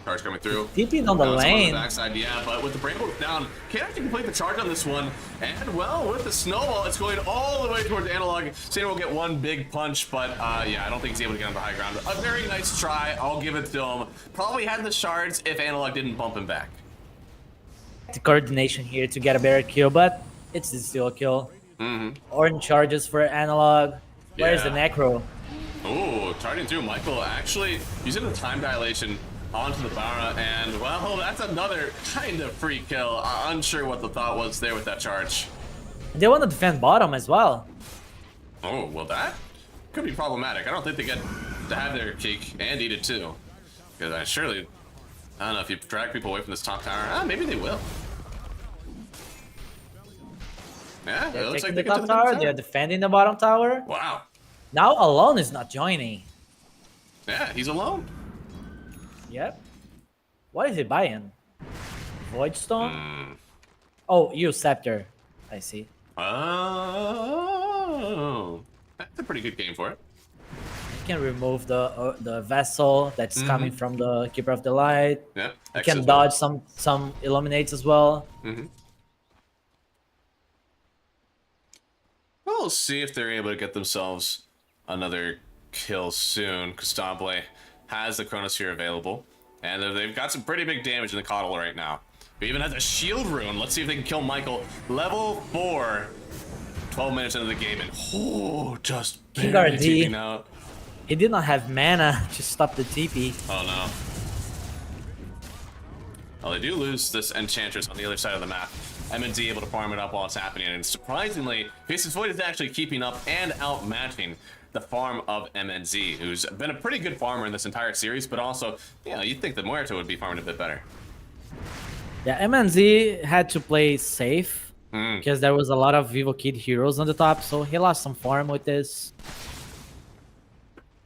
Speaker 1: Charge coming through.
Speaker 2: TP'd on the lane.
Speaker 1: On the backside, yeah, but with the Bramble down, can't actually complete the charge on this one. And well, with the snowball, it's going all the way towards Analog. Santa will get one big punch, but yeah, I don't think he's able to get on the high ground. A very nice try. I'll give it to him. Probably had the shards if Analog didn't bump him back.
Speaker 2: The coordination here to get a better kill, but it's still a kill. Orange charges for Analog. Where's the Necro?
Speaker 1: Ooh, charging through Michael, actually using the time dilation onto the Bara, and well, that's another kind of free kill. Unsure what the thought was there with that charge.
Speaker 2: They want to defend bottom as well.
Speaker 1: Oh, well that could be problematic. I don't think they get to have their cake and eat it too. Because I don't know, if you drag people away from this top tower, maybe they will. Yeah,
Speaker 2: They're
Speaker 1: it looks like
Speaker 2: taking
Speaker 1: they
Speaker 2: the
Speaker 1: get to
Speaker 2: top
Speaker 1: the
Speaker 2: tower. They're defending the bottom tower.
Speaker 1: Wow.
Speaker 2: Now Alone is not joining.
Speaker 1: Yeah, he's alone.
Speaker 2: Yep. What is he buying? Voidstone? Oh, use Scepter. I see.
Speaker 1: Oh, that's a pretty good game for it.
Speaker 2: You can remove the vessel that's coming from the Keeper of the Light.
Speaker 1: Yeah.
Speaker 2: You can dodge some Illuminates as well.
Speaker 1: We'll see if they're able to get themselves another kill soon. Costable has the Chronosphere available, and they've got some pretty big damage in the Coddle right now. He even has a shield rune. Let's see if they can kill Michael. Level 4. 12 minutes into the game, and just barely TPing out.
Speaker 2: He did not have mana to stop the TP.
Speaker 1: Oh no. Well, they do lose this Enchantress on the other side of the map. MNZ able to farm it up while it's happening, and surprisingly, Faceless Void is actually keeping up and outmatching the farm of MNZ, who's been a pretty good farmer in this entire series, but also, you'd think that Muerta would be farming a bit better.
Speaker 2: Yeah, MNZ had to play safe because there was a lot of Vivo Kid heroes on the top, so he lost some farm with this.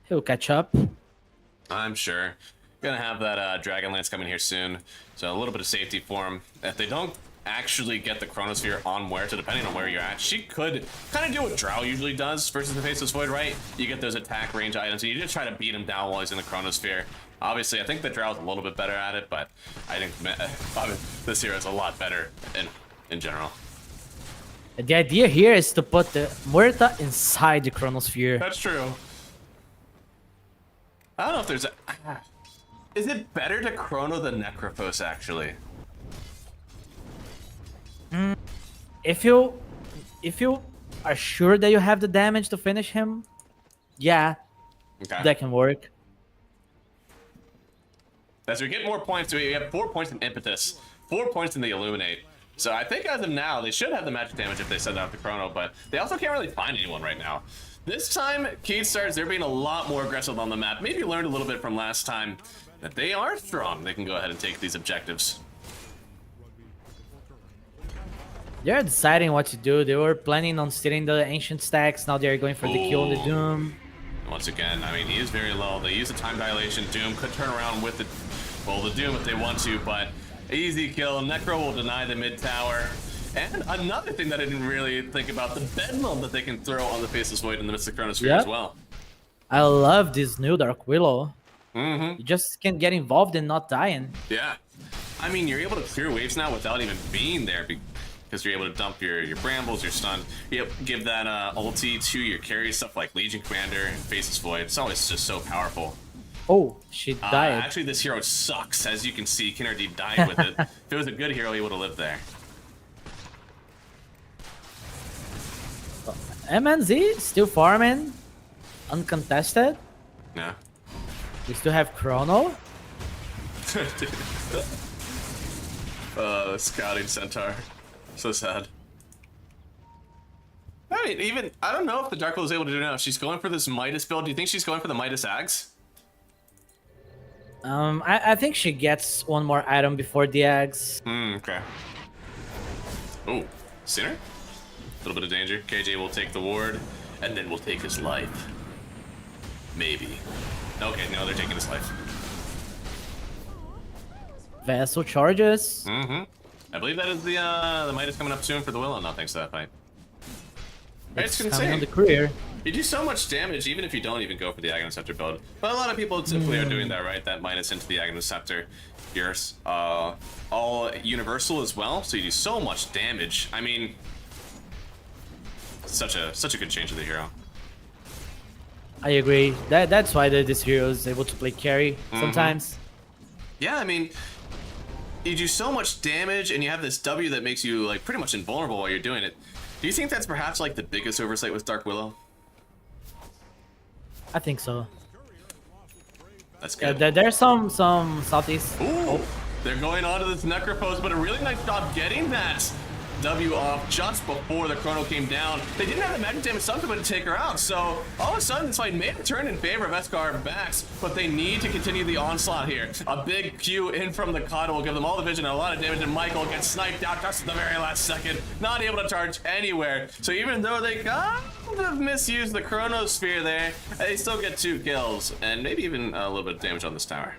Speaker 2: He'll catch up.
Speaker 1: I'm sure. Gonna have that Dragon Lance coming here soon, so a little bit of safety for him. If they don't actually get the Chronosphere on Muerta, depending on where you're at, she could kind of do what Drow usually does versus the Faceless Void, right? You get those attack range items, and you just try to beat him down while he's in the Chronosphere. Obviously, I think the Drow's a little bit better at it, but I think this hero is a lot better in general.
Speaker 2: The idea here is to put the Muerta inside the Chronosphere.
Speaker 1: That's true. I don't know if there's a... Is it better to Chrono the Necrophos, actually?
Speaker 2: If you are sure that you have the damage to finish him, yeah, that can work.
Speaker 1: As we get more points, we have 4 points in Impetus, 4 points in the Illuminate. So I think as of now, they should have the magic damage if they send out the chrono, but they also can't really find anyone right now. This time, Keystars, they're being a lot more aggressive on the map. Maybe learned a little bit from last time that they are strong. They can go ahead and take these objectives.
Speaker 2: They're deciding what to do. They were planning on stealing the ancient stacks. Now they're going for the kill on the
Speaker 1: Ooh.
Speaker 2: Doom.
Speaker 1: Once again, I mean, he is very low. They use the time dilation. Doom could turn around with the, well, the Doom if they want to, but easy kill. Necro will deny the mid tower. And another thing that I didn't really think about, the Bedlam that they can throw on the Faceless Void in the midst of Chronosphere as well.
Speaker 2: I love this new Dark Willow.
Speaker 1: Mm-hmm.
Speaker 2: You just can get involved and not dying.
Speaker 1: Yeah. I mean, you're able to clear waves now without even being there because you're able to dump your brambles, your stun. You give that ulti to your carry stuff like Legion Commander and Faceless Void. It's always just so powerful.
Speaker 2: Oh, she died.
Speaker 1: Actually, this hero sucks. As you can see, Kinnard died with it. If it was a good hero, he would have lived there.
Speaker 2: MNZ still farming, uncontested.
Speaker 1: Yeah.
Speaker 2: We still have Chrono.
Speaker 1: Scouting Centaur. So sad. I mean, even, I don't know if the Dark Will is able to do it now. She's going for this Midas build. Do you think she's going for the Midas Ags?
Speaker 2: I think she gets one more item before the eggs.
Speaker 1: Okay. Oh, Sinner? A little bit of danger. KJ will take the ward, and then we'll take his life. Maybe. Okay, no, they're taking his life.
Speaker 2: Vessel charges.
Speaker 1: Mm-hmm. I believe that is the Midas coming up soon for the Willow. No, thanks to that fight. It's
Speaker 2: Coming
Speaker 1: insane.
Speaker 2: on the career.
Speaker 1: You do so much damage even if you don't even go for the Aghanim Scepter build. But a lot of people typically are doing that, right? That minus into the Aghanim Scepter. Yours, all universal as well, so you do so much damage. I mean, such a good change of the hero.
Speaker 2: I agree. That's why this hero is able to play carry sometimes.
Speaker 1: Yeah, I mean, you do so much damage and you have this W that makes you like pretty much invulnerable while you're doing it. Do you think that's perhaps like the biggest oversight with Dark Willow?
Speaker 2: I think so.
Speaker 1: That's good.
Speaker 2: There's some southeast.
Speaker 1: Ooh, they're going on to this Necropose, but a really nice job getting that W off just before the Chrono came down. They didn't have the magic damage something to take her out, so all of a sudden this fight may have turned in favor of Eskar Bax, but they need to continue the onslaught here. A big Q in from the Kata will give them all the vision and a lot of damage, and Michael gets sniped out just at the very last second, not able to charge anywhere. So even though they kind of misused the Chronosphere there, they still get 2 kills, and maybe even a little bit of damage on this tower.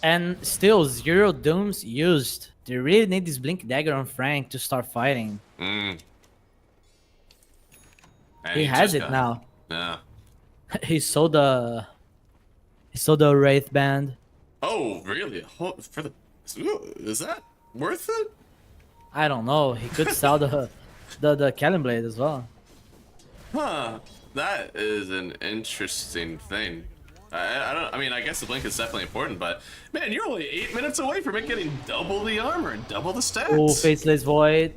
Speaker 2: And still 0 dooms used. They really need this Blink Dagger on Frank to start fighting.
Speaker 1: And
Speaker 2: He has it now.
Speaker 1: Yeah.
Speaker 2: He saw the Wraith Band.
Speaker 1: Oh, really? For the, is that worth it?
Speaker 2: I don't know. He could sell the Callan Blade as well.
Speaker 1: Huh. That is an interesting thing. I mean, I guess the blink is definitely important, but man, you're only 8 minutes away from it getting double the armor and double the stats.
Speaker 2: Oh, Faceless Void.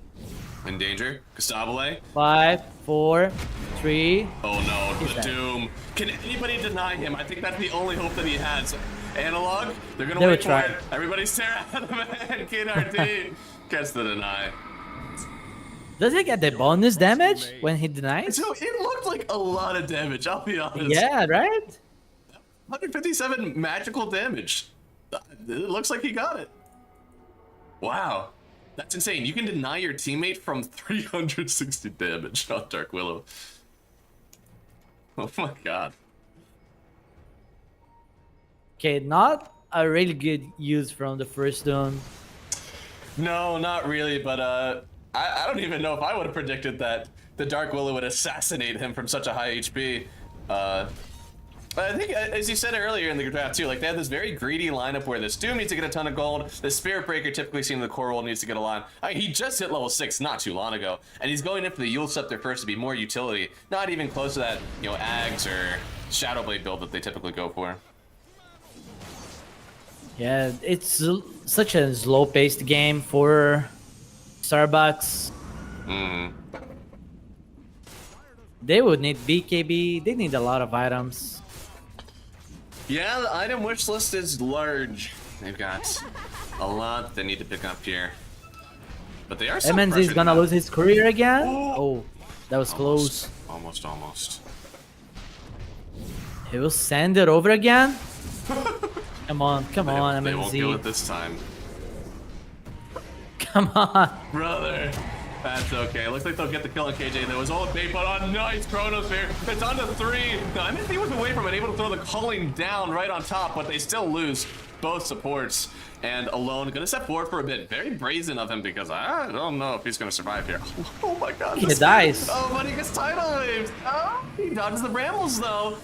Speaker 1: In danger. Gustabile.
Speaker 2: 5, 4, 3.
Speaker 1: Oh no,
Speaker 2: He's
Speaker 1: the
Speaker 2: dead.
Speaker 1: Doom. Can anybody deny him? I think that's the only hope that he has. Analog, they're gonna
Speaker 2: They
Speaker 1: wait
Speaker 2: would
Speaker 1: for
Speaker 2: try.
Speaker 1: it. Everybody stare at him, and KNRT gets the deny.
Speaker 2: Does he get the bonus damage when he denies?
Speaker 1: So it looked like a lot of damage, I'll be honest.
Speaker 2: Yeah, right?
Speaker 1: 157 magical damage. It looks like he got it. Wow. That's insane. You can deny your teammate from 360 damage on Dark Willow. Oh my god.
Speaker 2: Okay, not a really good use from the first Doom.
Speaker 1: No, not really, but I don't even know if I would have predicted that the Dark Willow would assassinate him from such a high HP. But I think, as you said earlier in the draft too, like they have this very greedy lineup where this Doom needs to get a ton of gold, the Spirit Breaker typically seen in the core world needs to get a lot. I mean, he just hit level 6 not too long ago, and he's going in for the Yule Scepter first to be more utility, not even close to that, you know, Ags or Shadowblade build that they typically go for.
Speaker 2: Yeah, it's such a slow-paced game for Starbucks. They would need BKB. They need a lot of items.
Speaker 1: Yeah, the item wish list is large. They've got a lot they need to pick up here. But they are so
Speaker 2: MNZ is
Speaker 1: pressured
Speaker 2: gonna
Speaker 1: now.
Speaker 2: lose his career again.
Speaker 1: Oh.
Speaker 2: Oh, that was close.
Speaker 1: Almost.
Speaker 2: He will send it over again. Come on,
Speaker 1: They won't go it
Speaker 2: MNZ.
Speaker 1: this time.
Speaker 2: Come on.
Speaker 1: Brother. That's okay. Looks like they'll get the kill on KJ. There was all bait, but a nice Chronosphere. It's on to 3. Now, MNZ was away from it, able to throw the culling down right on top, but they still lose both supports. And Alone gonna step forward for a bit. Very brazen of him because I don't know if he's gonna survive here. Oh my god.
Speaker 2: He dies.
Speaker 1: Oh, but he gets tidal waves. Oh, he dodges the brambles though.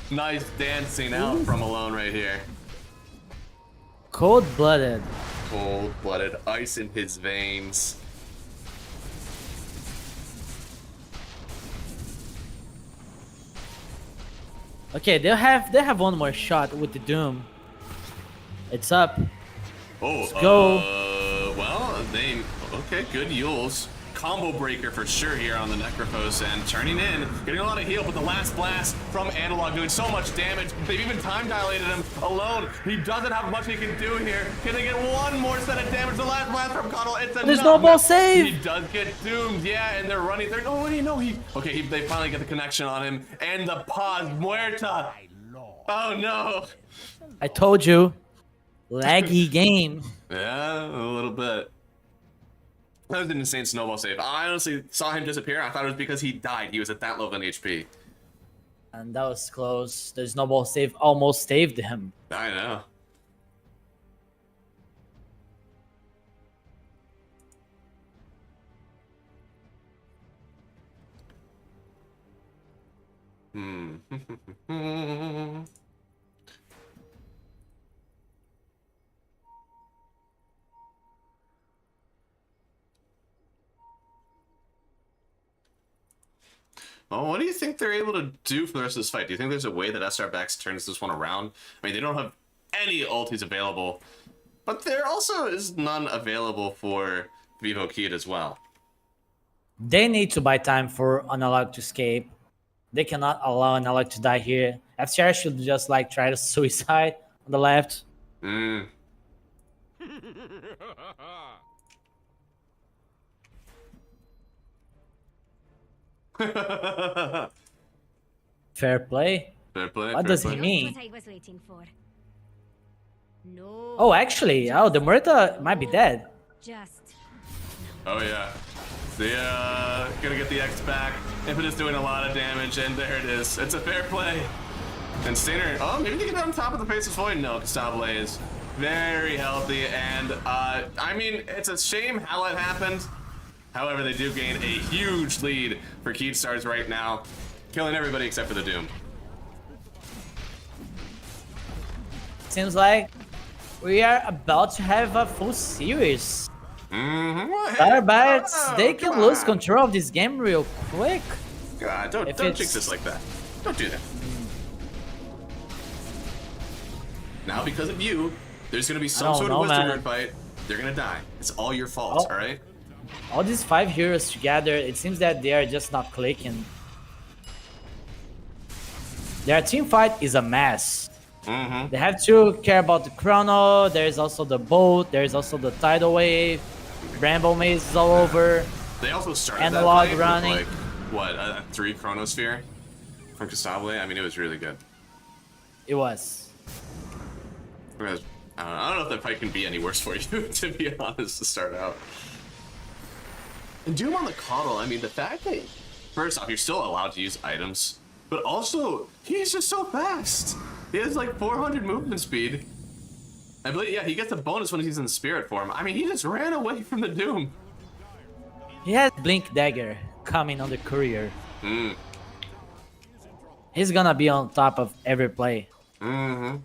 Speaker 1: Nice dancing out from Alone right here.
Speaker 2: Cold-blooded.
Speaker 1: Cold-blooded, ice in his veins.
Speaker 2: Okay, they have one more shot with the Doom. It's up.
Speaker 1: Oh,
Speaker 2: Let's go.
Speaker 1: Well, okay, good Yules. Combo breaker for sure here on the Necrophos and turning in, getting a lot of heal, but the last blast from Analog doing so much damage. They've even time dilated him Alone. He doesn't have much he can do here. Can they get one more set of damage? The last blast from Cuddle, it's enough.
Speaker 2: There's no ball save.
Speaker 1: He does get doomed, yeah, and they're running. Oh, wait, no, they finally get the connection on him. And the pause, Muerta. Oh, no.
Speaker 2: I told you. Laggy game.
Speaker 1: Yeah, a little bit. That was an insane snowball save. I honestly saw him disappear. I thought it was because he died. He was at that low on HP.
Speaker 2: And that was close. The snowball save almost saved him.
Speaker 1: I know. Well, what do you think they're able to do for the rest of this fight? Do you think there's a way that SR Backs turns this one around? I mean, they don't have any ultis available, but there also is none available for Vivo Kid as well.
Speaker 2: They need to buy time for Analog to escape. They cannot allow Analog to die here. FCR should just like try to suicide on the left. Fair play.
Speaker 1: Fair play.
Speaker 2: What
Speaker 1: fair
Speaker 2: does he
Speaker 1: play.
Speaker 2: mean?
Speaker 4: What I was waiting for. No.
Speaker 2: Oh, actually, the Muerta might be dead.
Speaker 4: Just
Speaker 1: Oh yeah. They gonna get the X back. Impetus doing a lot of damage, and there it is. It's a fair play. And Stainer, oh, maybe they get on top of the Faceless Void. No, Gustavo is very healthy, and I mean, it's a shame how it happened. However, they do gain a huge lead for Keystars right now, killing everybody except for the Doom.
Speaker 2: Seems like we are about to have a full series. Starbats, they can lose control of this game real quick.
Speaker 1: God, don't jinx this like that. Don't do that. Now, because of you, there's gonna be some sort of wisdom word fight. They're gonna die. It's all your fault, all right?
Speaker 2: All these 5 heroes together, it seems that they are just not clicking. Their team fight is a mess. They have to care about the chrono. There's also the boat. There's also the tidal wave. Bramble maze is all over.
Speaker 1: They also started
Speaker 2: Analog
Speaker 1: that fight
Speaker 2: running.
Speaker 1: with like, what, a 3 Chronosphere from Gustavo? I mean, it was really good.
Speaker 2: It was.
Speaker 1: I don't know if that fight can be any worse for you, to be honest, to start out. And Doom on the Coddle, I mean, the fact that, first off, you're still allowed to use items, but also, he's just so fast. He has like 400 movement speed. I believe, yeah, he gets a bonus when he's in spirit form. I mean, he just ran away from the Doom.
Speaker 2: He has Blink Dagger coming on the courier. He's gonna be on top of every play.
Speaker 1: Well,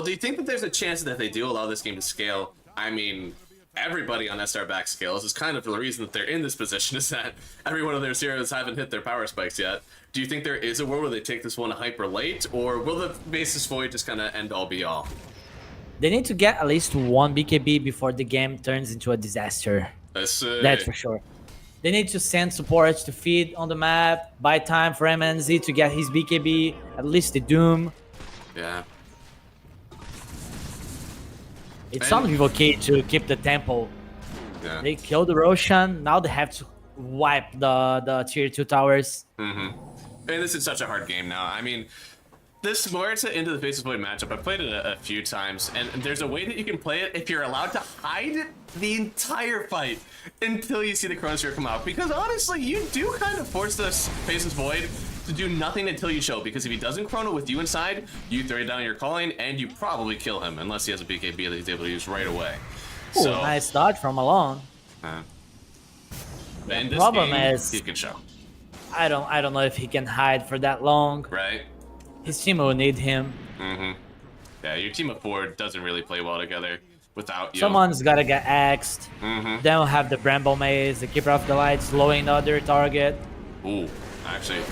Speaker 1: do you think that there's a chance that if they do allow this game to scale, I mean, everybody on SR back scales is kind of the reason that they're in this position is that every one of their heroes haven't hit their power spikes yet. Do you think there is a world where they take this one hyper late, or will the Basis Void just kind of end all be all?
Speaker 2: They need to get at least 1 BKB before the game turns into a disaster. That's for sure. They need to send supports to feed on the map, buy time for MNZ to get his BKB, at least the Doom.
Speaker 1: Yeah.
Speaker 2: It's
Speaker 1: And-
Speaker 2: on Vivo K to keep the tempo.
Speaker 1: Yeah.
Speaker 2: They killed the Roshan. Now they have to wipe the tier 2 towers.
Speaker 1: And this is such a hard game now. I mean, this where it's an Into the Faces Void matchup. I've played it a few times, and there's a way that you can play it if you're allowed to hide the entire fight until you see the Chronosphere come out. Because honestly, you do kind of force this Faces Void to do nothing until you show. Because if he doesn't Chrono with you inside, you throw down your calling, and you probably kill him, unless he has a BKB that he's able to use right away.
Speaker 2: Ooh,
Speaker 1: So,
Speaker 2: nice dodge from Alone.
Speaker 1: in this
Speaker 2: problem
Speaker 1: game,
Speaker 2: is-
Speaker 1: he can show,
Speaker 2: I don't know if he can hide for that long.
Speaker 1: right?
Speaker 2: His team will need him.
Speaker 1: Yeah, your team of 4 doesn't really play well together without you.
Speaker 2: Someone's gotta get axed. Then we'll have the Bramble Maze, the Keeper of the Light, slowing the other target.
Speaker 1: Ooh, actually,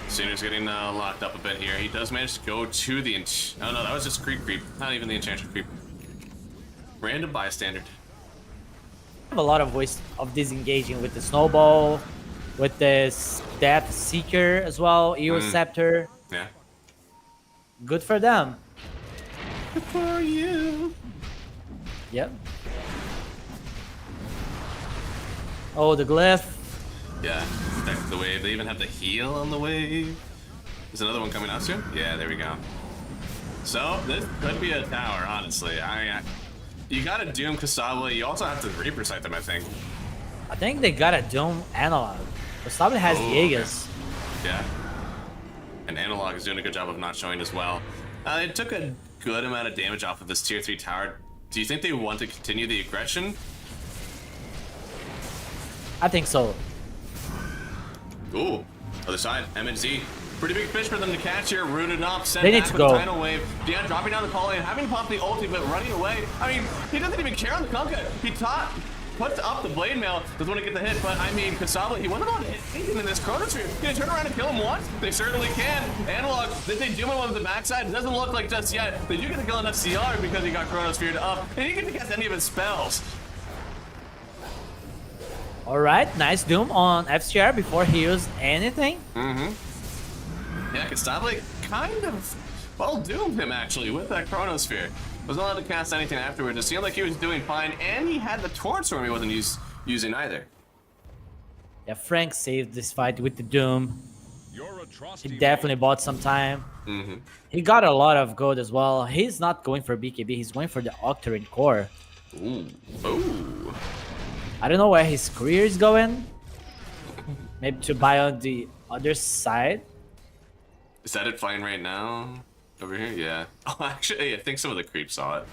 Speaker 1: Sinner's getting locked up a bit here. He does manage to go to the... Oh no, that was just creep. Not even the enchanter creep. Random bystander.
Speaker 2: Have a lot of ways of disengaging with the Snowball, with this Death Seeker as well, Eero Scepter.
Speaker 1: Yeah.
Speaker 2: Good for them.
Speaker 1: Good for you.
Speaker 2: Yep. Oh, the Glyph.
Speaker 1: Yeah, stack the wave. They even have the heal on the wave. There's another one coming out soon? Yeah, there we go. So, this could be a tower, honestly. You gotta Doom Kasabla. You also have to Reaper Sight them, I think.
Speaker 2: I think they got a Doom Analog. Kasabla has
Speaker 1: Oh,
Speaker 2: the Aegis.
Speaker 1: Yeah. And Analog is doing a good job of not showing as well. It took a good amount of damage off of this tier 3 tower. Do you think they want to continue the aggression?
Speaker 2: I think so.
Speaker 1: Ooh, other side, MNZ. Pretty big fish for them to catch here, rooted up, sent
Speaker 2: They need
Speaker 1: back
Speaker 2: to
Speaker 1: with
Speaker 2: go.
Speaker 1: a tidal wave. Yeah, dropping down the Qualifier, having popped the ulti, but running away. I mean, he doesn't even care on the Kunkka. He puts up the blade mail, doesn't want to get the hit, but I mean, Kasabla, he wasn't on to hit anything in this Chronosphere. Can they turn around and kill him once? They certainly can. Analog, did they do one with the backside? It doesn't look like just yet. They do get to kill enough CR because he got Chronosphered up, and he didn't cast any of his spells.
Speaker 2: Alright, nice Doom on FCR before he used anything.
Speaker 1: Yeah, Kasabla kind of, well, doomed him actually with that Chronosphere. Wasn't allowed to cast anything afterwards. It seemed like he was doing fine, and he had the Torrent Storm he wasn't using either.
Speaker 2: Yeah, Frank saved this fight with the Doom.
Speaker 3: Your atrocity
Speaker 2: He definitely bought some time. He got a lot of gold as well. He's not going for BKB, he's going for the Octarine Core.
Speaker 1: Ooh. Ooh.
Speaker 2: I don't know where his career is going. Maybe to buy on the other side.
Speaker 1: Is that it fine right now? Over here? Yeah. Oh, actually, I think some of the creeps saw it.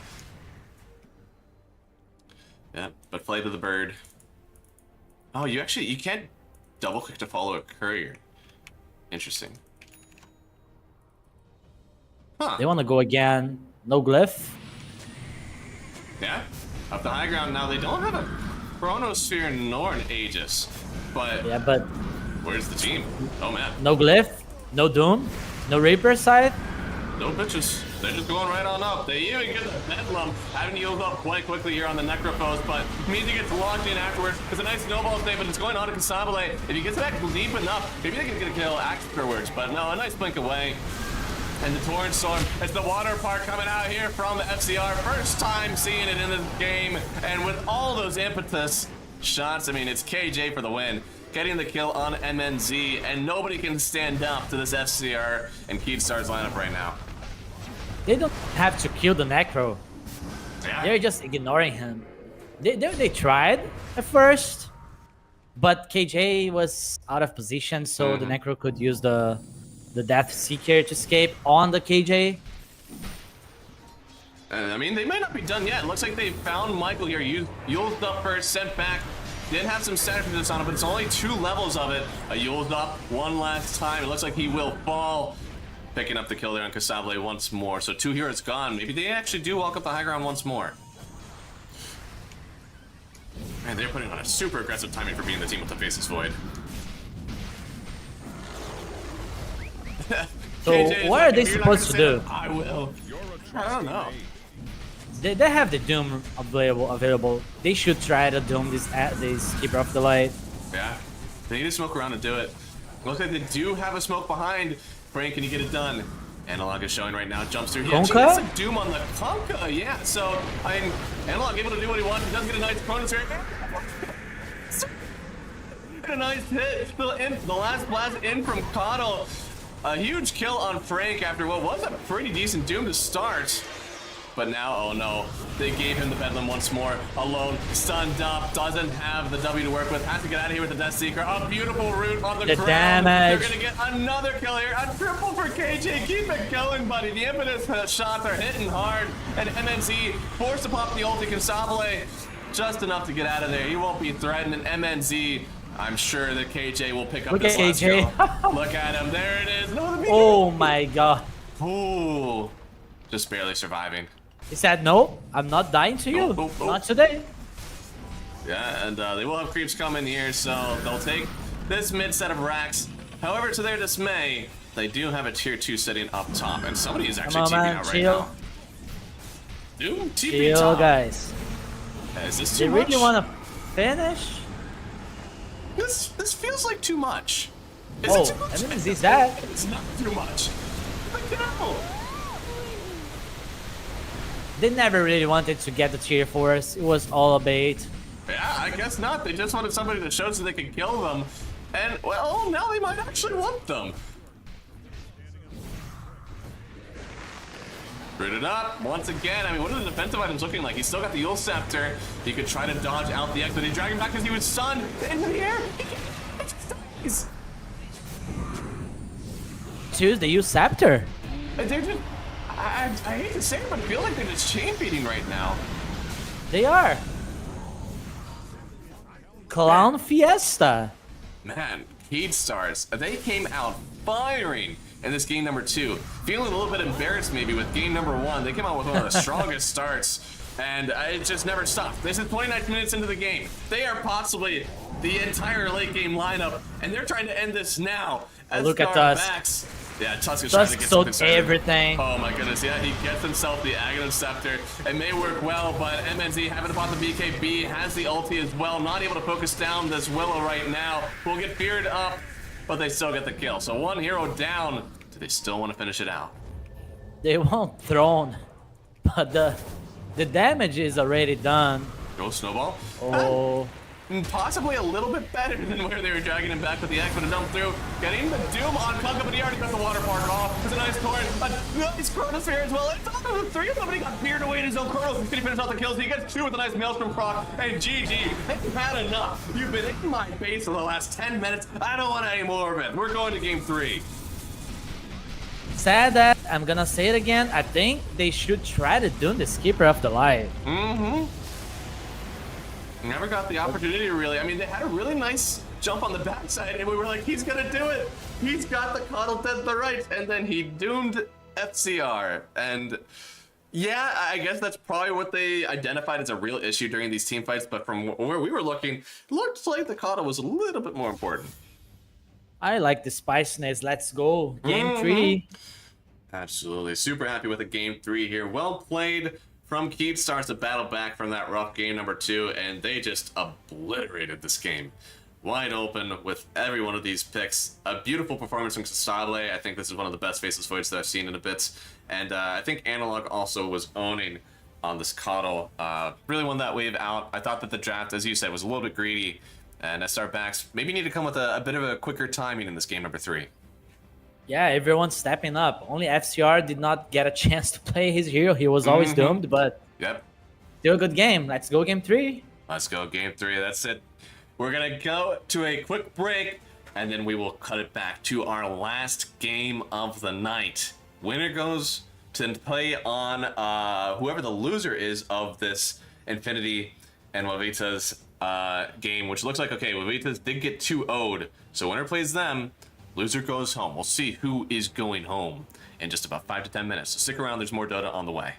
Speaker 1: Yeah, but play to the bird. Oh, you can't double click to follow a courier. Interesting. Huh.
Speaker 2: They want to go again. No Glyph.
Speaker 1: Yeah. Up the high ground now. They don't have a Chronosphere nor an Aegis. But
Speaker 2: Yeah, but
Speaker 1: where's the team? Oh, man.
Speaker 2: no Glyph, no Doom, no Reaper side.
Speaker 1: No bitches. They're just going right on up. They even get the Bedlam, having to heal up quite quickly here on the Necrophos, but means he gets locked in afterwards. It's a nice snowball save, but it's going on to Kasabla. If he gets back deep enough, maybe they can get a kill afterwards, but no, a nice blink away. And the Torrent Storm, it's the water park coming out here from the FCR. First time seeing it in this game, and with all those impetus shots, I mean, it's KJ for the win. Getting the kill on MNZ, and nobody can stand up to this FCR and Keystar's lineup right now.
Speaker 2: They don't have to kill the Necro.
Speaker 1: Yeah.
Speaker 2: They're just ignoring him. They tried at first, but KJ was out of position, so the Necro could use the Death Seeker to escape on the KJ.
Speaker 1: I mean, they might not be done yet. It looks like they found Michael here. Used up first, sent back. Did have some status resist on it, but it's only 2 levels of it. Used up one last time. It looks like he will fall. Picking up the kill there on Kasabla once more. So 2 heroes gone. Maybe they actually do walk up the high ground once more. Man, they're putting on a super aggressive timing for being the team with the Faces Void.
Speaker 2: So
Speaker 1: KJ is
Speaker 2: what
Speaker 1: like,
Speaker 2: are they
Speaker 1: "If you're not
Speaker 2: supposed to
Speaker 1: gonna
Speaker 2: do?
Speaker 1: say that, I will. I don't know.
Speaker 2: They have the Doom available. They should try to Doom this Keeper of the Light.
Speaker 1: Yeah. They need to smoke around and do it. Looks like they do have a smoke behind. Frank, can you get it done? Analog is showing right now, jumps through. He
Speaker 2: Conca?
Speaker 1: actually gets a Doom on the Conca, yeah. So, I mean, Analog able to do what he wants. He does get a nice bonus here. A nice hit. Still in the last blast in from Cottle. A huge kill on Frank after what was a pretty decent Doom to start. But now, oh no, they gave him the Bedlam once more. Alone, stunned up, doesn't have the W to work with. Has to get out of here with the Death Seeker. A beautiful root on the ground.
Speaker 2: damage.
Speaker 1: They're gonna get another kill here. A triple for KJ. Keep it going, buddy. The impetus shots are hitting hard. And MNZ forced to pop the ulti. Constabile just enough to get out of there. He won't be threatened. And MNZ, I'm sure that KJ will pick up
Speaker 2: Look
Speaker 1: this
Speaker 2: at
Speaker 1: last
Speaker 2: KJ.
Speaker 1: kill. Look at him. There it is. No, the
Speaker 2: Oh my god.
Speaker 1: Ooh. Just barely surviving.
Speaker 2: He said, no, I'm not dying to you. Not today.
Speaker 1: Yeah, and they will have creeps coming here, so they'll take this mid set of racks. However, to their dismay, they do have a tier 2 sitting up top, and somebody is actually TPing out right now. Doom TP
Speaker 2: Chill,
Speaker 1: top.
Speaker 2: guys.
Speaker 1: Is this
Speaker 2: They
Speaker 1: too much?
Speaker 2: really want to finish?
Speaker 1: This feels like too much. Is
Speaker 2: Oh,
Speaker 1: it too much?
Speaker 2: I mean, is that?
Speaker 1: It's not too much. But no.
Speaker 2: They never really wanted to get the tier 4s. It was all a bait.
Speaker 1: Yeah, I guess not. They just wanted somebody to show so they could kill them. And, well, now they might actually want them. Rooted up once again. I mean, what are the defensive items looking like? He's still got the Yule Scepter. He could try to dodge out the X, but he dragged him back because he was stunned into the air. He's
Speaker 2: Choose the Yule Scepter.
Speaker 1: they're just, I hate to say it, but I feel like they're just chain beating right now.
Speaker 2: They are. Clown Fiesta.
Speaker 1: Man, Keed Stars, they came out firing in this game number 2. Feeling a little bit embarrassed maybe with game number 1. They came out with one of the strongest starts, and it just never stopped. This is 29 minutes into the game. They are possibly the entire late game lineup, and they're trying to end this now.
Speaker 2: Look at
Speaker 1: Scar
Speaker 2: Tusk.
Speaker 1: Max. Yeah, Tusk is trying to
Speaker 2: Tusk
Speaker 1: get
Speaker 2: sold
Speaker 1: something started.
Speaker 2: everything.
Speaker 1: Oh my goodness, yeah, he gets himself the Aghanim Scepter. It may work well, but MNZ having to pop the BKB, has the ulti as well, not able to focus down this Willow right now. Will get feared up, but they still get the kill. So one hero down. Do they still want to finish it out?
Speaker 2: They won't throne, but the damage is already done.
Speaker 1: Go Snowball.
Speaker 2: Oh,
Speaker 1: Possibly a little bit better than where they were dragging him back with the X, but a dump through. Getting the Doom on Kunka, but he already got the water park off. It's a nice torrent, a nice Chronosphere as well. It's all the 3 of them, but he got peered away in his own Chronos. He's gonna finish off the kills. He gets 2 with a nice Maelstrom proc, and GG. You've had enough. You've been in my face for the last 10 minutes. I don't want any more of it. We're going to game 3.
Speaker 2: sad that I'm gonna say it again. I think they should try to do the skipper of the life.
Speaker 1: Mm-hmm. Never got the opportunity, really. I mean, they had a really nice jump on the backside, and we were like, he's gonna do it. He's got the Coddle dead the right, and then he doomed FCR. And yeah, I guess that's probably what they identified as a real issue during these team fights, but from where we were looking, it looked like the Coddle was a little bit more important.
Speaker 2: I like the spiciness. Let's go. Game 3.
Speaker 1: Absolutely. Super happy with the game 3 here. Well played from Keed Stars to battle back from that rough game number 2, and they just obliterated this game. Wide open with every one of these picks. A beautiful performance from Constabile. I think this is one of the best faceless footage that I've seen in a bit. And I think Analog also was owning on this Coddle. Really won that wave out. I thought that the draft, as you said, was a little bit greedy. And SR Backs maybe need to come with a bit of a quicker timing in this game number 3.
Speaker 2: Yeah, everyone's stepping up. Only FCR did not get a chance to play his hero. He was always doomed, but
Speaker 1: Yep.
Speaker 2: still a good game. Let's go game 3.
Speaker 1: Let's go game 3. That's it. We're gonna go to a quick break, and then we will cut it back to our last game of the night. Winner goes to play on whoever the loser is of this Infinity and Wavita's game, which looks like, okay, Wavita's did get 2-0'd, so winner plays them, loser goes home. We'll see who is going home in just about 5 to 10 minutes. So stick around, there's more Dota on the way.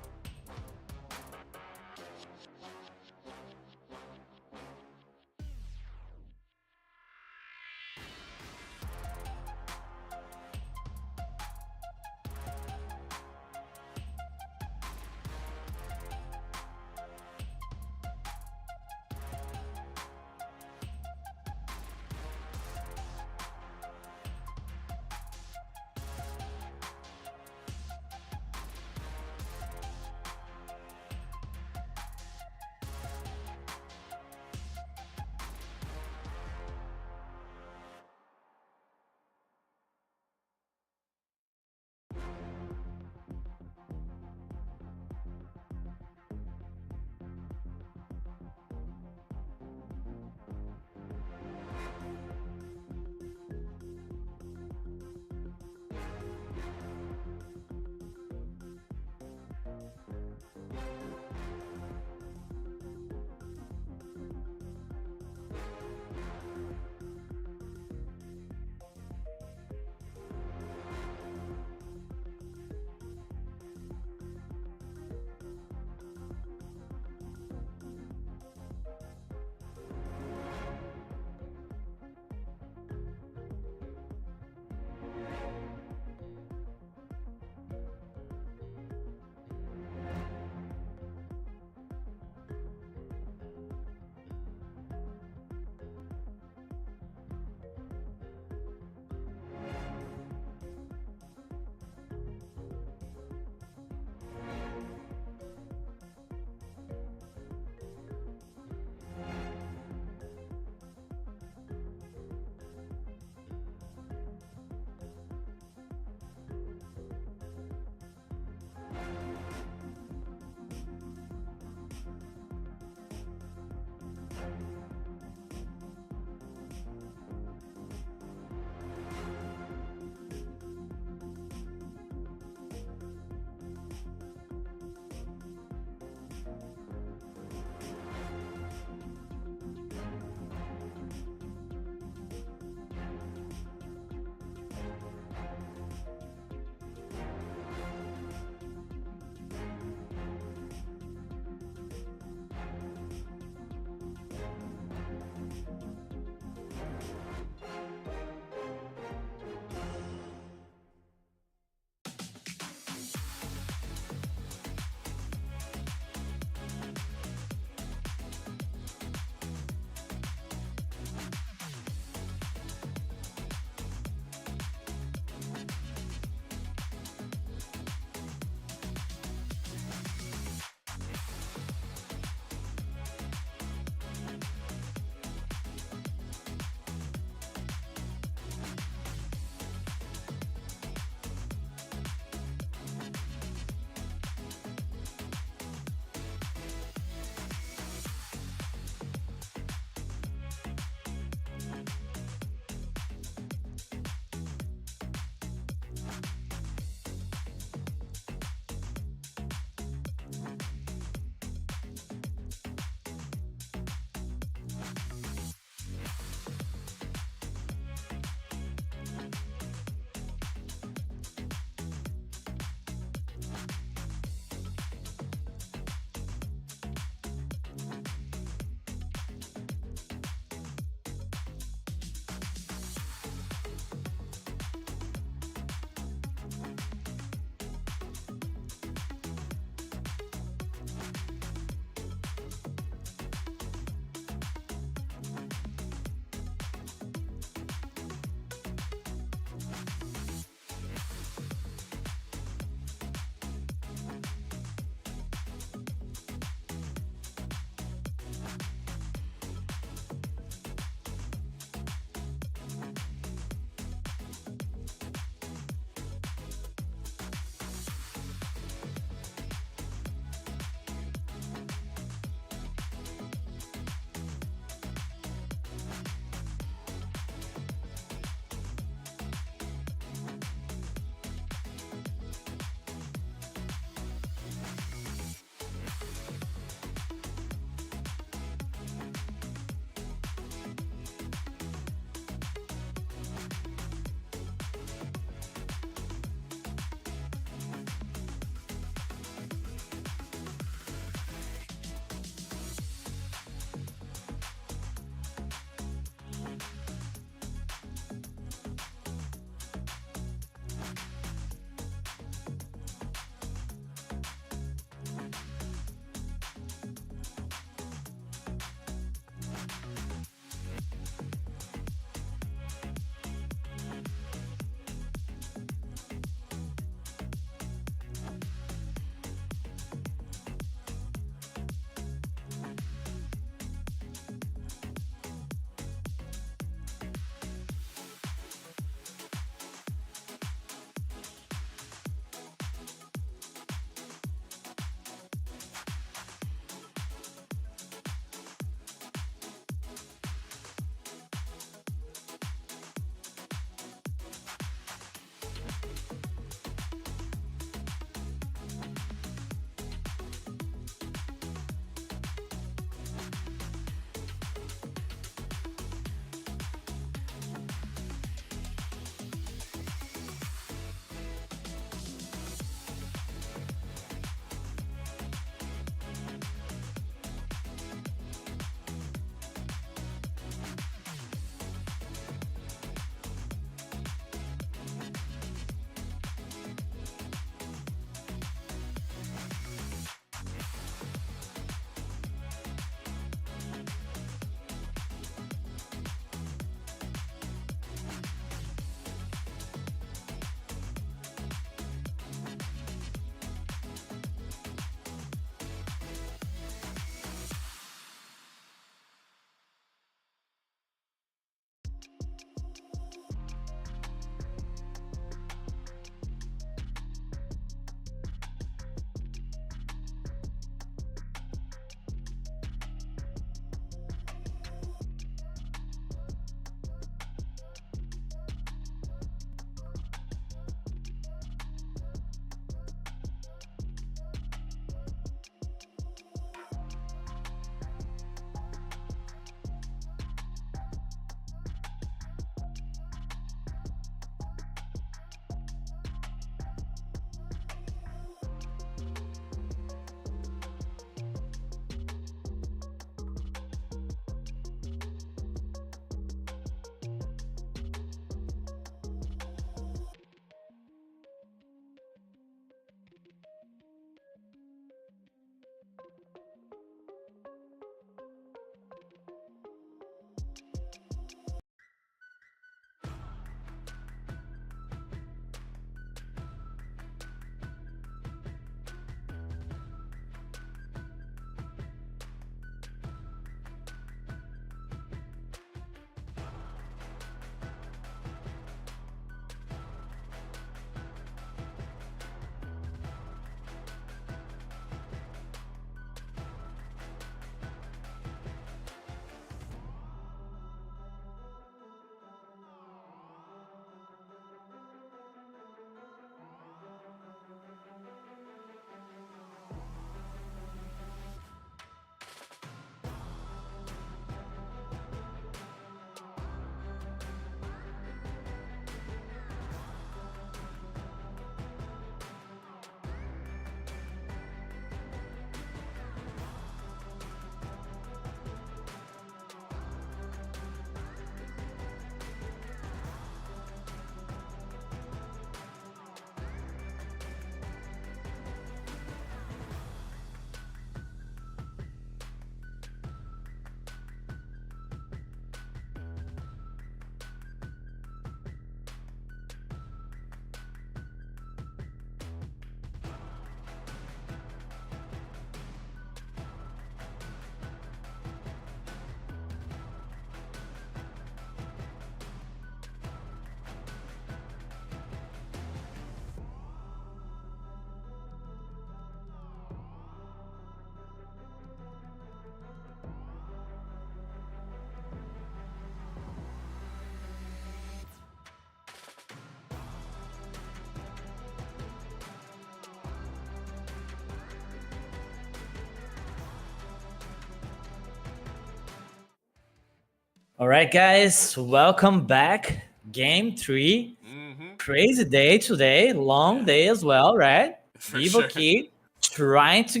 Speaker 2: All right, guys, welcome back. Game 3.
Speaker 1: Mm-hmm.
Speaker 2: Crazy day today, long day as well, right?
Speaker 1: For
Speaker 2: Vivo
Speaker 1: sure.
Speaker 2: Kid trying to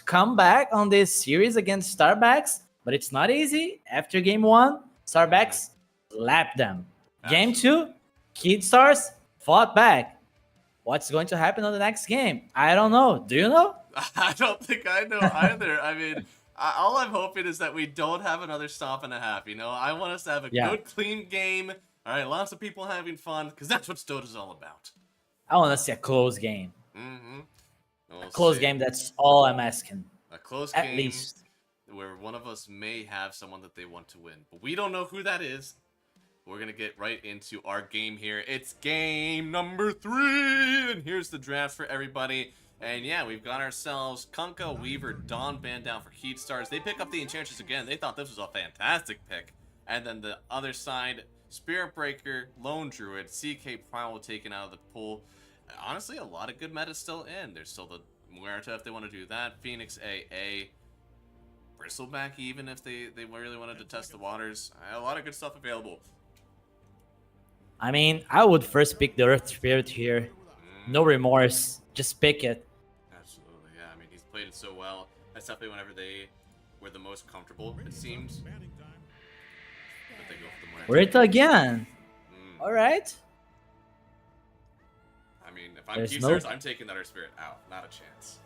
Speaker 2: come back on this series against Starbucks, but it's not easy. After game 1, Starbucks slapped them. Game 2, Kid Stars fought back. What's going to happen on the next game? I don't know. Do you know?
Speaker 1: I don't think I know either. I mean, all I'm hoping is that we don't have another stop and a half. You know, I want us to have a
Speaker 2: Yeah.
Speaker 1: good, clean game. All right, lots of people having fun, because that's what Dota's all about.
Speaker 2: I want to see a close game.
Speaker 1: Mm-hmm. We'll
Speaker 2: Close
Speaker 1: see.
Speaker 2: game, that's all I'm asking.
Speaker 1: A close
Speaker 2: At
Speaker 1: game
Speaker 2: least.
Speaker 1: where one of us may have someone that they want to win, but we don't know who that is. We're gonna get right into our game here. It's game number 3, and here's the draft for everybody. And yeah, we've got ourselves Kunkka, Weaver, Dawn banned down for Keat Stars. They pick up the Enchantress again. They thought this was a fantastic pick. And then the other side, Spirit Breaker, Lone Druid, CK Primal taken out of the pool. Honestly, a lot of good meta still in. There's still the Muerta if they want to do that. Phoenix AA. Bristleback even if they really wanted to test the waters. A lot of good stuff available.
Speaker 2: I mean, I would first pick the Earth Spirit here. No remorse. Just pick it.
Speaker 1: Absolutely, yeah. I mean, he's played it so well. That's definitely whenever they were the most comfortable, it seems.
Speaker 3: Banning time.
Speaker 1: But they go for the Muerta.
Speaker 2: Earth again.
Speaker 1: Mm.
Speaker 2: All right.
Speaker 1: I mean, if I'm
Speaker 2: There's
Speaker 1: Keystars,
Speaker 2: no-
Speaker 1: I'm taking that Earth Spirit out. Not a chance.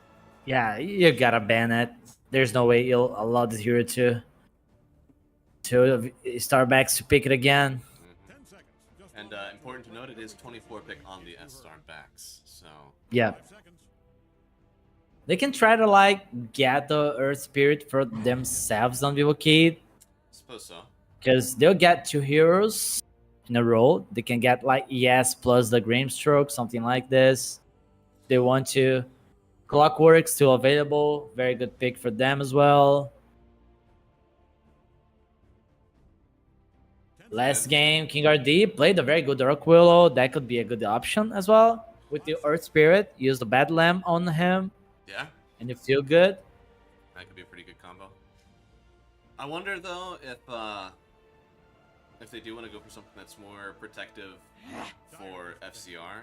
Speaker 2: Yeah, you gotta ban it. There's no way you'll allow this hero to Starbacks to pick it again.
Speaker 3: 10 seconds. Just
Speaker 1: And important to note, it is 24 pick on the S-Star backs. So,
Speaker 2: Yeah.
Speaker 3: 5 seconds.
Speaker 2: They can try to like get the Earth Spirit for themselves on Vivo Kid.
Speaker 1: suppose so.
Speaker 2: Because they'll get 2 heroes in a row. They can get like ES plus the Grimstroke, something like this. They want to. Clockwork still available. Very good pick for them as well.
Speaker 3: 10
Speaker 2: Last game, King RD played a very good Dark Willow. That could be a good option as well. With the Earth Spirit, use the Bad Lamb on him,
Speaker 1: Yeah,
Speaker 2: and you feel good.
Speaker 1: that could be a pretty good combo. I wonder though if they do want to go for something that's more protective for FCR.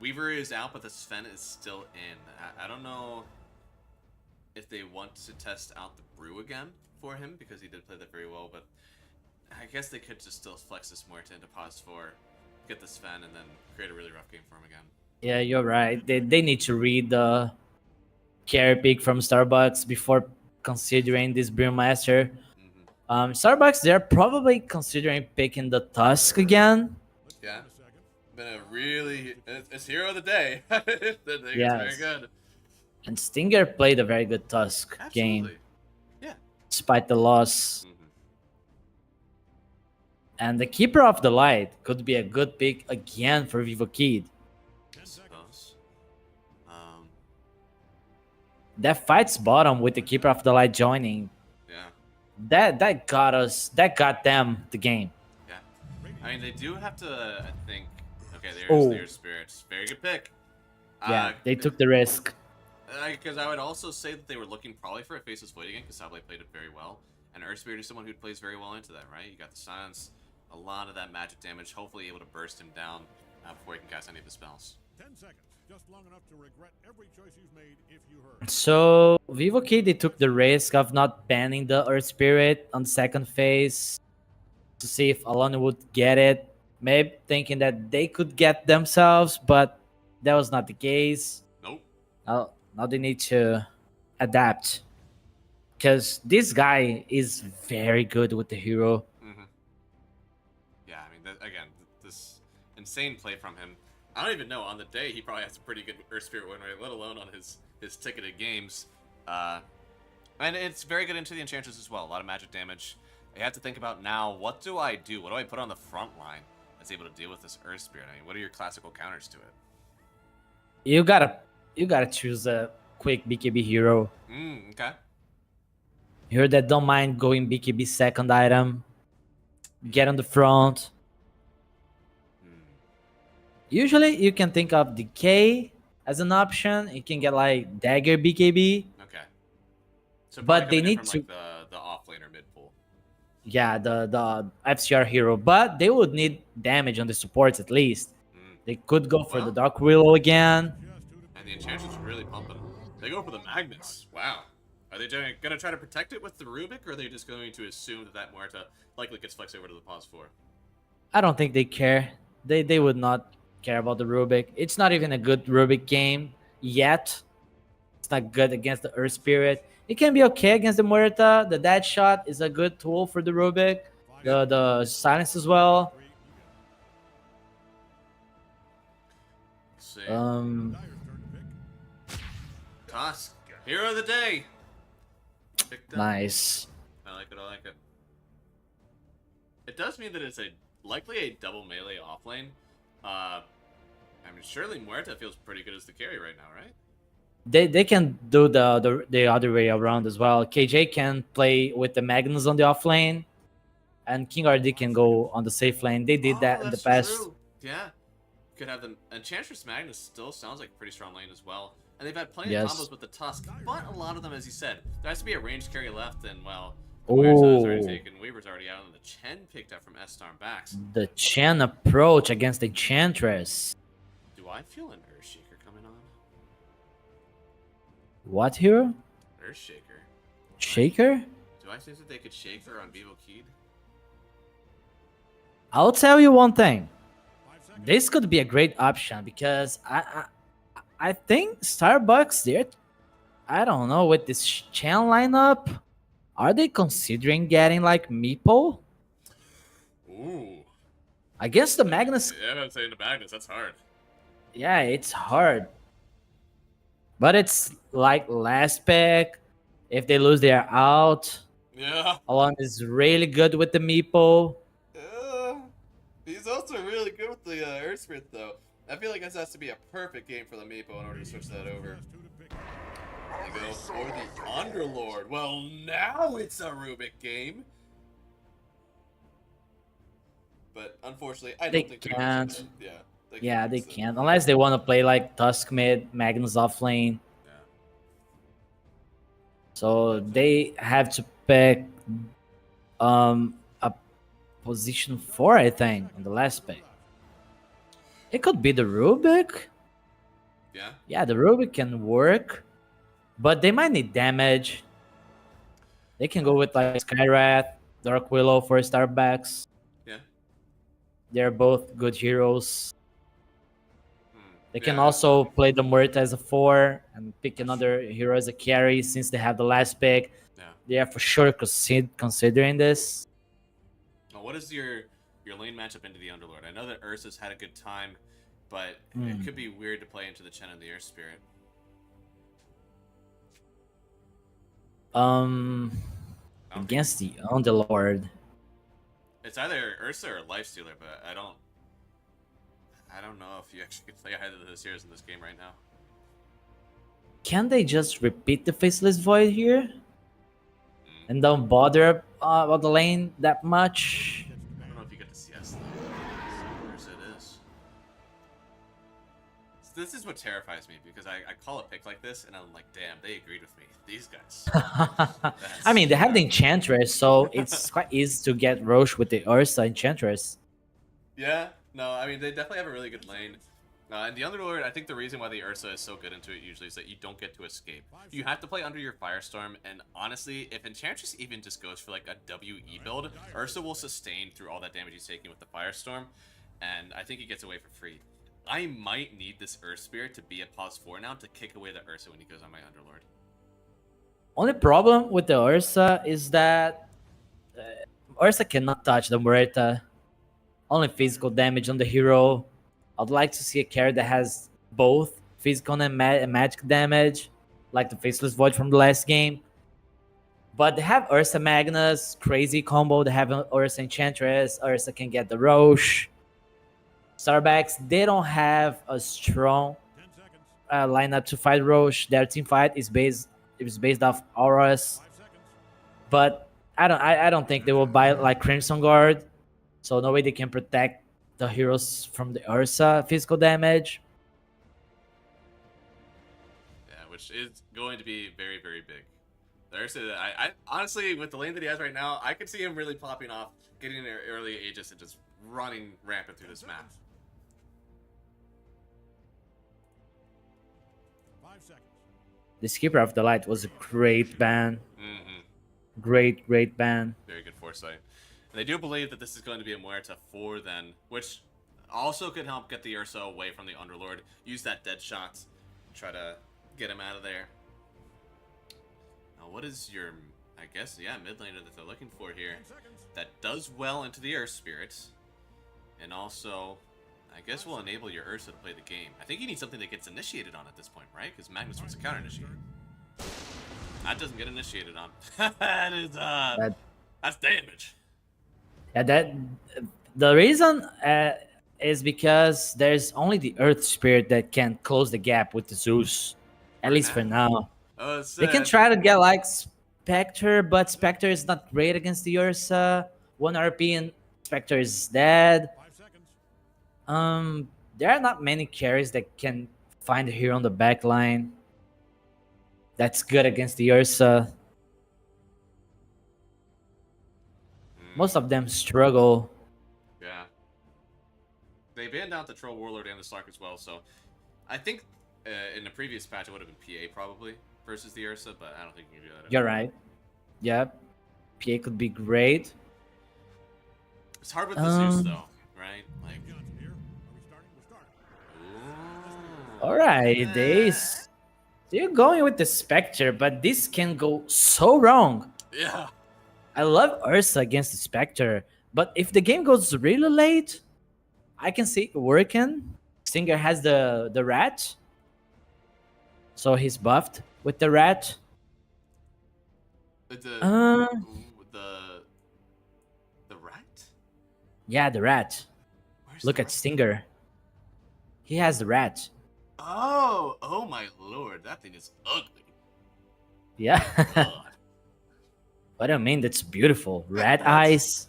Speaker 1: Weaver is out, but the Sven is still in. I don't know if they want to test out the Brew again for him, because he did play that very well, but I guess they could just still flex this more into pause 4, get the Sven, and then create a really rough game for him again.
Speaker 2: Yeah, you're right. They need to read the carry pick from Starbucks before considering this Brewmaster.
Speaker 1: Mm-hmm.
Speaker 2: Starbucks, they're probably considering picking the Tusk again.
Speaker 1: Yeah. Been a really... It's hero of the day. I think it's
Speaker 2: Yes.
Speaker 1: very good.
Speaker 2: And Stinger played a very good Tusk game,
Speaker 1: Absolutely. Yeah.
Speaker 2: despite the loss.
Speaker 1: Mm-hmm.
Speaker 2: And the Keeper of the Light could be a good pick again for Vivo Kid.
Speaker 3: 10 seconds.
Speaker 1: Suppose.
Speaker 2: That fights bottom with the Keeper of the Light joining.
Speaker 1: Yeah.
Speaker 2: That got them the game.
Speaker 1: Yeah. I mean, they do have to, I think... Okay,
Speaker 2: Oh.
Speaker 1: there's Spirits. Very good pick.
Speaker 2: Yeah, they took the risk.
Speaker 1: Because I would also say that they were looking probably for a Faceless Void again, because Sablé played it very well. And Earth Spirit is someone who plays very well into that, right? You got the Silence, a lot of that magic damage, hopefully able to burst him down before he can cast any of the spells.
Speaker 3: 10 seconds. Just long enough to regret every choice you've made if you heard.
Speaker 2: So Vivo Kid, they took the risk of not banning the Earth Spirit on the second phase to see if Alana would get it. Maybe thinking that they could get themselves, but that was not the case.
Speaker 1: Nope.
Speaker 2: Now they need to adapt. Because this guy is very good with the hero.
Speaker 1: Mm-hmm. Yeah, I mean, again, this insane play from him. I don't even know. On the day, he probably has a pretty good Earth Spirit win rate, let alone on his ticketed games. And it's very good into the Enchantress as well. A lot of magic damage. You have to think about now, what do I do? What do I put on the front line that's able to deal with this Earth Spirit? I mean, what are your classical counters to it?
Speaker 2: You gotta choose a quick BKB hero.
Speaker 1: Okay.
Speaker 2: Hero that don't mind going BKB second item. Get on the front. Usually you can think of Decay as an option. You can get like Dagger BKB.
Speaker 1: Okay. So
Speaker 2: But
Speaker 1: probably
Speaker 2: they
Speaker 1: coming in
Speaker 2: need
Speaker 1: from,
Speaker 2: to-
Speaker 1: like, the off laner mid pool.
Speaker 2: Yeah, the FCR hero, but they would need damage on the supports at least.
Speaker 1: Mm.
Speaker 2: They could go for the
Speaker 1: Well,
Speaker 2: Dark Willow again.
Speaker 1: and the Enchantress is really pumping. They go for the Magnus. Wow. Are they going to try to protect it with the Rubik, or are they just going to assume that Muerta likely gets flexed over to the pause 4?
Speaker 2: I don't think they care. They would not care about the Rubik. It's not even a good Rubik game yet. It's not good against the Earth Spirit. It can be okay against the Muerta. The Dead Shot is a good tool for the Rubik. The Silence as well.
Speaker 1: Let's see. Tusk, hero of the day. Picked up.
Speaker 2: Nice.
Speaker 1: I like it. I like it. It does mean that it's likely a double melee offlane. I mean, surely Muerta feels pretty good as the carry right now, right?
Speaker 2: They can do the other way around as well. KJ can play with the Magnus on the off lane, and King RD can go on the safe lane. They did that in the
Speaker 1: That's
Speaker 2: past.
Speaker 1: true. Yeah. Could have them. Enchantress Magnus still sounds like a pretty strong lane as well. And they've had plenty of
Speaker 2: Yes.
Speaker 1: combos with the Tusk, but a lot of them, as you said, there has to be a ranged carry left, and well, the Muerta is already
Speaker 2: Ooh.
Speaker 1: taken, Weaver's already out, and the Chen picked up from S-Star Backs.
Speaker 2: The Chen approach against the Enchantress.
Speaker 1: Do I feel an Earthshaker coming on?
Speaker 2: What hero?
Speaker 1: Earthshaker.
Speaker 2: Shaker?
Speaker 1: Do I think that they could shake her on Vivo Keyed?
Speaker 2: I'll tell you one thing. This could be a great option because I think Starbucks there. I don't know with this Chen lineup. Are they considering getting like Meeple
Speaker 1: Ooh.
Speaker 2: against the Magnus?
Speaker 1: Yeah, I'm saying the Magnus, that's hard.
Speaker 2: Yeah, it's hard. But it's like last pick. If they lose, they're out.
Speaker 1: Yeah.
Speaker 2: Alon is really good with the Meeple.
Speaker 1: He's also really good with the Earth Spirit, though. I feel like this has to be a perfect game for the Meepo in order to switch that over. They go for the Underlord. Well, now it's a Rubik game. But unfortunately, I
Speaker 2: They
Speaker 1: don't think
Speaker 2: can't.
Speaker 1: They're gonna yeah.
Speaker 2: Yeah, they can't. Unless they want to play like Tusk mid, Magnus off lane.
Speaker 1: Yeah.
Speaker 2: So they have to pick a position 4, I think, on the last pick. It could be the Rubik.
Speaker 1: Yeah.
Speaker 2: Yeah, the Rubik can work. But they might need damage. They can go with like Skywrath, Dark Willow for Starbacks.
Speaker 1: Yeah.
Speaker 2: They're both good heroes. They can
Speaker 1: Yeah.
Speaker 2: also play the Muerta as a 4 and pick another hero as a carry since they have the last pick.
Speaker 1: Yeah.
Speaker 2: They are for sure considering this.
Speaker 1: Now, what is your lane matchup into the Underlord? I know that Ursa's had a good time, but it could be weird to play into the Chen and the Earth Spirit.
Speaker 2: Against the Underlord.
Speaker 1: It's either Ursa or Lifestealer, but I don't know if you actually could play either of those heroes in this game right now.
Speaker 2: Can they just repeat the Faceless Void here? And don't bother about the lane that much?
Speaker 1: I don't know if you get to CS though. Ursa it is. So this is what terrifies me because I call a pick like this and I'm like, damn, they agreed with me. These guys.
Speaker 2: I mean, they have the Enchantress, so it's quite easy to get Roche with the Ursa Enchantress.
Speaker 1: Yeah, no, I mean, they definitely have a really good lane. And the Underlord, I think the reason why the Ursa is so good into it usually is that you don't get to escape. You have to play under your Firestorm, and honestly, if Enchantress even just goes for like a WE build, Ursa will sustain through all that damage he's taking with the Firestorm, and I think he gets away for free. I might need this Earth Spirit to be at pause 4 now to kick away the Ursa when he goes on my Underlord.
Speaker 2: Only problem with the Ursa is that Ursa cannot touch the Muerta. Only physical damage on the hero. I'd like to see a character that has both physical and magic damage, like the Faceless Void from the last game. But they have Ursa Magnus, crazy combo. They have Ursa Enchantress. Ursa can get the Roche. Starbacks, they don't have a strong lineup to fight Roche. Their team fight is based off auras. But I don't think they will buy like Crimson Guard. So no way they can protect the heroes from the Ursa physical damage.
Speaker 1: Yeah, which is going to be very, very big. there's I honestly, with the lane that he has right now, I could see him really popping off, getting an early Aegis, and just running rampant through this map.
Speaker 3: 5 seconds.
Speaker 2: The Skipper of the Light was a great ban. Great ban.
Speaker 1: Very good foresight. And they do believe that this is going to be a Muerta for them, which also could help get the Ursa away from the Underlord. Use that dead shot, try to get him out of there. Now, what is your, I guess, yeah, mid laner that they're looking for here?
Speaker 3: 10 seconds.
Speaker 1: That does well into the Earth Spirits, and also, I guess, will enable your Ursa to play the game. I think you need something that gets initiated on at this point, right? Because Magnus wants to counter initiate. That doesn't get initiated on. That is that's damage.
Speaker 2: Yeah, the reason is because there's only the Earth Spirit that can close the gap with the Zeus, at least for now.
Speaker 1: Oh, it's
Speaker 2: They can try to get like Spectre, but Spectre is not great against the Ursa. 1 RP and Spectre is dead.
Speaker 3: 5 seconds.
Speaker 2: There are not many carries that can find a hero on the back line that's good against the Ursa. Most of them struggle.
Speaker 1: Yeah. They banned out the Troll Warlord and the Slark as well, so I think in the previous patch it would have been PA probably versus the Ursa, but I don't think you can do that.
Speaker 2: You're right. Yeah, PA could be great.
Speaker 1: It's hard with the Zeus though, right? Like,
Speaker 3: Johnson here. Are we starting? We're starting.
Speaker 1: ooh.
Speaker 2: All right, Days. They're going with the Spectre, but this can go so wrong.
Speaker 1: Yeah.
Speaker 2: I love Ursa against the Spectre, but if the game goes really late, I can see it working. Stinger has the rat, so he's buffed with the rat.
Speaker 1: The rat?
Speaker 2: Yeah, the rat.
Speaker 1: Where's
Speaker 2: Look
Speaker 1: the
Speaker 2: at
Speaker 1: rat?
Speaker 2: Stinger. He has the rat.
Speaker 1: Oh my lord, that thing is ugly.
Speaker 2: Yeah.
Speaker 1: God.
Speaker 2: What do you mean? That's beautiful. Rat
Speaker 1: That's-
Speaker 2: eyes.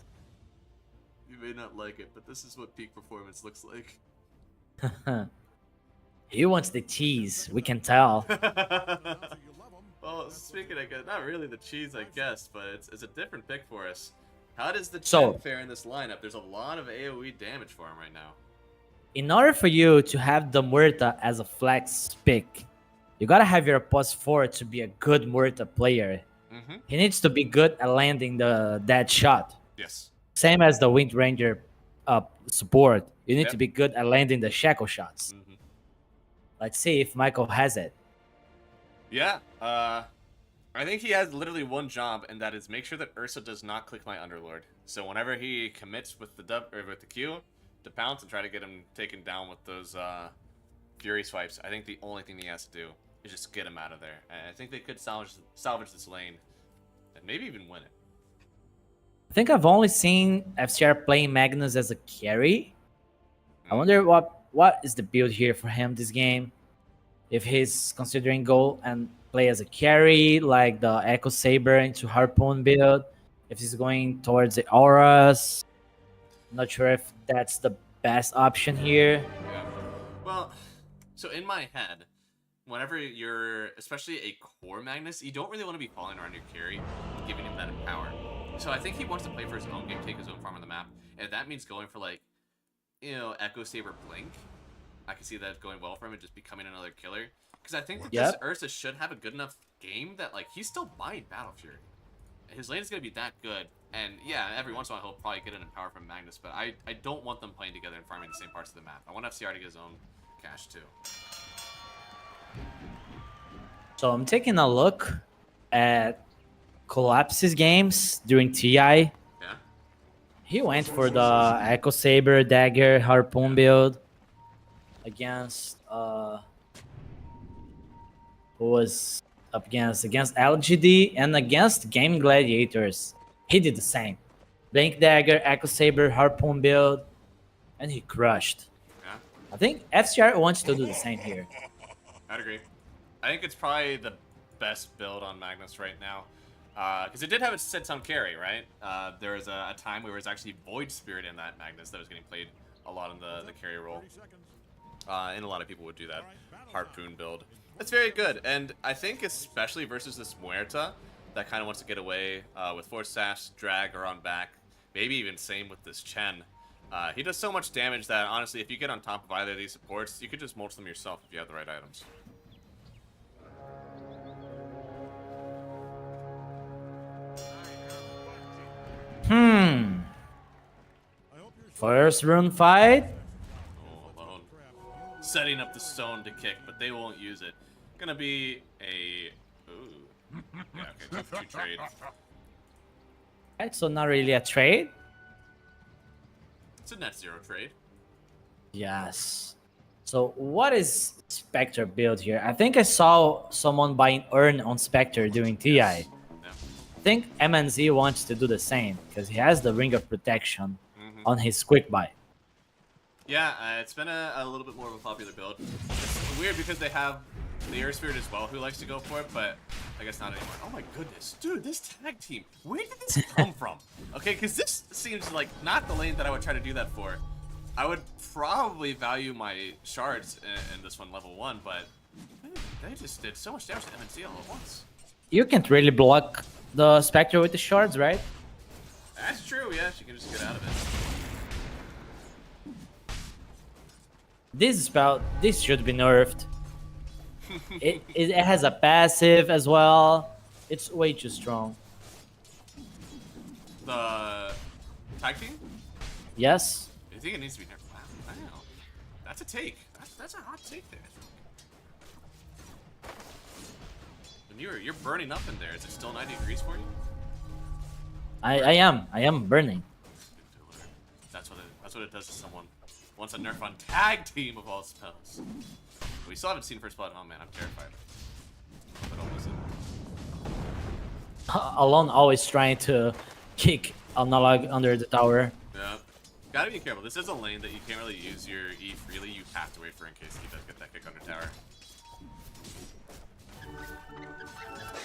Speaker 1: You may not like it, but this is what peak performance looks like.
Speaker 2: He wants the cheese. We can tell.
Speaker 3: So you love 'em.
Speaker 1: Well, speaking of, not really the cheese, I guess, but it's a different pick for us. How does the
Speaker 2: So-
Speaker 1: Chen fare in this lineup? There's a lot of AoE damage for him right now.
Speaker 2: In order for you to have the Muerta as a flex pick, you gotta have your +4 to be a good Muerta player.
Speaker 1: Mm-hmm.
Speaker 2: He needs to be good at landing the dead shot.
Speaker 1: Yes.
Speaker 2: Same as the Wind Ranger support. You need
Speaker 1: Yep.
Speaker 2: to be good at landing the shackle shots.
Speaker 1: Mm-hmm.
Speaker 2: Let's see if Michael has it.
Speaker 1: Yeah. I think he has literally one job, and that is make sure that Ursa does not click my Underlord. So whenever he commits with the with the Q to pounce and try to get him taken down with those Fury swipes, I think the only thing he has to do is just get him out of there. And I think they could salvage this lane and maybe even win it.
Speaker 2: I think I've only seen FCR playing Magnus as a carry. I wonder what is the build here for him this game. If he's considering go and play as a carry, like the Echo Saber into Harpoon build. If he's going towards the Auras. Not sure if that's the best option here.
Speaker 1: Yeah. Well, so in my head, whenever you're, especially a core Magnus, you don't really want to be following around your carry and giving him that empower. So I think he wants to play for his own game, take his own farm on the map. And if that means going for like, Echo Saber Blink, I can see that going well for him and just becoming another killer. Because I think that this Ursa should have a good enough game that like he's still buying Battle Fury. His lane is going to be that good. And yeah, every once in a while he'll probably get an empower from Magnus, but I don't want them playing together and farming the same parts of the map. I want FCR to get his own cash too.
Speaker 2: So I'm taking a look at Collapse's games during TI.
Speaker 1: Yeah?
Speaker 2: He went for the Echo Saber, Dagger, Harpoon build against who was up against LGD and against Game Gladiators. He did the same. Blink Dagger, Echo Saber, Harpoon build, and he crushed.
Speaker 1: Yeah?
Speaker 2: I think FCR wants to do the same here.
Speaker 1: I'd agree. I think it's probably the best build on Magnus right now. Because it did have its set some carry, right? There was a time where it was actually Void Spirit in that Magnus that was getting played a lot in the carry role.
Speaker 3: 30 seconds.
Speaker 1: And a lot of people would do that Harpoon build. That's very good. And I think especially versus this Muerta, that kind of wants to get away with Force Sash, drag, or on back. Maybe even same with this Chen. He does so much damage that, honestly, if you get on top of either of these supports, you could just mulch them yourself if you have the right items.
Speaker 2: First rune fight.
Speaker 1: Oh, alone. Setting up the stone to kick, but they won't use it. Gonna be a... Ooh. Yeah, okay, 2-for-2 trade.
Speaker 2: Right, so not really a trade.
Speaker 1: It's a net zero trade.
Speaker 2: Yes. So what is Spectre build here? I think I saw someone buying Urn on Spectre during TI.
Speaker 1: Yeah.
Speaker 2: I think MNZ wants to do the same because he has the Ring of Protection on his quick buy.
Speaker 1: Yeah, it's been a little bit more of a popular build. It's weird because they have the Air Spirit as well who likes to go for it, but I guess not anymore. Oh my goodness. Dude, this tag team, where did this come from? Okay, because this seems like not the lane that I would try to do that for. I would probably value my shards in this one level 1, but they just did so much damage to MNC all at once.
Speaker 2: You can't really block the Spectre with the shards, right?
Speaker 1: That's true, yeah, she can just get out of it.
Speaker 2: This spell, this should be nerfed. it has a passive as well. It's way too strong.
Speaker 1: The tag team?
Speaker 2: Yes.
Speaker 1: I think it needs to be nerfed. Wow. That's a take. That's a hot take there. When you're burning up in there, is it still 90 degrees for you?
Speaker 2: I am burning.
Speaker 1: That's what it does to someone. Wants a nerf on tag team of all spells. We still haven't seen first blood. Oh man, I'm terrified. But almost it.
Speaker 2: Alone always trying to kick analog under the tower.
Speaker 1: Yeah. Gotta be careful. This is a lane that you can't really use your E freely. You have to wait for in case he does get that kick under tower.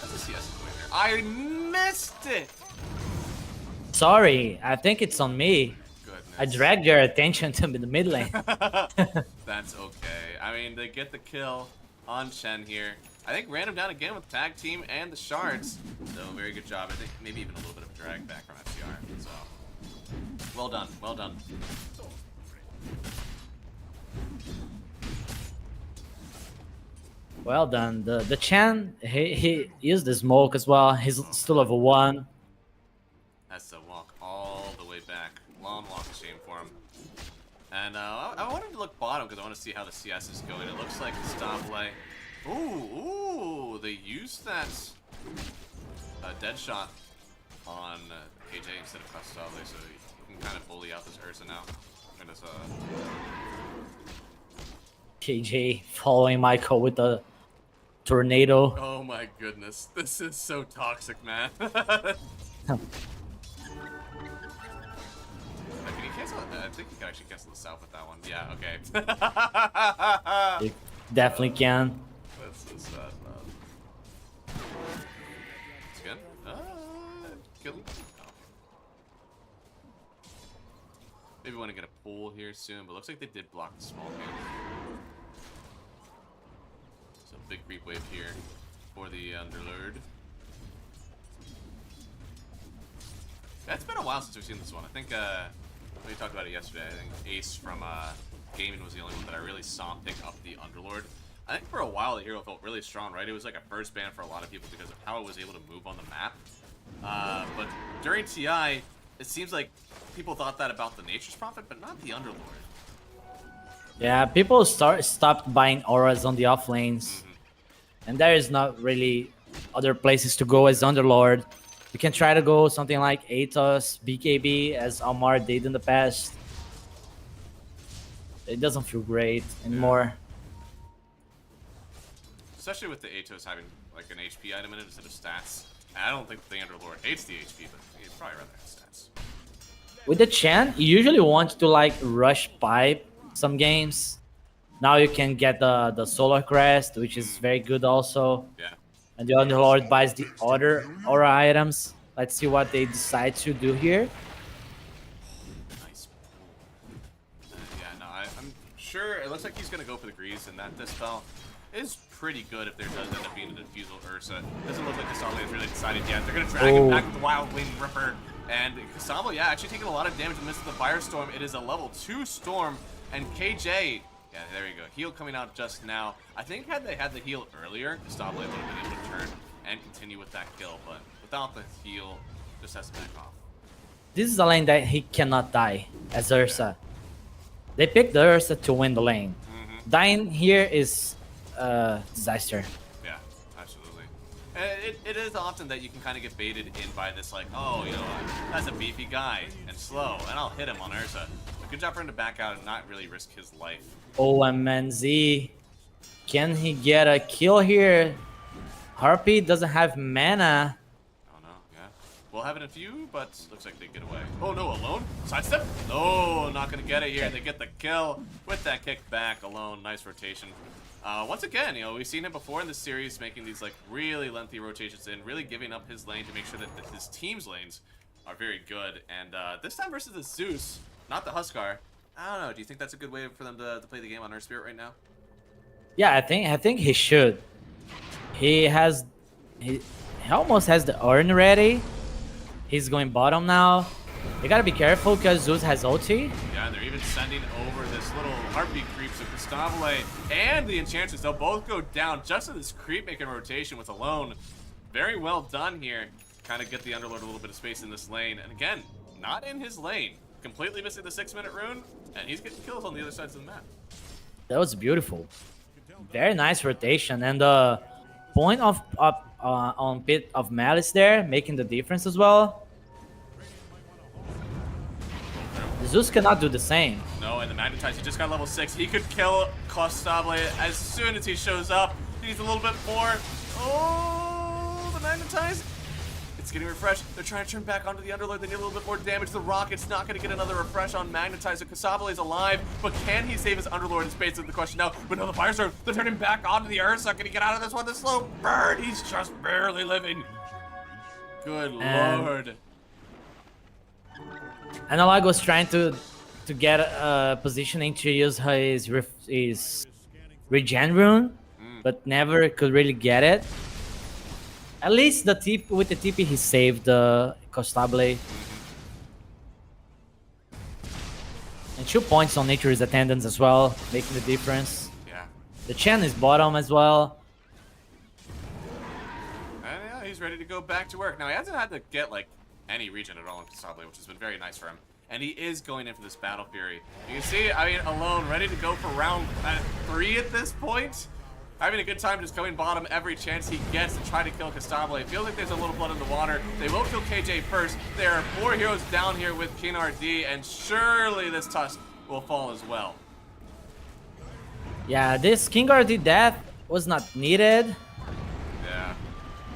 Speaker 1: That's a CS going there. I missed it!
Speaker 2: Sorry, I think it's on me.
Speaker 1: Goodness.
Speaker 2: I dragged your attention to the mid lane.
Speaker 1: That's okay. I mean, they get the kill on Chen here. I think ran him down again with tag team and the shards. So very good job. I think maybe even a little bit of drag back from FCR. So well done. Well done.
Speaker 2: Well done. The Chen, he used the smoke as well. He's still level 1.
Speaker 1: That's a walk all the way back. Long walk of shame for him. And I wanted to look bottom because I want to see how the CS is going. It looks like a stop play. Ooh, they used that dead shot on KJ instead of Costale, so you can kind of bully out this Ursa now. And this,
Speaker 2: KJ following Michael with the tornado.
Speaker 1: oh my goodness, this is so toxic, man. Can you cancel it? I think you can actually cancel the south with that one. Yeah, okay.
Speaker 2: You definitely can.
Speaker 1: That's so sad, man. It's good. Kill him. Oh. Maybe want to get a pull here soon, but looks like they did block the small game. So big creep wave here for the Underlord. It's been a while since we've seen this one. I think we talked about it yesterday. I think Ace from Gaming was the only one that I really saw pick up the Underlord. I think for a while the hero felt really strong, right? It was like a first ban for a lot of people because of how it was able to move on the map. But during TI, it seems like people thought that about the Nature's Prophet, but not the Underlord.
Speaker 2: Yeah, people stopped buying auras on the off lanes. And there is not really other places to go as Underlord. You can try to go something like Atos, BKB, as Almar did in the past. It doesn't feel great anymore.
Speaker 1: Especially with the Atos having like an HP item in it instead of stats. And I don't think the Underlord hates the HP, but he'd probably rather have stats.
Speaker 2: With the Chen, you usually want to like rush pipe some games. Now you can get the Solar Crest, which is very good also.
Speaker 1: Yeah.
Speaker 2: And the Underlord buys the other aura items. Let's see what they decide to do here.
Speaker 1: Nice. Yeah, no, I'm sure it looks like he's gonna go for the grease and that dispel. is pretty good if there does end up being a defusal Ursa. Doesn't look like Kasable is really decided yet. They're going to drag him back with the Wild Wing Ripper. And Kasable, yeah, actually taking a lot of damage in the midst of the Firestorm. It is a level 2 Storm. And KJ, yeah, there you go. Heal coming out just now. I think had they had the heal earlier, Kasable would have been able to turn and continue with that kill. But without the heal, just has to back off.
Speaker 2: This is a lane that he cannot die as Ursa. They picked the Ursa to win the lane. Dying here is disaster.
Speaker 1: Yeah, absolutely. It is often that you can kind of get baited in by this, like, oh, you know, that's a beefy guy and slow, and I'll hit him on Ursa. But good job for him to back out and not really risk his life.
Speaker 2: OMNZ. Can he get a kill here? Harpy doesn't have mana.
Speaker 1: Oh no, yeah. We'll have it in a few, but looks like they get away. Oh no, alone? Sidestep? No, not gonna get it here. They get the kill with that kick back. Alone, nice rotation. Once again, you know, we've seen him before in this series making these like really lengthy rotations in, really giving up his lane to make sure that his team's lanes are very good. And this time versus the Zeus, not the Huskar. I don't know. Do you think that's a good way for them to play the game on Earth Spirit right now?
Speaker 2: Yeah, I think he should. He almost has the urn ready. He's going bottom now. You gotta be careful because Zeus has ulti.
Speaker 1: Yeah, and they're even sending over this little heartbeat creep, so Gustavo and the Enchantress, they'll both go down just in this creep making rotation with Alone. Very well done here. Kind of get the Underlord a little bit of space in this lane. And again, not in his lane. Completely missing the 6-minute rune, and he's getting kills on the other sides of the map.
Speaker 2: That was beautiful. Very nice rotation. And the point of on Pit of Malice there, making the difference as well. Zeus cannot do the same.
Speaker 1: No, and the Magnetize, he just got level 6. He could kill Costable as soon as he shows up. He needs a little bit more. Oh, the Magnetize. It's getting refreshed. They're trying to turn back onto the Underlord. They need a little bit more damage. The Rocket's not going to get another refresh on Magnetize. So Costable is alive, but can he save his Underlord is basically the question now. But no, the Firestorm, they're turning back onto the Ursa. Can he get out of this one? The slow burn. He's just barely living. Good lord.
Speaker 2: Analog was trying to get positioning to use his regen rune, but never could really get it. At least with the TP he saved the Costable. And 2 points on Nature's Attendance as well, making the difference.
Speaker 1: Yeah.
Speaker 2: The Chen is bottom as well.
Speaker 1: And yeah, he's ready to go back to work. Now, he hasn't had to get, like, any regen at all in Costable, which has been very nice for him. And he is going in for this Battle Fury. You can see, I mean, Alone, ready to go for round 3 at this point. Having a good time just going bottom every chance he gets to try to kill Costable. It feels like there's a little blood in the water. They will kill KJ first. There are 4 heroes down here with King RD, and surely this Tusk will fall as well.
Speaker 2: Yeah, this King RD death was not needed.
Speaker 1: Yeah.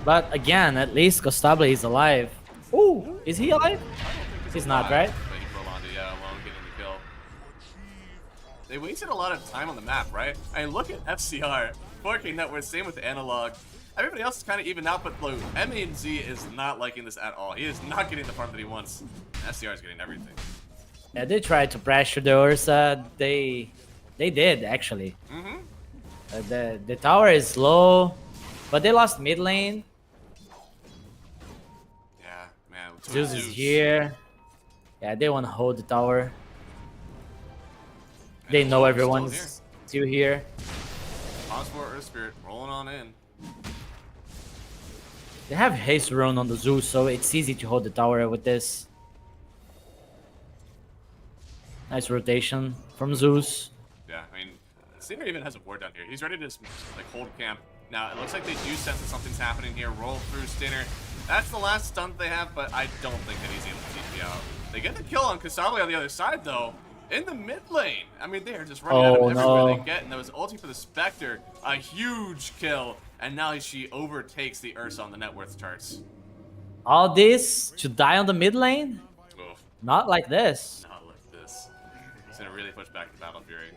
Speaker 2: But again, at least Costable is alive. Ooh, is he alive? He's not, right?
Speaker 1: But he prolonged it, yeah, Alone getting the kill. They wasted a lot of time on the map, right? I mean, look at FCR. Forking that we're same with Analog. Everybody else is kind of even out, but look, MENZ is not liking this at all. He is not getting the farm that he wants. FCR is getting everything.
Speaker 2: Yeah, they tried to pressure the Ursa. They did actually. The tower is low, but they lost mid lane.
Speaker 1: Yeah, man.
Speaker 2: Zeus is here. Yeah, they want to hold the tower. They know everyone's still here.
Speaker 1: Osmore Earth Spirit rolling on in.
Speaker 2: They have haste rune on the Zeus, so it's easy to hold the tower with this. Nice rotation from Zeus.
Speaker 1: Yeah, I mean, Stinger even has a ward down here. He's ready to just, like, hold camp. Now, it looks like they do sense that something's happening here. Roll through Stinger. That's the last stunt they have, but I don't think that he's able to TP out. They get the kill on Costable on the other side, though. In the mid lane. I mean, they are just running out of everywhere they get. And that was ulti for the Spectre. A huge kill. And now she overtakes the Ursa on the net worth charts.
Speaker 2: All this to die on the mid lane?
Speaker 1: Oof.
Speaker 2: Not like this.
Speaker 1: Not like this. He's going to really push back the Battle Fury.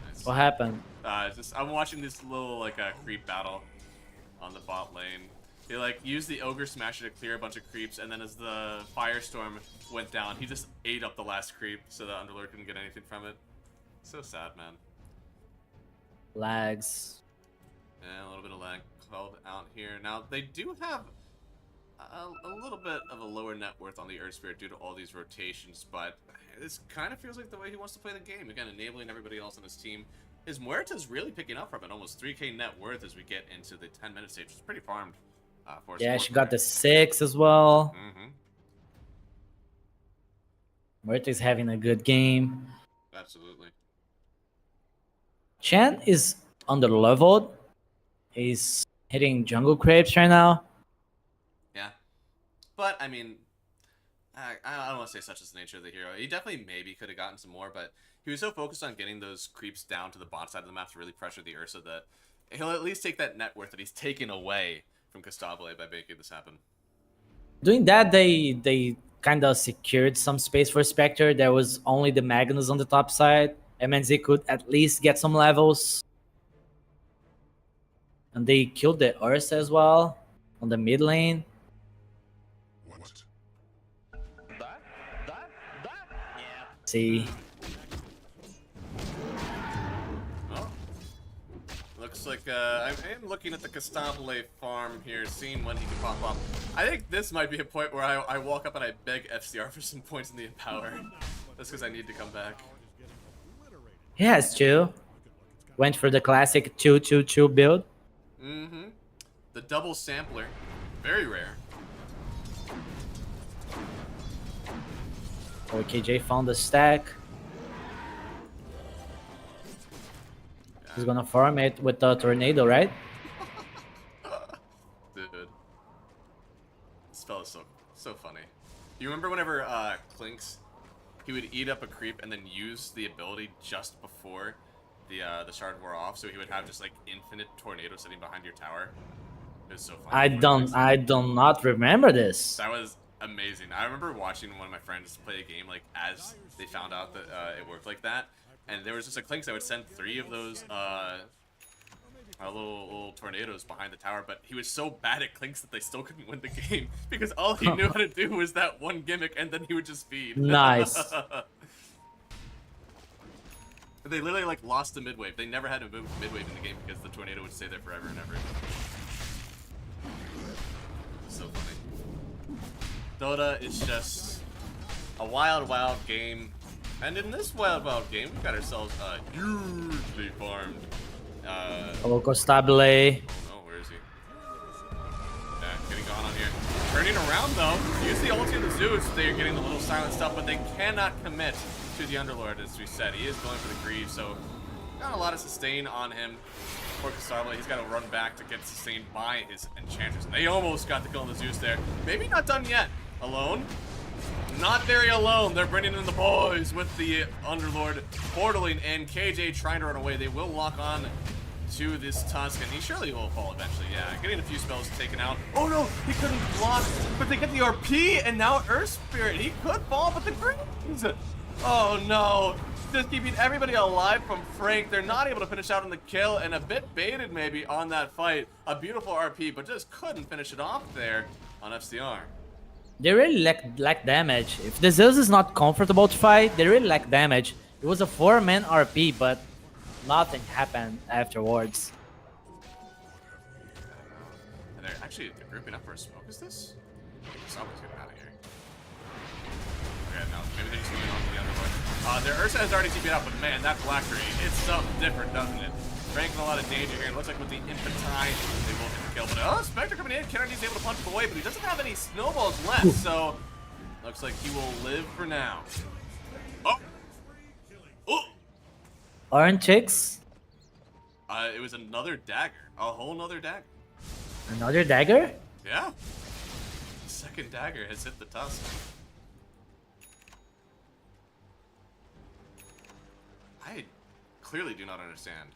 Speaker 1: Nice.
Speaker 2: What happened?
Speaker 1: I'm watching this little, like, creep battle on the bot lane. He like used the Ogre Smasher to clear a bunch of creeps, and then as the Firestorm went down, he just ate up the last creep so the Underlord couldn't get anything from it. So sad, man.
Speaker 2: Lags.
Speaker 1: Yeah, a little bit of lag called out here. Now, they do have a little bit of a lower net worth on the Earth Spirit due to all these rotations, but this kind of feels like the way he wants to play the game. Again, enabling everybody else on his team. His Muerta's really picking up from it, almost 3k net worth as we get into the 10-minute stage. It's pretty farmed for
Speaker 2: Yeah,
Speaker 1: support
Speaker 2: she got
Speaker 1: player.
Speaker 2: the 6 as well.
Speaker 1: Mm-hmm.
Speaker 2: Muerta's having a good game.
Speaker 1: Absolutely.
Speaker 2: Chen is under leveled. He's hitting jungle crepes right now.
Speaker 1: Yeah. But, I mean, I don't want to say such is the nature of the hero. He definitely maybe could have gotten some more, but he was so focused on getting those creeps down to the bot side of the map to really pressure the Ursa that he'll at least take that net worth that he's taken away from Costable by making this happen.
Speaker 2: Doing that, they kind of secured some space for Spectre. There was only the Magnus on the top side. MNZ could at least get some levels. And they killed the Ursa as well on the mid lane.
Speaker 3: What?
Speaker 2: See,
Speaker 1: Oh. Looks like I am looking at the Costable farm here, seeing when he can pop up. I think this might be a point where I walk up and I beg FCR for some points in the Empower. That's because I need to come back.
Speaker 2: yeah, it's true. Went for the classic 2-2-2 build.
Speaker 1: Mm-hmm. The double sampler. Very rare.
Speaker 2: Or KJ found the stack. He's gonna farm it with the tornado, right?
Speaker 1: Dude. This fella's so funny. You remember whenever Clinks, he would eat up a creep and then use the ability just before the shard wore off, so he would have just like infinite tornado sitting behind your tower. It was so funny.
Speaker 2: I do not remember this.
Speaker 1: That was amazing. I remember watching one of my friends play a game like as they found out that it worked like that, and there was just a Clinks that would send 3 of those little tornadoes behind the tower, but he was so bad at Clinks that they still couldn't win the game because all he knew how to do was that one gimmick, and then he would just feed.
Speaker 2: Nice.
Speaker 1: They literally like lost the midwave. They never had a midwave in the game because the tornado would stay there forever and ever. So funny. Dota is just a wild, wild game. And in this wild, wild game, we got ourselves a hugely farmed.
Speaker 2: Loco Stabile.
Speaker 1: Oh no, where is he? Yeah, getting gone on here. Turning around though. Use the ulti of the Zeus. They're getting the little silent stuff, but they cannot commit to the Underlord, as we said. He is going for the Greaves, so got a lot of sustain on him. Poor Costable, he's got to run back to get sustained by his Enchantress. And they almost got the kill on the Zeus there. Maybe not done yet. Alone? Not very alone. They're bringing in the boys with the Underlord portaling and KJ trying to run away. They will lock on to this Tusk, and he surely will fall eventually. Yeah, getting a few spells taken out. Oh no, he couldn't block, but they get the RP, and now Earth Spirit. He could fall, but the Greens. Oh no. Just keeping everybody alive from Frank. They're not able to finish out on the kill, and a bit baited maybe on that fight. A beautiful RP, but just couldn't finish it off there on FCR.
Speaker 2: They really lack damage. If the Zeus is not comfortable to fight, they really lack damage. It was a 4-man RP, but nothing happened afterwards.
Speaker 1: And they're grouping up for a smoke. Is this? Someone's getting out of here. Okay, no, maybe they're just moving on to the Underlord. Their Ursa has already TP'd out, but man, that Blackberry, it's something different, doesn't it? Frank in a lot of danger here. It looks like with the Infantine, they will get the kill. But oh, Spectre coming in. Kennedy's able to punch him away, but he doesn't have any snowballs left, so looks like he will live for now. Oh! Oh!
Speaker 2: Orange chicks.
Speaker 1: It was another dagger. A whole nother dagger.
Speaker 2: Another dagger?
Speaker 1: Yeah. The second dagger has hit the Tusk. I clearly do not understand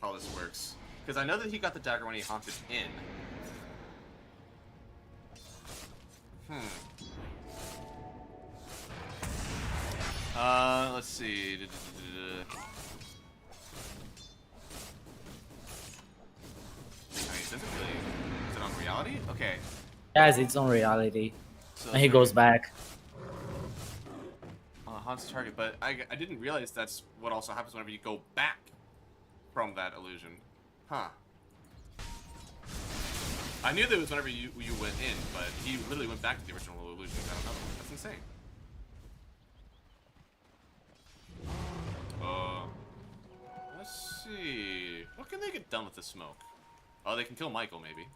Speaker 1: how this works. Because I know that he got the dagger when he haunted in. Let's see. I mean, it doesn't really... Is it on reality? Okay.
Speaker 2: It has its own reality.
Speaker 1: So
Speaker 2: And he goes back.
Speaker 1: Haunts target, but I didn't realize that's what also happens whenever you go back from that illusion. Huh. I knew that it was whenever you went in, but he literally went back to the original illusion and got another one. That's insane. Let's see. What can they get done with the smoke? Oh, they can kill Michael, maybe.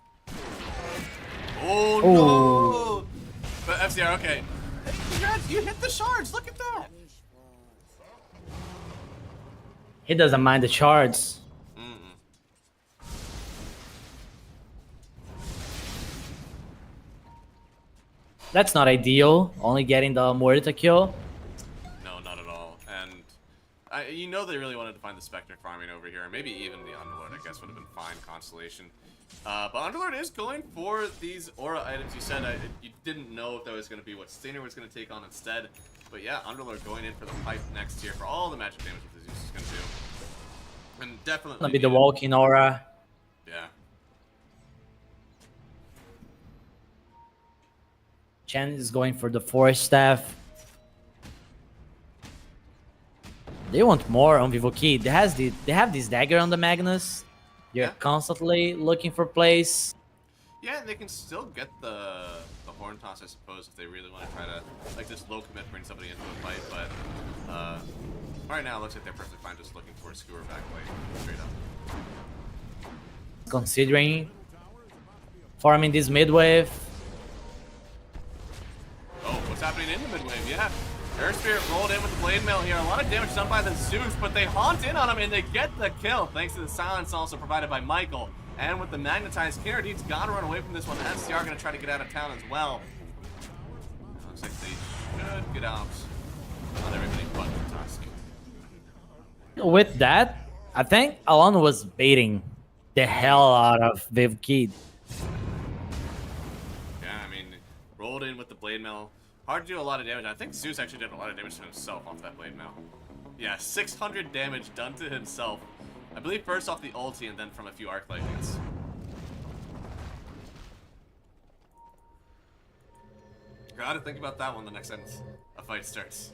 Speaker 1: Oh, no! But FCR, okay. Hey, congrats, you hit the shards. Look at that.
Speaker 2: He doesn't mind the shards. That's not ideal. Only getting the Muerta kill.
Speaker 1: No, not at all. And you know they really wanted to find the Spectre farming over here. Maybe even the Underlord, I guess, would have been fine constellation. But Underlord is going for these aura items. You said you didn't know if that was going to be what Stainer was going to take on instead. But yeah, Underlord going in for the pipe next tier for all the magic damage that the Zeus is going to do. And definitely
Speaker 2: Gonna be the walking aura.
Speaker 1: Yeah.
Speaker 2: Chen is going for the Force Staff. They want more on Vivo Key. They have this dagger on the Magnus. They're constantly looking for plays.
Speaker 1: Yeah, and they can still get the horn toss, I suppose, if they really want to try to, like, this low commit bring somebody into a fight. But right now, it looks like they're perfectly fine just looking for a skewer back lane, straight up.
Speaker 2: Considering farming this mid wave.
Speaker 1: Oh, what's happening in the mid wave? Yeah. Earth Spirit rolled in with the Blade Mail here. A lot of damage done by the Zeus, but they haunt in on him and they get the kill thanks to the silence also provided by Michael. And with the magnetized, Kinnerdeed's got to run away from this one. SCR going to try to get out of town as well. Looks like they should get out on everybody but the Tusk.
Speaker 2: With that, I think Alon was baiting the hell out of Viv Kid.
Speaker 1: Yeah, I mean, rolled in with the Blade Mail. Hard to do a lot of damage. I think Zeus actually did a lot of damage to himself off that Blade Mail. Yeah, 600 damage done to himself. I believe first off the ulti and then from a few arc lightnings. Gotta think about that one the next time a fight starts.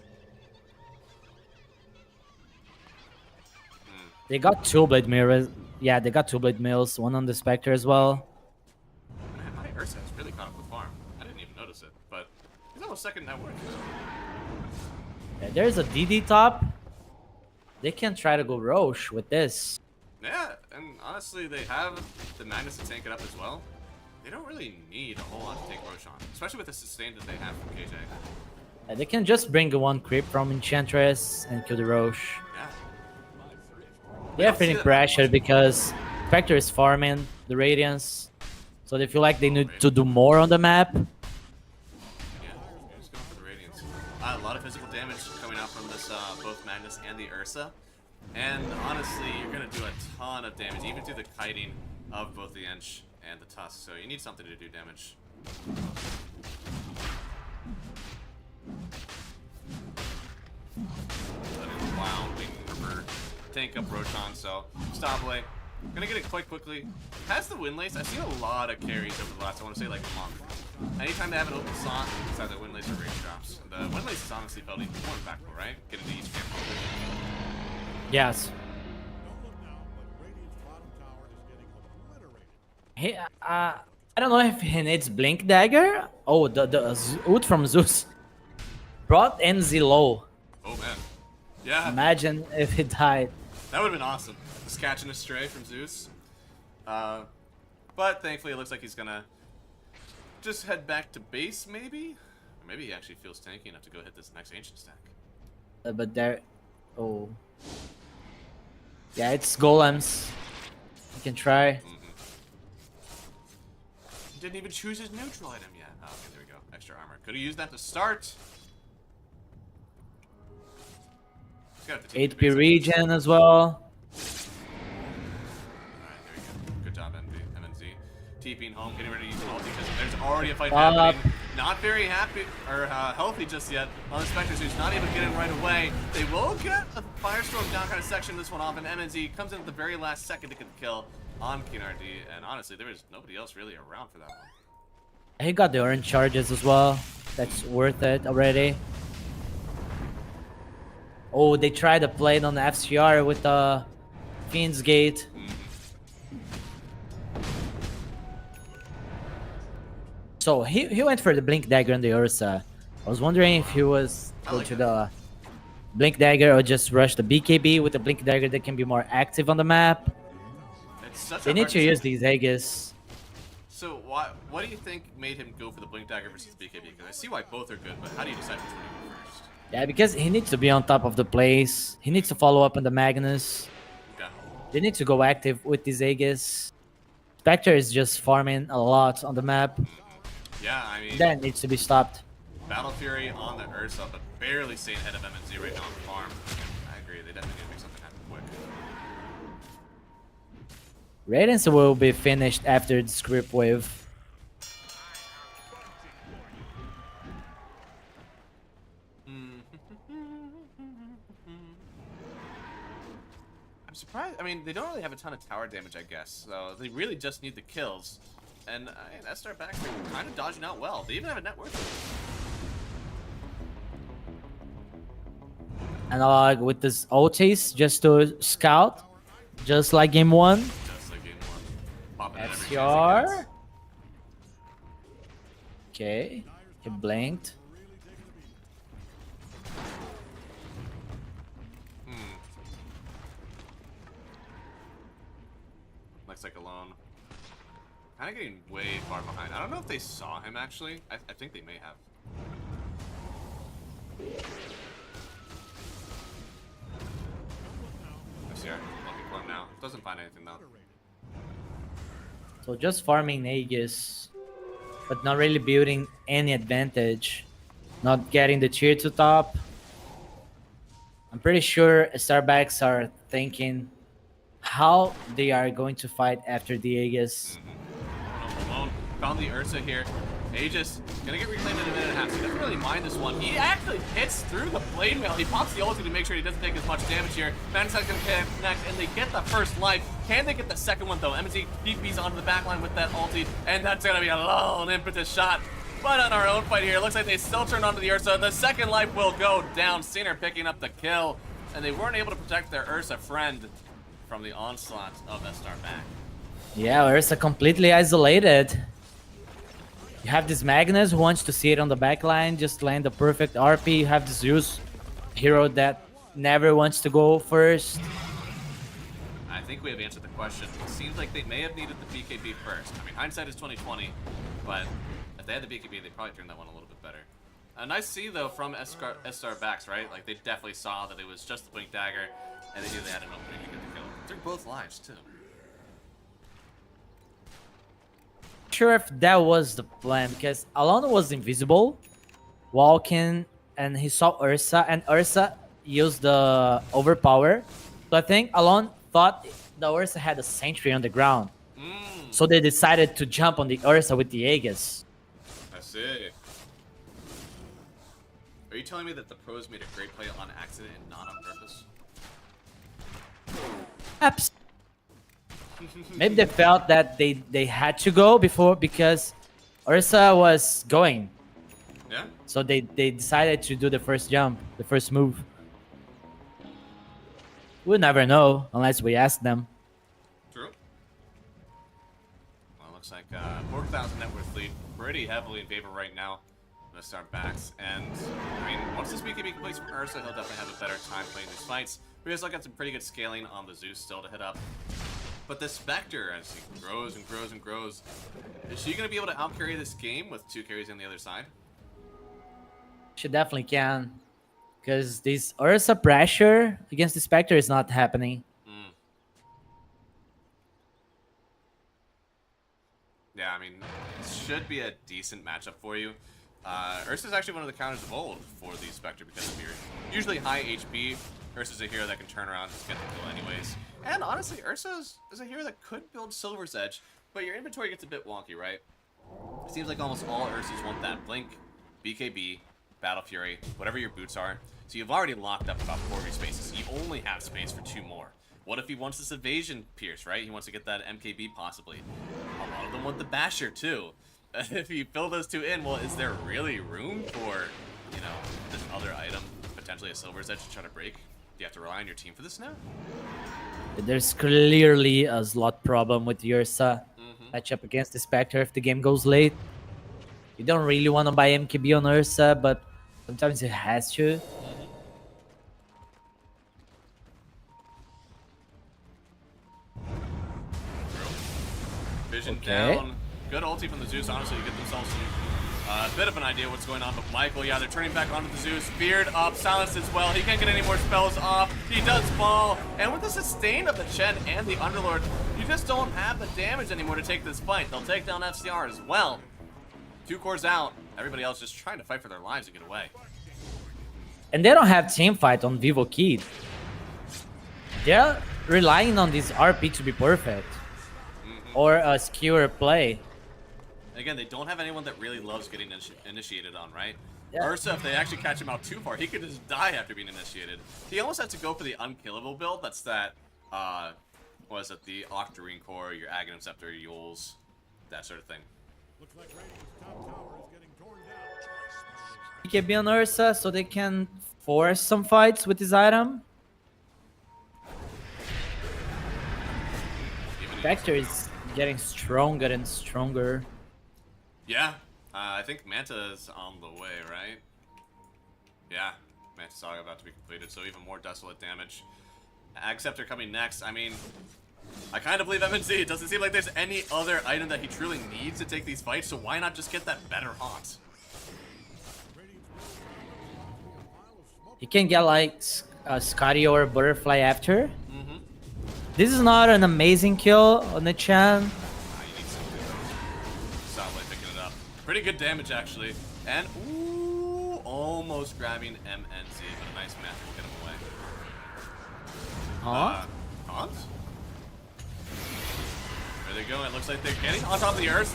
Speaker 2: They got two blade mirrors. Yeah, they got two blade mills. One on the Spectre as well.
Speaker 1: Man, my Ursa has really caught up with farm. I didn't even notice it, but he's almost second net worth.
Speaker 2: Yeah, there's a DD top. They can try to go Roche with this.
Speaker 1: Yeah, and honestly, they have the Magnus to tank it up as well. They don't really need a whole lot to take Roshan, especially with the sustain that they have from KJ.
Speaker 2: Yeah, they can just bring one creep from Enchantress and kill the Roche.
Speaker 1: Yeah.
Speaker 2: They are feeling pressure because Spectre is farming the Radiance. So they feel like they need to do more on the map.
Speaker 1: Yeah, just going for the Radiance. A lot of physical damage coming out from this, both Magnus and the Ursa. And honestly, you're going to do a ton of damage, even through the kiting of both the Ench and the Tusk. So you need something to do damage. Tank up Roshan, so stop away. Gonna get it quite quickly. Has the Windlace. I've seen a lot of carries over the last, I want to say, like a month. Anytime they have an open slot, it's either Windlace or range drops. The Windlace is honestly felt even more impactful, right? Get into each camp.
Speaker 2: Yes. Hey, I don't know if he needs Blink Dagger. Oh, the ult from Zeus brought NZ low.
Speaker 1: Oh man. Yeah.
Speaker 2: Imagine if he died.
Speaker 1: That would have been awesome. Just catching a stray from Zeus. But thankfully it looks like he's gonna just head back to base maybe? Or maybe he actually feels tanky enough to go hit this next ancient stack.
Speaker 2: But there... Oh. Yeah, it's golems. You can try.
Speaker 1: He didn't even choose his neutral item yet. Oh, okay, there we go. Extra armor. Could have used that to start.
Speaker 2: 8p regen as well.
Speaker 1: Alright, there we go. Good job, MNZ. TPing home, getting ready to use an ult because there's already a fight happening. Not very happy or healthy just yet on the Spectres, who's not able to get in right away. They will get a Firestorm down kind of section this one off, and MNZ comes in at the very last second to get the kill. on KNRD, and honestly, there was nobody else really around for that one.
Speaker 2: He got the orange charges as well. That's worth it already. Oh, they tried to play it on the FCR with the Fiend's Gate. So he went for the Blink Dagger on the Ursa. I was wondering if he was go to the Blink Dagger or just rush the BKB with the Blink Dagger that can be more active on the map.
Speaker 1: It's such
Speaker 2: They
Speaker 1: a
Speaker 2: need
Speaker 1: hard
Speaker 2: to use
Speaker 1: decision.
Speaker 2: these Aegis.
Speaker 1: So what do you think made him go for the Blink Dagger versus BKB? Because I see why both are good, but how do you decide which one to go first?
Speaker 2: Yeah, because he needs to be on top of the place. He needs to follow up on the Magnus.
Speaker 1: Okay.
Speaker 2: They need to go active with these Aegis. Spectre is just farming a lot on the map.
Speaker 1: Yeah, I mean,
Speaker 2: That needs to be stopped.
Speaker 1: Battle Fury on the Ursa, but barely staying ahead of MNZ right now on farm. I agree, they definitely need to make something happen quick.
Speaker 2: Radiance will be finished after the script wave.
Speaker 1: I'm surprised. I mean, they don't really have a ton of tower damage, I guess. So they really just need the kills. And SR back, they're kind of dodging out well. They even have a net worth.
Speaker 2: Analog with this ultis just to scout. Just like game 1.
Speaker 1: Just like game 1. Popping at every chance he
Speaker 2: FCR.
Speaker 1: gets.
Speaker 2: Okay. He blinked.
Speaker 1: Looks like alone. Kind of getting way far behind. I don't know if they saw him actually. I think they may have. FCR looking for him now. Doesn't find anything though.
Speaker 2: So just farming Aegis. But not really building any advantage. Not getting the tier to top. I'm pretty sure Starbacks are thinking how they are going to fight after the Aegis.
Speaker 1: Alone. Found the Ursa here. Aegis gonna get reclaimed in a minute and a half. So he doesn't really mind this one. He actually hits through the blade mail. He pops the ulti to make sure he doesn't take as much damage here. Man's gonna connect, and they get the first life. Can they get the second one though? MNZ DP's onto the backline with that ulti, and that's gonna be a lone impetus shot. But on our own fight here, it looks like they still turned onto the Ursa. The second life will go down. Sinner picking up the kill, and they weren't able to protect their Ursa friend from the onslaught of Star back.
Speaker 2: Yeah, Ursa completely isolated. You have this Magnus who wants to see it on the backline, just land the perfect RP. You have this Zeus hero that never wants to go first.
Speaker 1: I think we have answered the question. It seems like they may have needed the BKB first. I mean, hindsight is 2020, but if they had the BKB, they probably turned that one a little bit better. A nice see though from SR backs, right? Like they definitely saw that it was just the Blink Dagger, and they knew they had an opening to get the kill. They're both lives too.
Speaker 2: Sure if that was the plan, because Alon was invisible, walking, and he saw Ursa, and Ursa used the overpower. So I think Alon thought the Ursa had a sentry on the ground. So they decided to jump on the Ursa with the Aegis.
Speaker 1: I see. Are you telling me that the pros made a great play on accident and not on purpose?
Speaker 2: Perhaps. Maybe they felt that they had to go before because Ursa was going.
Speaker 1: Yeah?
Speaker 2: So they decided to do the first jump, the first move. We'll never know unless we ask them.
Speaker 1: True. Well, looks like 4,000 net worth lead pretty heavily in favor right now. Let's start backs. And, I mean, once this BKB completes from Ursa, he'll definitely have a better time playing these fights. We also got some pretty good scaling on the Zeus still to hit up. But the Spectre, as he grows and grows and grows, is she going to be able to outcarry this game with 2 carries on the other side?
Speaker 2: She definitely can. Because this Ursa pressure against the Spectre is not happening.
Speaker 1: Yeah, I mean, it should be a decent matchup for you. Ursa's actually one of the counters of old for the Spectre because of your usually high HP. Ursa's a hero that can turn around and just get the kill anyways. And honestly, Ursa is a hero that could build Silver's Edge, but your inventory gets a bit wonky, right? It seems like almost all Ursas want that Blink, BKB, Battle Fury, whatever your boots are. So you've already locked up about 40 spaces. You only have space for 2 more. What if he wants this evasion pierce, right? He wants to get that MKB possibly. A lot of them want the basher too. If you fill those two in, well, is there really room for, you know, this other item, potentially a Silver's Edge to try to break? Do you have to rely on your team for this now?
Speaker 2: There's clearly a slot problem with Ursa. Match up against the Spectre if the game goes late. You don't really want to buy MKB on Ursa, but sometimes it has to.
Speaker 1: Vision
Speaker 2: Okay.
Speaker 1: down. Good ulti from the Zeus, honestly, to get themselves some bit of an idea what's going on. But Michael, yeah, they're turning back onto the Zeus. Feared up, silenced as well. He can't get any more spells off. He does fall. And with the sustain of the Chen and the Underlord, you just don't have the damage anymore to take this fight. They'll take down FCR as well. 2 cores out. Everybody else just trying to fight for their lives and get away.
Speaker 2: And they don't have team fight on Vivo Kid. They're relying on this RP to be perfect. Or a skewer play.
Speaker 1: Again, they don't have anyone that really loves getting initiated on, right?
Speaker 2: Yeah.
Speaker 1: Ursa, if they actually catch him out too far, he could just die after being initiated. He almost has to go for the unkillable build. That's that, what is it? The Octarine Core, your Aghanim Scepter, Yules, that sort of thing.
Speaker 3: Looks like Radiant's top tower is getting torn down.
Speaker 2: He can be on Ursa so they can force some fights with this item. Spectre is getting stronger and stronger.
Speaker 1: Yeah, I think Manta is on the way, right? Yeah, Manta Saga about to be completed, so even more desolate damage. Ag Scepter coming next. I mean, I kind of believe MNZ. It doesn't seem like there's any other item that he truly needs to take these fights, so why not just get that better haunt?
Speaker 2: He can get like a Scotty or a Butterfly after. This is not an amazing kill on the Chan.
Speaker 1: You need something. Solidly picking it up. Pretty good damage, actually. And, ooh, almost grabbing MNZ, but a nice match will get him away.
Speaker 2: Huh?
Speaker 1: Haunt? There they go. It looks like they're getting on top of the Earth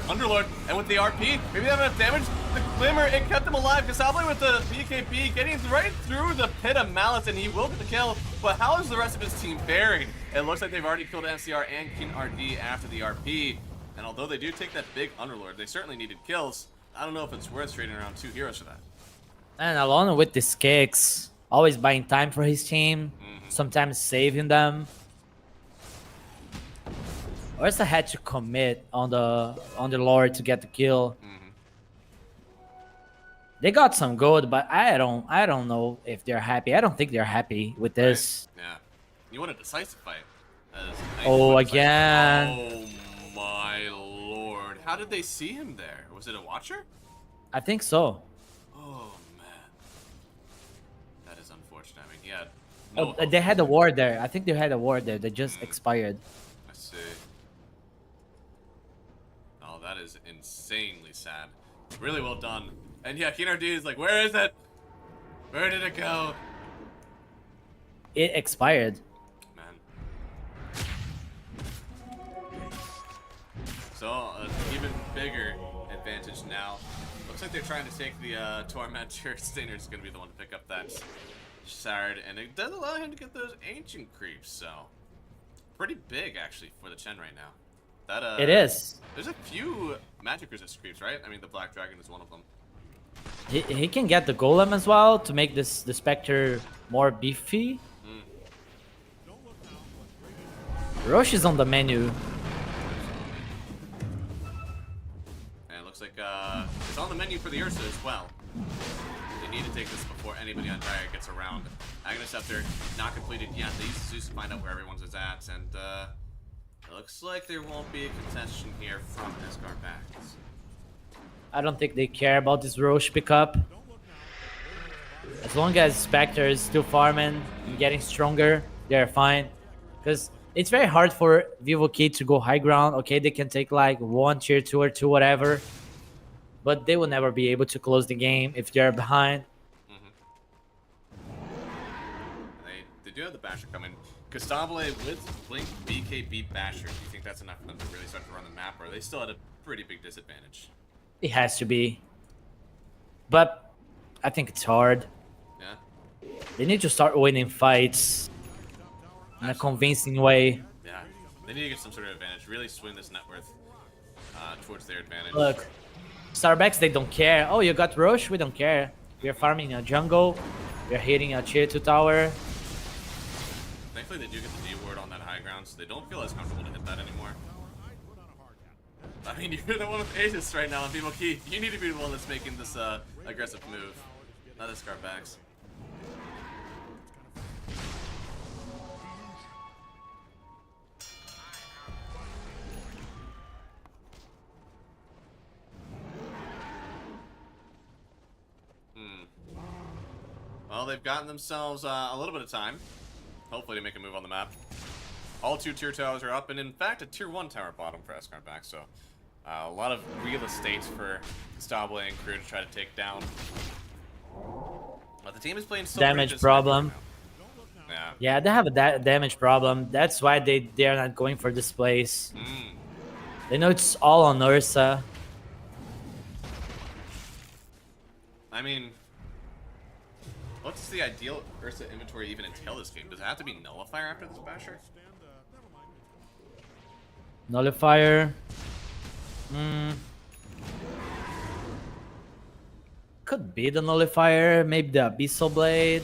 Speaker 1: Underlord, and with the RP, maybe they have enough damage. The Glimmer, it kept him alive. Kasabli with the BKB getting right through the Pit of Malice, and he will get the kill. But how is the rest of his team faring? It looks like they've already killed NCR and King RD after the RP. And although they do take that big Underlord, they certainly needed kills. I don't know if it's worth trading around 2 heroes for that.
Speaker 2: And along with these kicks, always buying time for his team, sometimes saving them. Ursa had to commit on the Lord to get the kill. They got some gold, but I don't know if they're happy. I don't think they're happy with this.
Speaker 1: Right. Yeah. You want a decisive fight.
Speaker 2: Oh, again.
Speaker 1: Oh my lord. How did they see him there? Was it a watcher?
Speaker 2: I think so.
Speaker 1: Oh man. That is unfortunate. I mean, yeah.
Speaker 2: Oh, they had a ward there. I think they had a ward there. They just expired.
Speaker 1: I see. Oh, that is insanely sad. Really well done. And yeah, Keenar D is like, where is it? Where did it go?
Speaker 2: It expired.
Speaker 1: Man. So, an even bigger advantage now. Looks like they're trying to take the Tormentor. Stainer's going to be the one to pick up that Shard. And it does allow him to get those ancient creeps, so... Pretty big, actually, for the Chen right now. That
Speaker 2: It is.
Speaker 1: There's a few magic resist creeps, right? I mean, the Black Dragon is one of them.
Speaker 2: He can get the golem as well to make the Spectre more beefy. Rosh is on the menu.
Speaker 1: And it looks like it's on the menu for the Ursa as well. They need to take this before anybody on Dire gets around. Aghanim Scepter not completed yet. They use Zeus to find out where everyone's is at, and it looks like there won't be a contention here from Escar Backs.
Speaker 2: I don't think they care about this Rosh pickup. As long as Spectre is still farming and getting stronger, they're fine. Because it's very hard for Vivo Kid to go high ground. Okay, they can take like 1 tier 2 or 2, whatever. But they will never be able to close the game if they're behind.
Speaker 1: They do have the Basher coming. Gustavo with Blink BKB Basher. Do you think that's enough for them to really start to run the map, or are they still at a pretty big disadvantage?
Speaker 2: It has to be. But I think it's hard.
Speaker 1: Yeah.
Speaker 2: They need to start winning fights. in a convincing way.
Speaker 1: Yeah, they need to get some sort of advantage. Really swing this net worth towards their advantage.
Speaker 2: Look, Starbucks, they don't care. Oh, you got Roche? We don't care. We're farming a jungle. We're hitting a tier 2 tower.
Speaker 1: Thankfully, they do get the D ward on that high ground, so they don't feel as comfortable to hit that anymore. I mean, you're the one with Aegis right now, and people Keith, you need to be the one that's making this aggressive move, not the Scarbacks. Well, they've gotten themselves a little bit of time, hopefully, to make a move on the map. All 2 tier towers are up, and in fact, a tier 1 tower bottom for Escarback, so a lot of real estate for Stable and crew to try to take down. But the team is playing so
Speaker 2: Damage problem.
Speaker 1: Right now.
Speaker 2: Yeah, they have a damage problem. That's why they're not going for this place. They know it's all on Ursa.
Speaker 1: I mean, what's the ideal Ursa inventory even entail this game? Does it have to be Nullifier after this Basher?
Speaker 2: Nullifier. Could be the Nullifier, maybe the Abyssal Blade.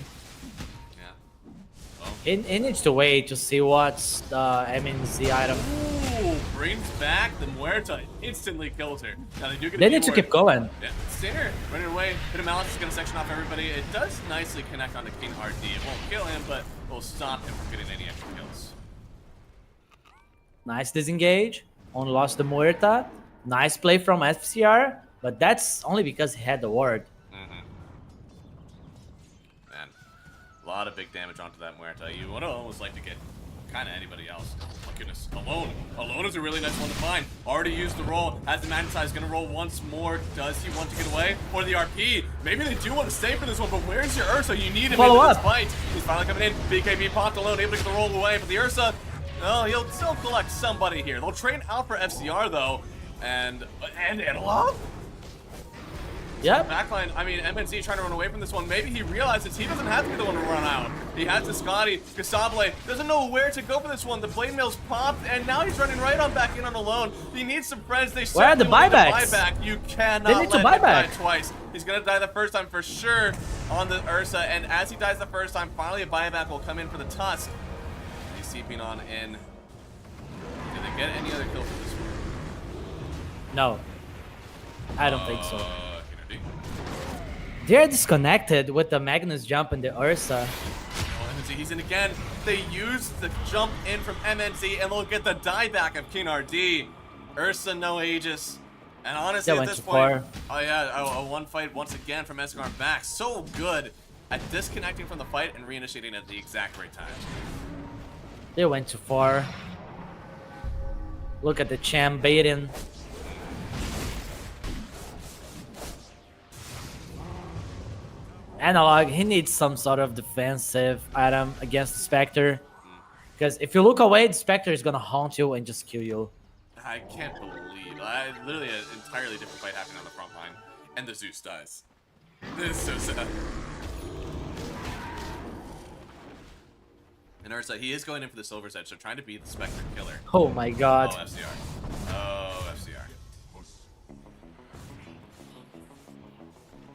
Speaker 1: Yeah. Well.
Speaker 2: It needs to wait to see what's the MNZ item.
Speaker 1: Ooh, brings back the Muerta, instantly kills her. Now they do get.
Speaker 2: They need to keep going.
Speaker 1: Yeah, Stinger running away. Bit of Malice is gonna section off everybody. It does nicely connect onto King RD. It won't kill him, but will stop him from getting any extra kills.
Speaker 2: Nice disengage. Only lost the Muerta. Nice play from FCR, but that's only because he had the ward.
Speaker 1: Man, a lot of big damage onto that Muerta. You would almost like to get kind of anybody else. Oh goodness, Alone. Alone is a really nice one to find. Already used the roll. As the Magnetize gonna roll once more. Does he want to get away? Or the RP? Maybe they do want to stay for this one, but where's your Ursa? You need him
Speaker 2: Follow
Speaker 1: in this
Speaker 2: up.
Speaker 1: fight. He's finally coming in. BKB popped Alone, able to get the roll away, but the Ursa, oh, he'll still collect somebody here. They'll train out for FCR though, and Analog?
Speaker 2: Yep.
Speaker 1: Backline, I mean, MNZ trying to run away from this one. Maybe he realizes he doesn't have to be the one to run out. He has the Scotty. Casable doesn't know where to go for this one. The blade mail's popped, and now he's running right on back in on Alone. He needs some friends. They
Speaker 2: Where are the
Speaker 1: certainly want
Speaker 2: buybacks?
Speaker 1: the buyback. You cannot
Speaker 2: They need to
Speaker 1: let
Speaker 2: buy
Speaker 1: him die
Speaker 2: back.
Speaker 1: twice. He's gonna die the first time for sure on the Ursa, and as he dies the first time, finally a buyback will come in for the Tusk. He's seeping on in. Did they get any other kills for this one?
Speaker 2: No. I don't think so.
Speaker 1: Kennedy.
Speaker 2: They're disconnected with the Magnus jump and the Ursa.
Speaker 1: Oh, MNZ, he's in again. They use the jump in from MNZ, and they'll get the dieback of King RD. Ursa, no Aegis. And honestly,
Speaker 2: They
Speaker 1: at
Speaker 2: went
Speaker 1: this
Speaker 2: too
Speaker 1: point,
Speaker 2: far.
Speaker 1: oh yeah, a one fight once again from Escar back. So good at disconnecting from the fight and reinitiating at the exact right time.
Speaker 2: They went too far. Look at the champ baiting. Analog, he needs some sort of defensive item against the Spectre. Because if you look away, the Spectre is gonna haunt you and just kill you.
Speaker 1: I can't believe. Literally an entirely different fight happening on the front line. And the Zeus dies. This is so sad. And Ursa, he is going in for the Silver's Edge, so trying to beat the Spectre killer.
Speaker 2: Oh my god.
Speaker 1: Oh, FCR. Oh, FCR.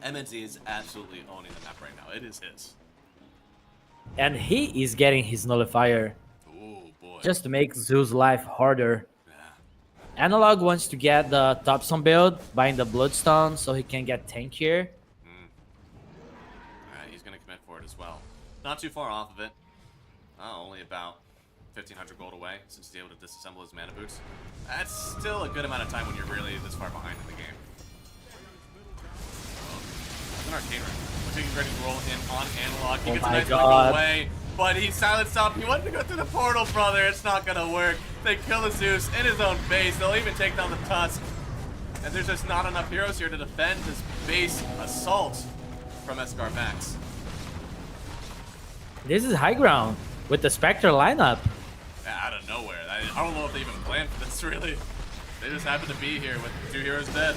Speaker 1: MNZ is absolutely owning the map right now. It is his.
Speaker 2: And he is getting his Nullifier.
Speaker 1: Oh, boy.
Speaker 2: Just to make Zeus' life harder.
Speaker 1: Yeah.
Speaker 2: Analog wants to get the Topstone build, buying the Bloodstone so he can get tankier.
Speaker 1: Alright, he's going to commit for it as well. Not too far off of it. Only about 1,500 gold away since he's able to disassemble his mana boots. That's still a good amount of time when you're really this far behind in the game. That's an arcane ring. Looks like he's ready to roll in on Analog. He
Speaker 2: Oh
Speaker 1: gets a
Speaker 2: my
Speaker 1: nice
Speaker 2: God.
Speaker 1: one to go away, but he silenced up. He wanted to go through the portal, brother. It's not going to work. They kill the Zeus in his own base. They'll even take down the Tusk. And there's just not enough heroes here to defend this base assault from Escar Max.
Speaker 2: This is high ground with the Spectre lineup.
Speaker 1: Yeah, out of nowhere. I don't know if they even planned for this, really. They just happened to be here with 2 heroes dead.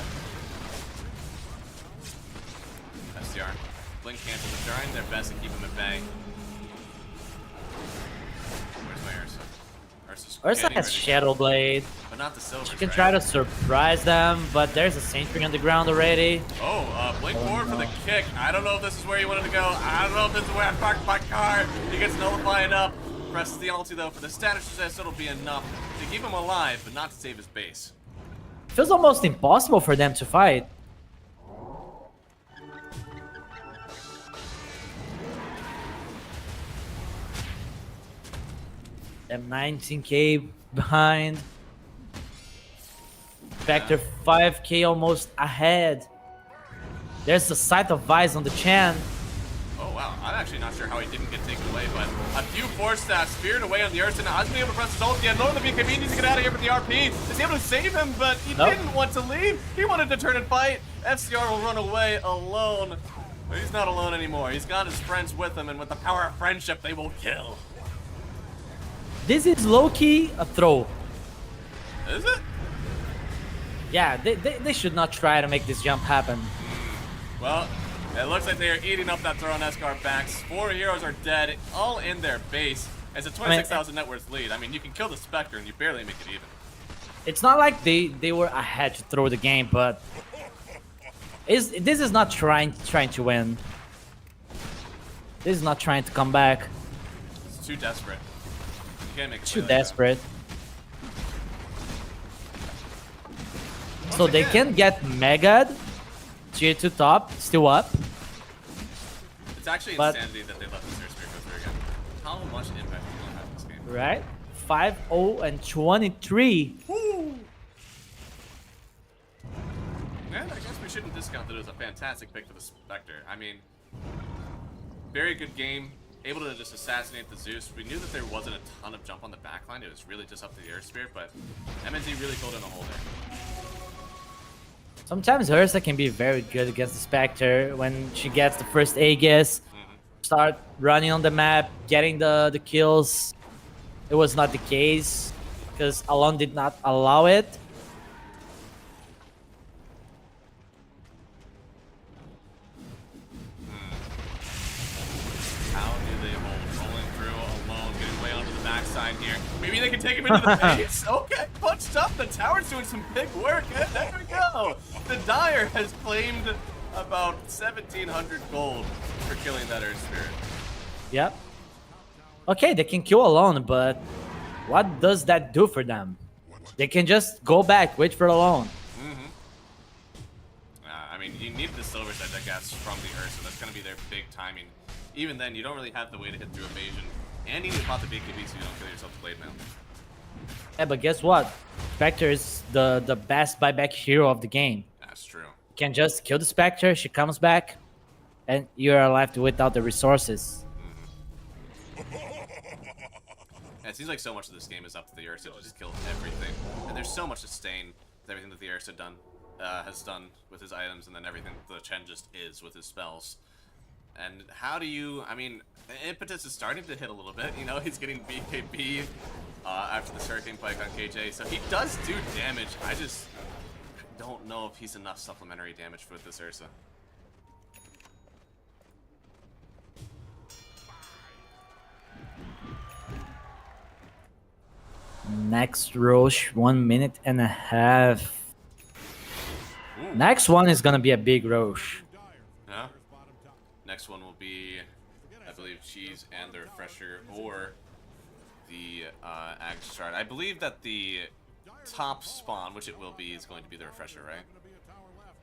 Speaker 1: FCR. Blink cancel. They're trying their best to keep him at bay. Where's
Speaker 2: Ursa
Speaker 1: Getting
Speaker 2: has
Speaker 1: ready.
Speaker 2: Shadow Blade.
Speaker 1: But not the silvers,
Speaker 2: She can
Speaker 1: right?
Speaker 2: try to surprise them, but there's a sentry on the ground already.
Speaker 1: Blink forward for the kick. I don't know if this is where he wanted to go. I don't know if this is where I parked my car. He gets nullified up. Presses the ulti though for the status resist. It'll be enough to keep him alive, but not to save his base.
Speaker 2: Feels almost impossible for them to fight. Them 19k behind. Factor 5k almost ahead. There's the sight of Vice on the Chan.
Speaker 1: Oh wow, I'm actually not sure how he didn't get taken away, but a few force staffs speared away on the Ursa. Now hasn't been able to press his ult yet. Nor the BKB needs to get out of here for the RP. Is able to save him, but he
Speaker 2: Nope.
Speaker 1: didn't want to leave. He wanted to turn and fight. FCR will run away alone. But he's not alone anymore. He's got his friends with him, and with the power of friendship, they will kill.
Speaker 2: This is low-key a throw.
Speaker 1: Is it?
Speaker 2: Yeah, they should not try to make this jump happen.
Speaker 1: Well, it looks like they are eating up that throw on Escar backs. 4 heroes are dead, all in their base. It's a 26,000 net worth lead. I mean, you can kill the Spectre and you barely make it even.
Speaker 2: It's not like they were ahead to throw the game, but this is not trying to win. This is not trying to come back.
Speaker 1: It's too desperate. You can't make it
Speaker 2: Too
Speaker 1: play like that.
Speaker 2: desperate. So they can get Megad. Tier 2 top, still up.
Speaker 1: It's actually
Speaker 2: But-
Speaker 1: insanity that they let this Air Spirit go through again. How much impact do you have in this game?
Speaker 2: Right? 5-0 and 23.
Speaker 1: Woo! And I guess we shouldn't discount that it was a fantastic pick for the Spectre. I mean, very good game. Able to just assassinate the Zeus. We knew that there wasn't a ton of jump on the backline. It was really just up to the Air Spirit, but MNZ really filled in a hole there.
Speaker 2: Sometimes Ursa can be very good against the Spectre when she gets the first Aegis. Start running on the map, getting the kills. It was not the case because Alon did not allow it.
Speaker 1: How do they hold? Rolling through alone, getting way onto the backside here. Maybe they can take him into the base. Okay, punched up. The tower's doing some big work. And there we go. The Dire has claimed about 1,700 gold for killing that Earth Spirit.
Speaker 2: Yep. Okay, they can kill Alon, but what does that do for them? They can just go back, wait for Alon.
Speaker 1: I mean, you need the silver side, I guess, from the Earth, so that's going to be their big timing. Even then, you don't really have the way to hit through evasion. And you need to pop the BKB so you don't kill yourself with blade mail.
Speaker 2: Yeah, but guess what? Spectre is the best buyback hero of the game.
Speaker 1: That's true.
Speaker 2: You can just kill the Spectre, she comes back, and you're left without the resources.
Speaker 1: Yeah, it seems like so much of this game is up to the Ursa to just kill everything. And there's so much sustain with everything that the Ursa has done with his items, and then everything the Chen just is with his spells. And how do you, I mean, Impetus is starting to hit a little bit, you know, he's getting BKB after this Hurricane Pike on KJ, so he does do damage. I just don't know if he's enough supplementary damage for this Ursa.
Speaker 2: Next Roche, 1 minute and a half.
Speaker 1: Ooh.
Speaker 2: Next one is gonna be a big Roche.
Speaker 1: Yeah. Next one will be, I believe, Cheese and the Refresher, or the Ag Shard. I believe that the top spawn, which it will be, is going to be the Refresher, right?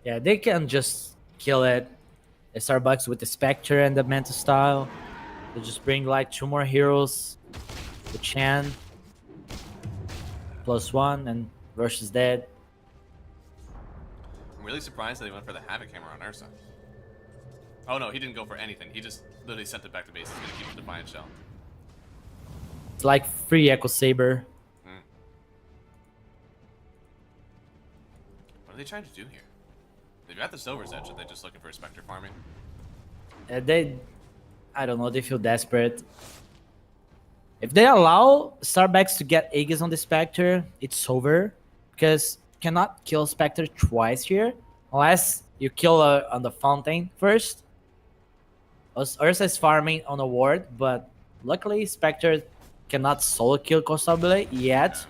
Speaker 2: Yeah, they can just kill it. The Starbucks with the Spectre and the Manta style. They just bring like 2 more heroes. The Chan. +1 and Rush is dead.
Speaker 1: I'm really surprised that he went for the Havoc Hammer on Ursa. Oh no, he didn't go for anything. He just literally sent it back to base. He's gonna keep the Defiant Shell.
Speaker 2: It's like free Echo Saber.
Speaker 1: What are they trying to do here? They've got the Silver's Edge. Are they just looking for a Spectre farming?
Speaker 2: I don't know, they feel desperate. If they allow Starbucks to get Aegis on the Spectre, it's over. Because you cannot kill Spectre twice here. Unless you kill on the Fountain first. Ursa is farming on a ward, but luckily Spectre cannot solo kill Costabile yet.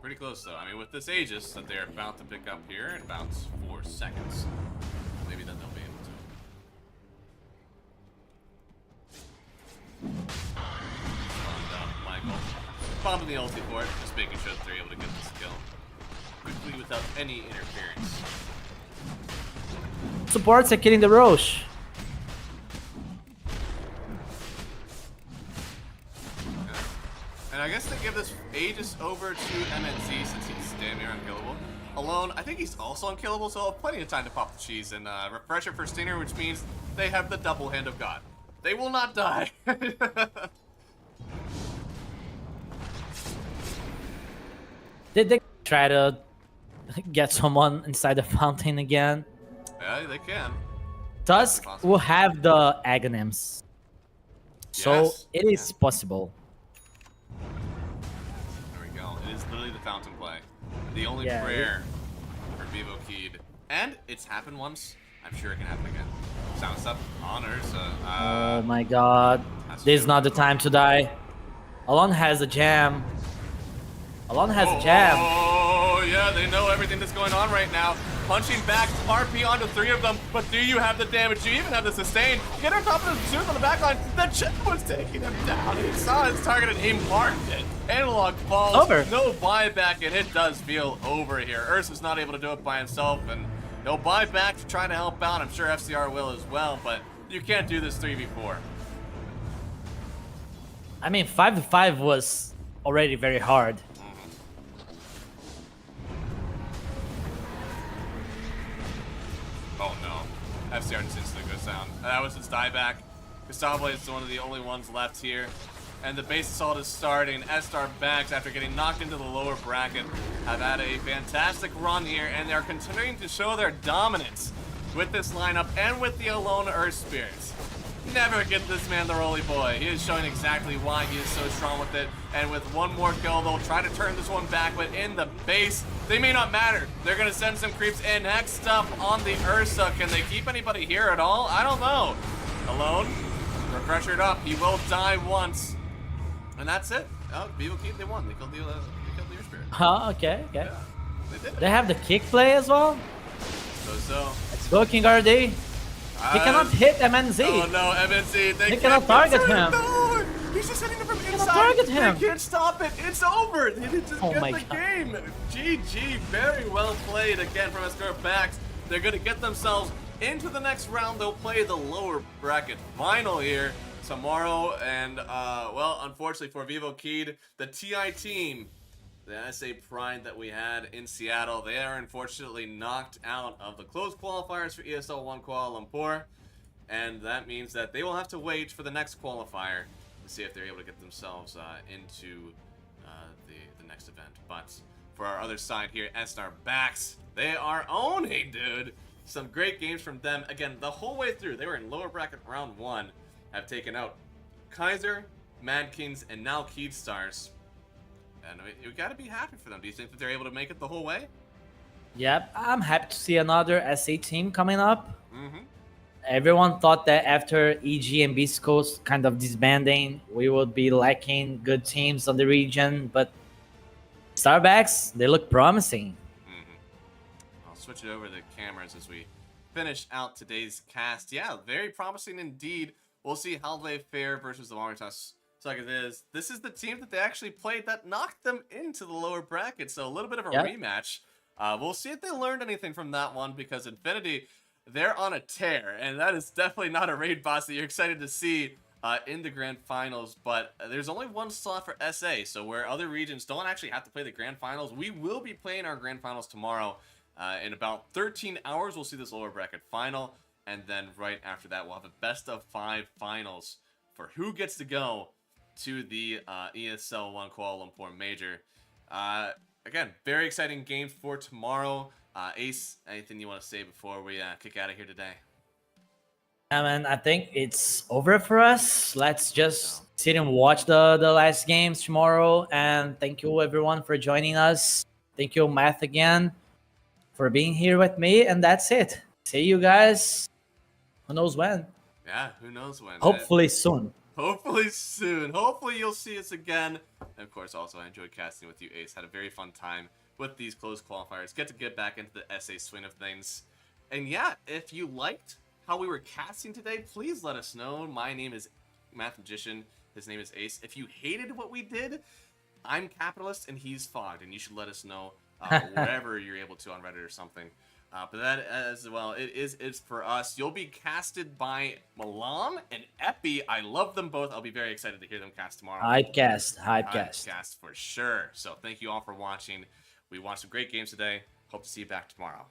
Speaker 1: Pretty close though. I mean, with this Aegis that they're about to pick up here in about 4 seconds, maybe then they'll be able to. Bombed up, Michael. Bombing the ulti for it, just making sure that they're able to get this kill quickly without any interference.
Speaker 2: Supports are killing the Roche.
Speaker 1: And I guess they give this Aegis over to MNZ since he's damn near unkillable. Alone, I think he's also unkillable, so plenty of time to pop the cheese. And refresher for Stinger, which means they have the double hand of God. They will not die.
Speaker 2: Did they try to get someone inside the fountain again?
Speaker 1: Yeah, they can.
Speaker 2: Tusk will have the Aghanims. So
Speaker 1: Yes.
Speaker 2: it is possible.
Speaker 1: There we go. It is literally the fountain play. The only
Speaker 2: Yeah,
Speaker 1: prayer for Vivo Keyed. And it's happened once. I'm sure it can happen again. Sound stuff, honors.
Speaker 2: Oh my god. This is not the time to die. Alon has a jam. Alon has a jam.
Speaker 1: Oh, yeah, they know everything that's going on right now. Punching back, RP onto 3 of them, but do you have the damage? Do you even have the sustain? Get on top of the Zeus on the back line. The chip was taking him down. He saw his target and he marked it. Analog falls.
Speaker 2: Over.
Speaker 1: No buyback, and it does feel over here. Ursa's not able to do it by himself, and no buyback to try to help out. I'm sure FCR will as well, but you can't do this 3v4.
Speaker 2: I mean, 5v5 was already very hard.
Speaker 1: Oh no. FCR just instantly goes down. That was his dieback. Gustavo is one of the only ones left here. And the base assault is starting. S-Star backs after getting knocked into the lower bracket have had a fantastic run here, and they're continuing to show their dominance with this lineup and with the Alone Earth Spirits. Never get this man the roly boy. He is showing exactly why he is so strong with it. And with one more kill, they'll try to turn this one back, but in the base, they may not matter. They're going to send some creeps in. Next up on the Ursa. Can they keep anybody here at all? I don't know. Alone, pressured up. He will die once. And that's it. Oh, Vivo Keep, they won. They killed the Earth Spirit.
Speaker 2: Huh, okay, okay.
Speaker 1: Yeah, they did it.
Speaker 2: They have the kick play as well.
Speaker 1: So.
Speaker 2: Let's go, King RD. He cannot hit MNZ.
Speaker 1: Oh no, MNZ. They
Speaker 2: cannot target him.
Speaker 1: No, he's just hitting him from inside.
Speaker 2: target him.
Speaker 1: They can't stop it. It's over. They didn't just
Speaker 2: Oh
Speaker 1: get
Speaker 2: my
Speaker 1: the
Speaker 2: God.
Speaker 1: game. GG. Very well played again from SCAR backs. They're going to get themselves into the next round. They'll play the lower bracket final here tomorrow. And, well, unfortunately for Vivo Keyed, the TI team, the SA Pride that we had in Seattle, they are unfortunately knocked out of the closed qualifiers for ESL 1 Kuala Lumpur. And that means that they will have to wait for the next qualifier to see if they're able to get themselves into the next event. But for our other side here, S-Star backs, they are owning, dude. Some great games from them. Again, the whole way through, they were in lower bracket round 1, have taken out Kaiser, Mad Kings, and now Keyed Stars. And you got to be happy for them. Do you think that they're able to make it the whole way?
Speaker 2: Yep, I'm happy to see another SA team coming up.
Speaker 1: Mm-hmm.
Speaker 2: Everyone thought that after EG and Beast Coast kind of disbanding, we would be lacking good teams on the region, but Starbacks, they look promising.
Speaker 1: I'll switch it over to the cameras as we finish out today's cast. Yeah, very promising indeed. We'll see how they fare versus the Walrus. So like it is, this is the team that they actually played that knocked them into the lower bracket. So a little bit of a rematch. We'll see if they learned anything from that one, because Infinity, they're on a tear, and that is definitely not a raid boss that you're excited to see in the grand finals. But there's only one slot for SA, so where other regions don't actually have to play the grand finals, we will be playing our grand finals tomorrow. In about 13 hours, we'll see this lower bracket final, and then right after that, we'll have a best of 5 finals for who gets to go to the ESL 1 Kuala Lumpur Major. Again, very exciting games for tomorrow. Ace, anything you want to say before we kick out of here today?
Speaker 2: I think it's over for us. Let's just sit and watch the last games tomorrow. And thank you everyone for joining us. Thank you, Matt, again, for being here with me. And that's it. See you guys. Who knows when?
Speaker 1: Yeah, who knows when.
Speaker 2: Hopefully soon.
Speaker 1: Hopefully. hopefully soon. Hopefully you'll see us again. And of course, also I enjoyed casting with you, Ace. Had a very fun time with these closed qualifiers. Get back into the SA swing of things. And yeah, if you liked how we were casting today, please let us know. My name is Math Magician. His name is Ace. If you hated what we did, I'm Capitalist and he's Fogged, and you should let us know wherever you're able to on Reddit or something. But that as well, it's for us. You'll be casted by Malam and Epi. I love them both. I'll be very excited to hear them cast tomorrow.
Speaker 2: Hypecast.
Speaker 1: Hypecast for sure. So thank you all for watching. We watched some great games today. Hope to see you back tomorrow.